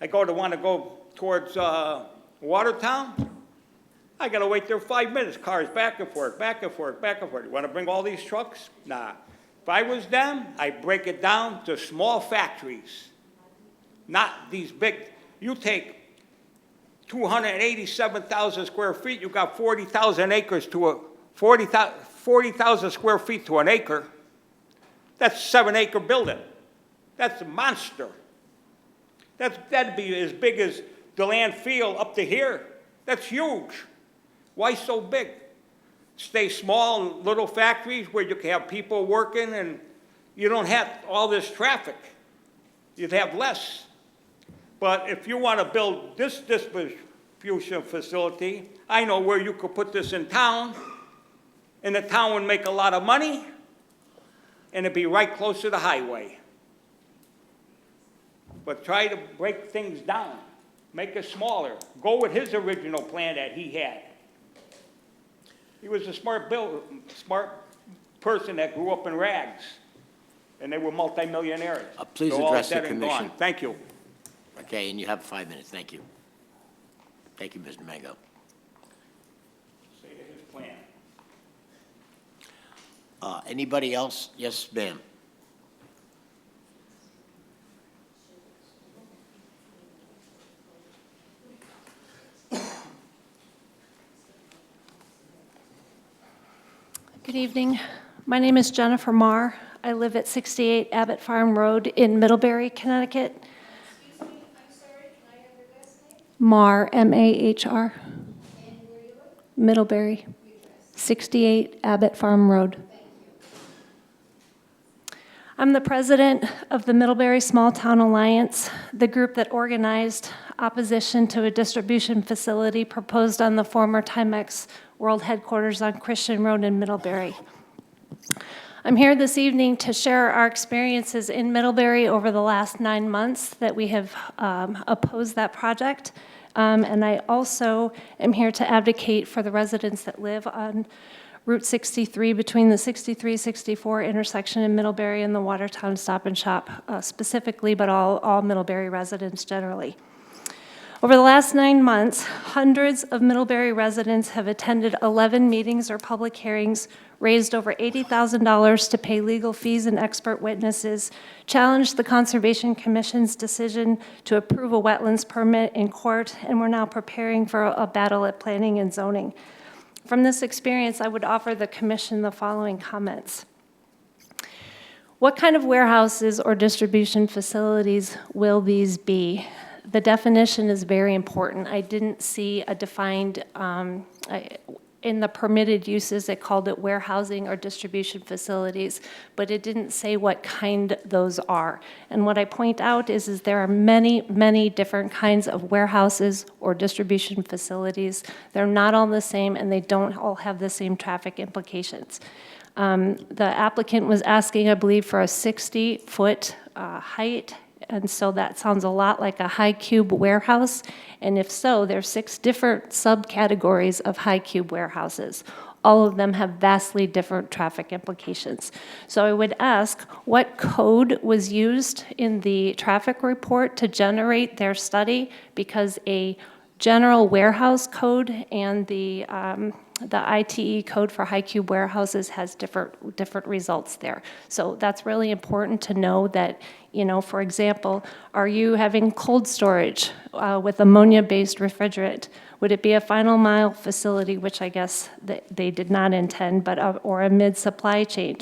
S22: I want to go towards Watertown. I got to wait there 5 minutes. Cars back and forth, back and forth, back and forth. You want to bring all these trucks? Nah. If I was them, I'd break it down to small factories, not these big. You take 287,000 square feet, you got 40,000 acres to a 40,000 square feet to an acre. That's a 7-acre building. That's a monster. That'd be as big as the land field up to here. That's huge. Why so big? Stay small, little factories where you can have people working and you don't have all this traffic. You'd have less. But if you want to build this distribution facility, I know where you could put this in town, and the town would make a lot of money, and it'd be right close to the highway. But try to break things down, make it smaller. Go with his original plan that he had. He was a smart person that grew up in rags, and they were multimillionaires.
S3: Please
S22: They're all
S3: address the
S22: dead and
S3: commission.
S22: gone. Thank you.
S3: Okay, and you have 5 minutes. Thank you. Thank you, Mr. Mango.
S22: Say to his plan.
S3: Anybody else? Yes, ma'am.
S4: Good evening. My name is Jennifer Marr. I live at 68 Abbott Farm Road in Middlebury, Connecticut.
S8: Excuse me, I'm sorry, can I have your last name?
S4: Marr, M-A-H-R.
S8: And where you live?
S4: Middlebury, 68 Abbott Farm Road. I'm the president of the Middlebury Small Town Alliance, the group that organized opposition to a distribution facility proposed on the former Timex World Headquarters on Christian Road in Middlebury. I'm here this evening to share our experiences in Middlebury over the last 9 months that we have opposed that project. And I also am here to advocate for the residents that live on Route 63 between the 63-64 intersection in Middlebury and the Watertown Stop and Shop specifically, but all Middlebury residents generally. Over the last 9 months, hundreds of Middlebury residents have attended 11 meetings or public hearings, raised over $80,000 to pay legal fees and expert witnesses, challenged the Conservation Commission's decision to approve a wetlands permit in court, and we're now preparing for a battle at planning and zoning. From this experience, I would offer the commission the following comments. What kind of warehouses or distribution facilities will these be? The definition is very important. I didn't see a defined, in the permitted uses, it called it warehousing or distribution facilities, but it didn't say what kind those are. And what I point out is there are many, many different kinds of warehouses or distribution facilities. They're not all the same, and they don't all have the same traffic implications. The applicant was asking, I believe, for a 60-foot height And so that sounds a lot like a high cube warehouse. And if so, there's 6 different subcategories of high cube warehouses. All of them have vastly different traffic implications. So I would ask, what code was used in the traffic report to generate their study? Because a general warehouse code and the ITE code for high cube warehouses has different results there. So that's really important to know that, for example, are you having cold storage with ammonia-based refrigerant? Would it be a final mile facility, which I guess they did not intend, but or a mid-supply chain?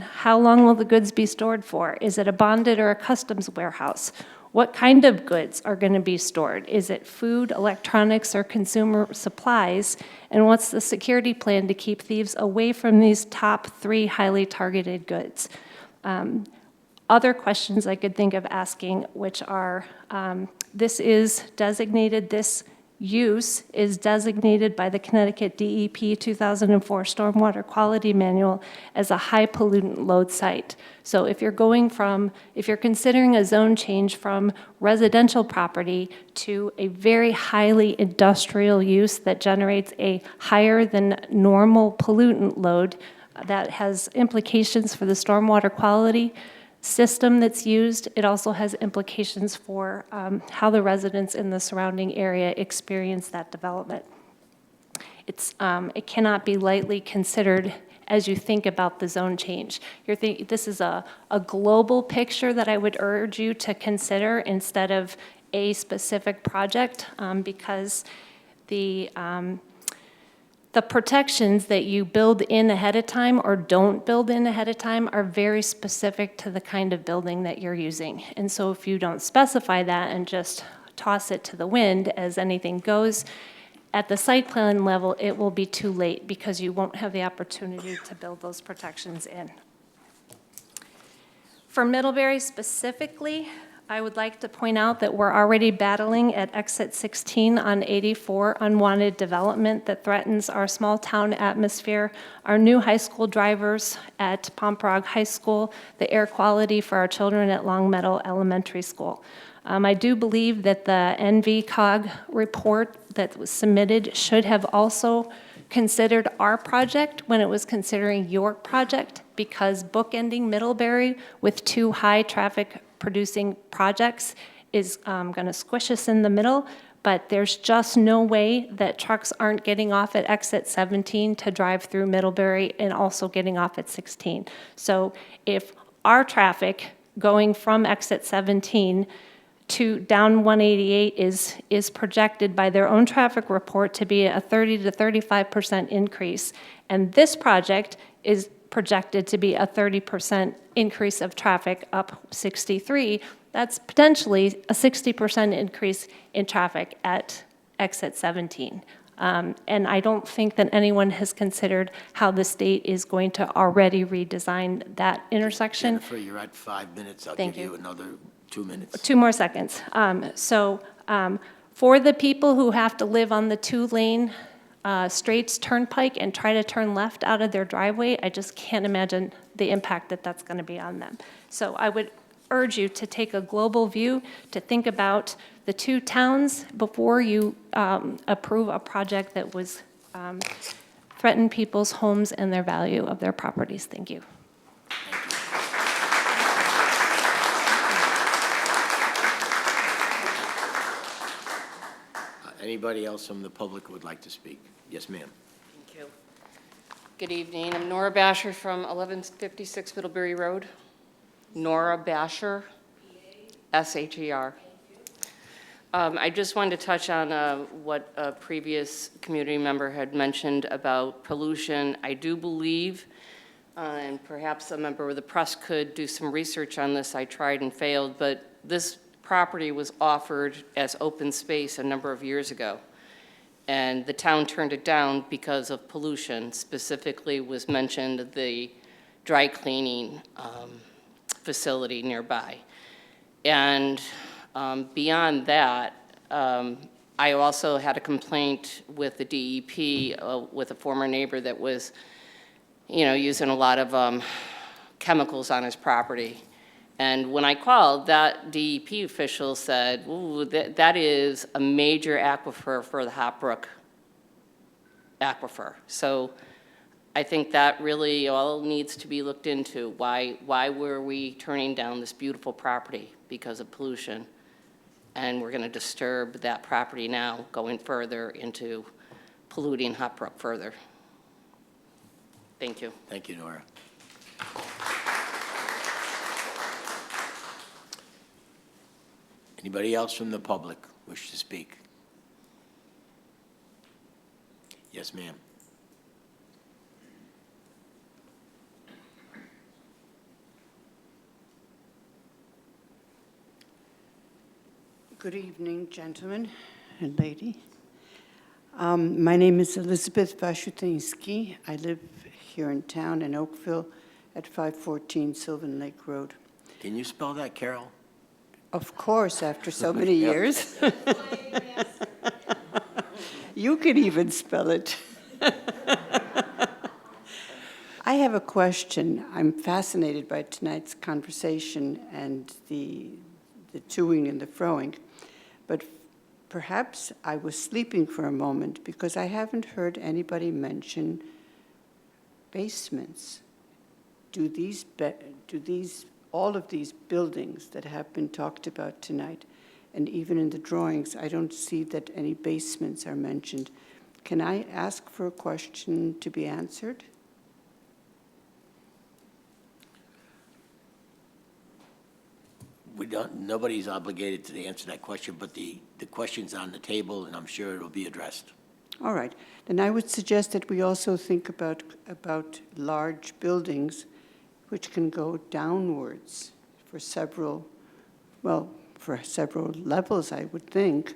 S4: How long will the goods be stored for? Is it a bonded or a customs warehouse? What kind of goods are going to be stored? Is it food, electronics, or consumer supplies? And what's the security plan to keep thieves away from these top 3 highly targeted goods? Other questions I could think of asking, which are, this use is designated by the Connecticut DEP 2004 Stormwater Quality Manual as a high pollutant load site. So if you're considering a zone change from residential property to a very highly industrial use that generates a higher than normal pollutant load, that has implications for the stormwater quality system that's used. It also has implications for how the residents in the surrounding area experience that development. It cannot be lightly considered as you think about the zone change. This is a global picture that I would urge you to consider instead of a specific project, because the protections that you build in ahead of time or don't build in ahead of time are very specific to the kind of building that you're using. And so if you don't specify that and just toss it to the wind as anything goes, at the site plan level, it will be too late because you won't have the opportunity to build those protections in. For Middlebury specifically, I would like to point out that we're already battling at exit 16 on 84 unwanted development that threatens our small town atmosphere, our new high school drivers at Pomprog High School, the air quality for our children at Long Meadow Elementary School. I do believe that the NVCOG report that was submitted should have also considered our project when it was considering your project, because bookending Middlebury with 2 high traffic producing projects is going to squish us in the middle, but there's just no way that trucks aren't getting off at exit 17 to drive through Middlebury and also getting off at 16. So if our traffic going from exit 17 to down 188 is projected by their own traffic report to be a 30 to 35% increase, and this project is projected to be a 30% increase of traffic up 63, that's potentially a 60% increase in traffic at exit 17. And I don't think that anyone has considered how the state is going to already redesign that intersection.
S3: Jennifer, you're at 5 minutes. I'll
S4: Thank
S3: give
S4: you.
S3: you another 2 minutes.
S4: 2 more seconds. For the people who have to live on the 2-lane Straits Turnpike and try to turn left out of their driveway, I just can't imagine the impact that that's going to be on them. So I would urge you to take a global view, to think about the 2 towns before you approve a project that was threaten people's homes and their value of their properties. Thank you.
S3: Anybody else from the public who would like to speak? Yes, ma'am.
S12: Thank you. Good evening. I'm Nora Basher from 1156 Middlebury Road. Nora Basher, S-H-E-R. I just wanted to touch on what a previous community member had mentioned about pollution. I do believe, and perhaps a member of the press could do some research on this, I tried and failed, but this property was offered as open space a number of years ago. And the town turned it down because of pollution. Specifically was mentioned the dry cleaning facility nearby. And beyond that, I also had a complaint with the DEP with a former neighbor that was, using a lot of chemicals on his property. And when I called, that DEP official said, ooh, that is a major aquifer for the Hot Brook aquifer. So I think that really all needs to be looked into. Why were we turning down this beautiful property? Because of pollution. And we're going to disturb that property now, going further into polluting Hot Brook further. Thank you.
S3: Thank you, Nora. Anybody else from the public wish to speak? Yes, ma'am.
S14: Good evening, gentlemen and lady. My name is Elizabeth Vashutinsky. I live here in town in Oakville at 514 Sylvan Lake Road.
S3: Can you spell that, Carol?
S14: Of course, after so many years. You can even spell it. I have a question. I'm fascinated by tonight's conversation and the toing and the froing, but perhaps I was sleeping for a moment because I haven't heard anybody mention basements. Do all of these buildings that have been talked about tonight, and even in the drawings, I don't see that any basements are mentioned. Can I ask for a question to be answered?
S3: Nobody's obligated to answer that question, but the question's on the table, and I'm sure it'll be addressed.
S14: All right. Then I would suggest that we also think about large buildings which can go downwards for several levels, I would think.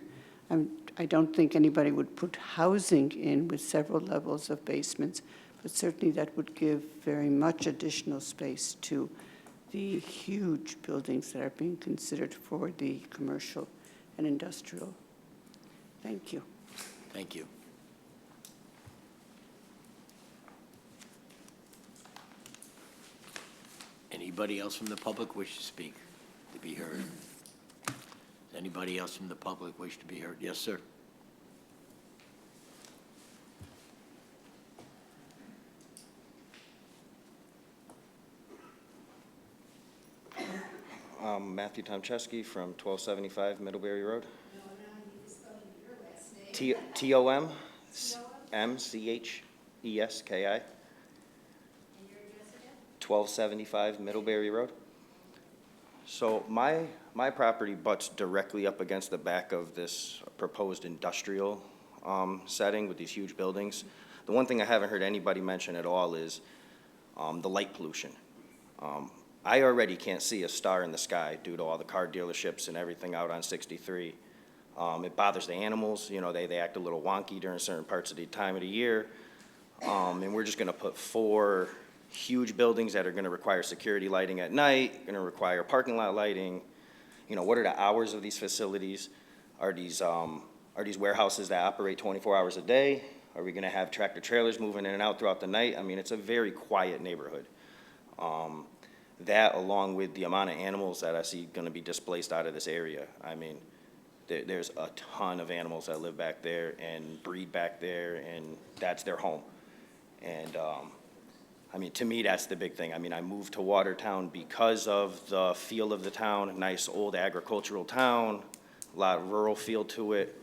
S14: I don't think anybody would put housing in with several levels of basements, but certainly that would give very much additional space to the huge buildings that are being considered for the commercial and industrial. Thank you.
S3: Thank you. Anybody else from the public wish to speak, to be heard? Does anybody else from the public wish to be heard? Yes, sir.
S15: Matthew Tomczewski from 1275 Middlebury Road. Tomccheski. 1275 Middlebury Road. So my property butts directly up against the back of this proposed industrial setting with these huge buildings. The one thing I haven't heard anybody mention at all is the light pollution. I already can't see a star in the sky due to all the car dealerships and everything out on 63. It bothers the animals. You know, they act a little wonky during certain parts of the time of the year. And we're just going to put 4 huge buildings that are going to require security lighting at night, going to require parking lot lighting. You know, what are the hours of these facilities? Are these warehouses that operate 24 hours a day? Are we going to have tractor trailers moving in and out throughout the night? I mean, it's a very quiet neighborhood. That, along with the amount of animals that I see going to be displaced out of this area. I mean, there's a ton of animals that live back there and breed back there, and that's their home. And I mean, to me, that's the big thing. I mean, I moved to Watertown because of the feel of the town, a nice old agricultural town, a lot of rural feel to it.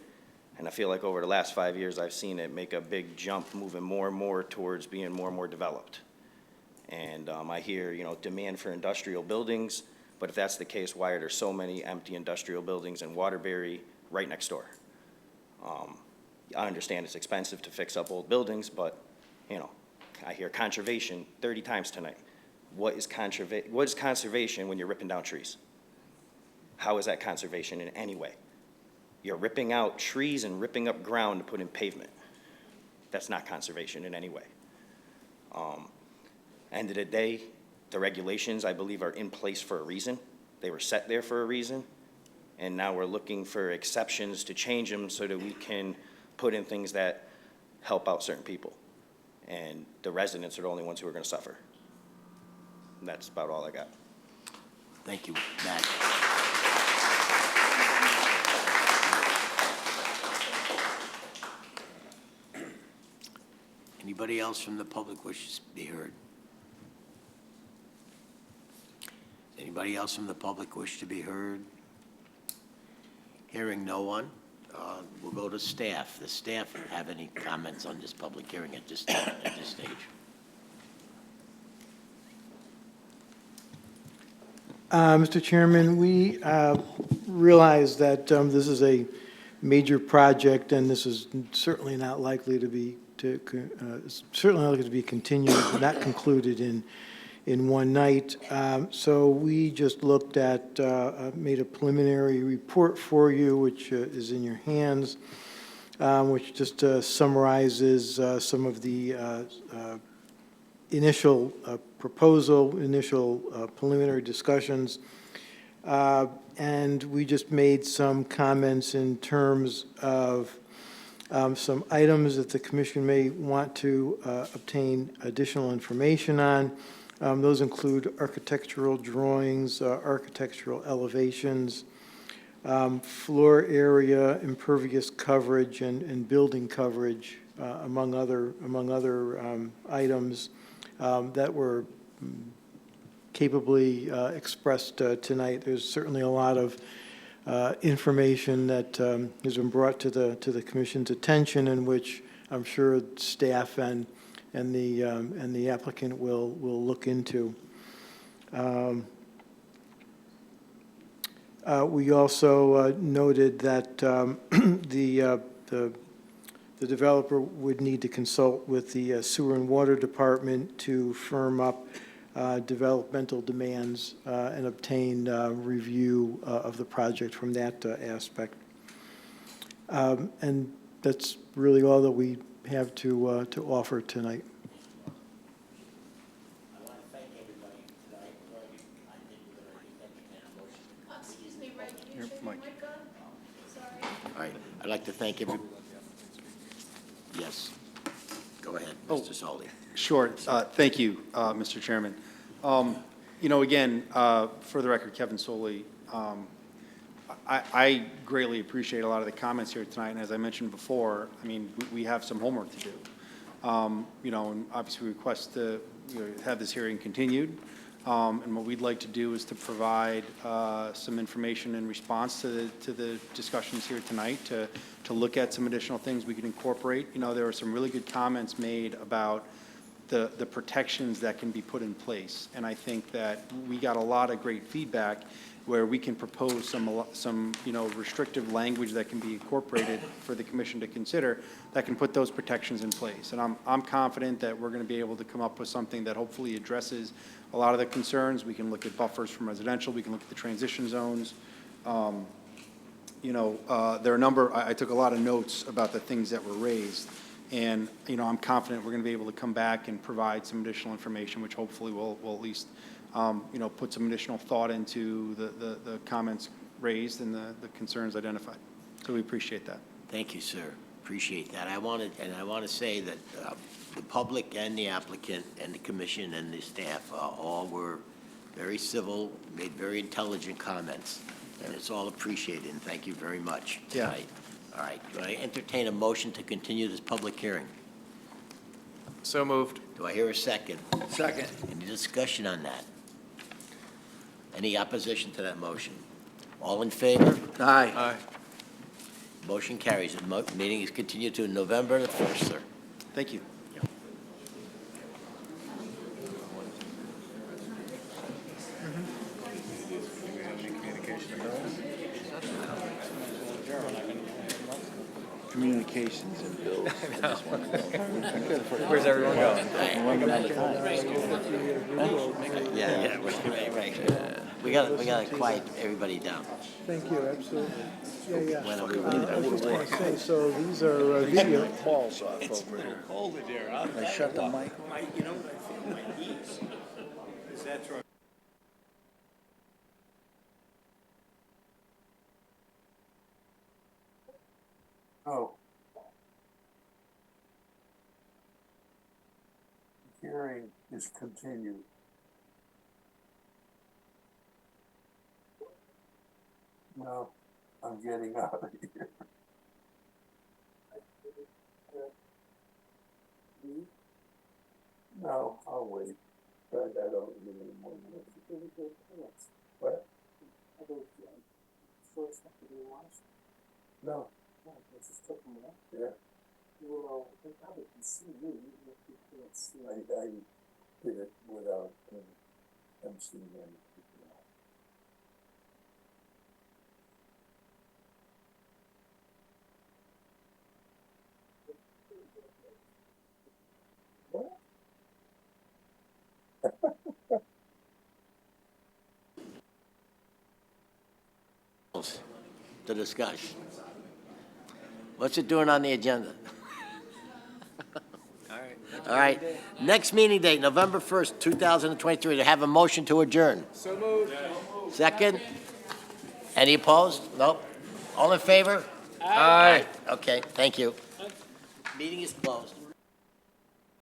S15: And I feel like over the last 5 years, I've seen it make a big jump, moving more and more towards being more and more developed. And I hear, you know, demand for industrial buildings, but if that's the case, why are there so many empty industrial buildings in Waterbury right next door? I understand it's expensive to fix up old buildings, but, you know, I hear conservation 30 times tonight. What is conservation when you're ripping down trees? How is that conservation in any way? You're ripping out trees and ripping up ground to put in pavement. That's not conservation in any way. End of the day, the regulations, I believe, are in place for a reason. They were set there for a reason, and now we're looking for exceptions to change them so that we can put in things that help out certain people. And the residents are the only ones who are going to suffer. And that's about all I got.
S3: Thank you, Matt. Anybody else from the public wishes to be heard? Anybody else from the public wish to be heard? Hearing no one, we'll go to staff. Does staff have any comments on this public hearing at this stage?
S5: Mr. Chairman, we realize that this is a major project, and this is certainly not likely to be continued, not concluded in one night. So we just looked at, made a preliminary report for you, which is in your hands, which just summarizes some of the initial proposal, initial preliminary discussions. And we just made some comments in terms of some items that the commission may want to obtain additional information on. Those include architectural drawings, architectural elevations, floor area, impervious coverage, and building coverage, among other items that were capably expressed tonight. There's certainly a lot of information that has been brought to the commission's attention, in which I'm sure staff and the applicant will look into. We also noted that the developer would need to consult with the Sewer and Water Department to firm up developmental demands and obtain review of the project from that aspect. And that's really all that we have to offer tonight.
S8: Excuse me, Mike, can you turn your mic on? Sorry.
S3: All right, I'd like to thank everybody. Yes, go ahead, Mr. Solly.
S16: Sure. Thank you, Mr. Chairman. You know, again, for the record, Kevin Soley, I greatly appreciate a lot of the comments here tonight, and as I mentioned before, I mean, we have some homework to do. You know, and obviously we request to have this hearing continued, and what we'd like to do is to provide some information in response to the discussions here tonight, to look at some additional things we can incorporate. You know, there were some really good comments made about the protections that can be put in place, and I think that we got a lot of great feedback where we can propose some restrictive language that can be incorporated for the commission to consider that can put those protections in place. And I'm confident that we're going to be able to come up with something that hopefully addresses a lot of the concerns. We can look at buffers from residential. We can look at the transition zones. There are a number, I took a lot of notes about the things that were raised. And, I'm confident we're going to be able to come back and provide some additional information, which hopefully will at least, put some additional thought into the comments raised and the concerns identified. So we appreciate that.
S3: Thank you, sir. Appreciate that. I want to say that the public and the applicant and the commission and the staff all were very civil, made very intelligent comments, and it's all appreciated, and thank you very much tonight. All right, do I entertain a motion to continue this public hearing?
S1: So moved.
S3: Do I hear a second?
S1: Second.
S3: Any discussion on that? Any opposition to that motion? All in favor?
S1: Aye. Aye.
S3: Motion carries. The meeting is continued to November the 1st, sir.
S16: Thank you.
S6: Communications and bills.
S1: Where's everyone going?
S3: Yeah, right. We got to quiet everybody down.
S5: Thank you, absolutely. Yeah.
S3: When are we
S5: I was just going to
S3: ready?
S5: say, so these are video.
S6: Balls off over here.
S22: Cold in there, huh?
S6: I shut the mic.
S22: You know what I feel? My knees. Is that true?
S6: Oh. Hearing is continued. No, I'm getting out of here. No, I'll wait. But I don't need any more minutes. What? No. It's just taking me. Yeah. Well, they probably can see you, even if you can't see. I did it without them seeing any.
S3: To discuss. What's it doing on the agenda? All right. Next meeting date, November 1st, 2023, to have a motion to adjourn.
S1: So moved.
S3: Second? Any opposed? Nope. All in favor?
S1: Aye.
S3: Okay, thank you. Meeting is closed.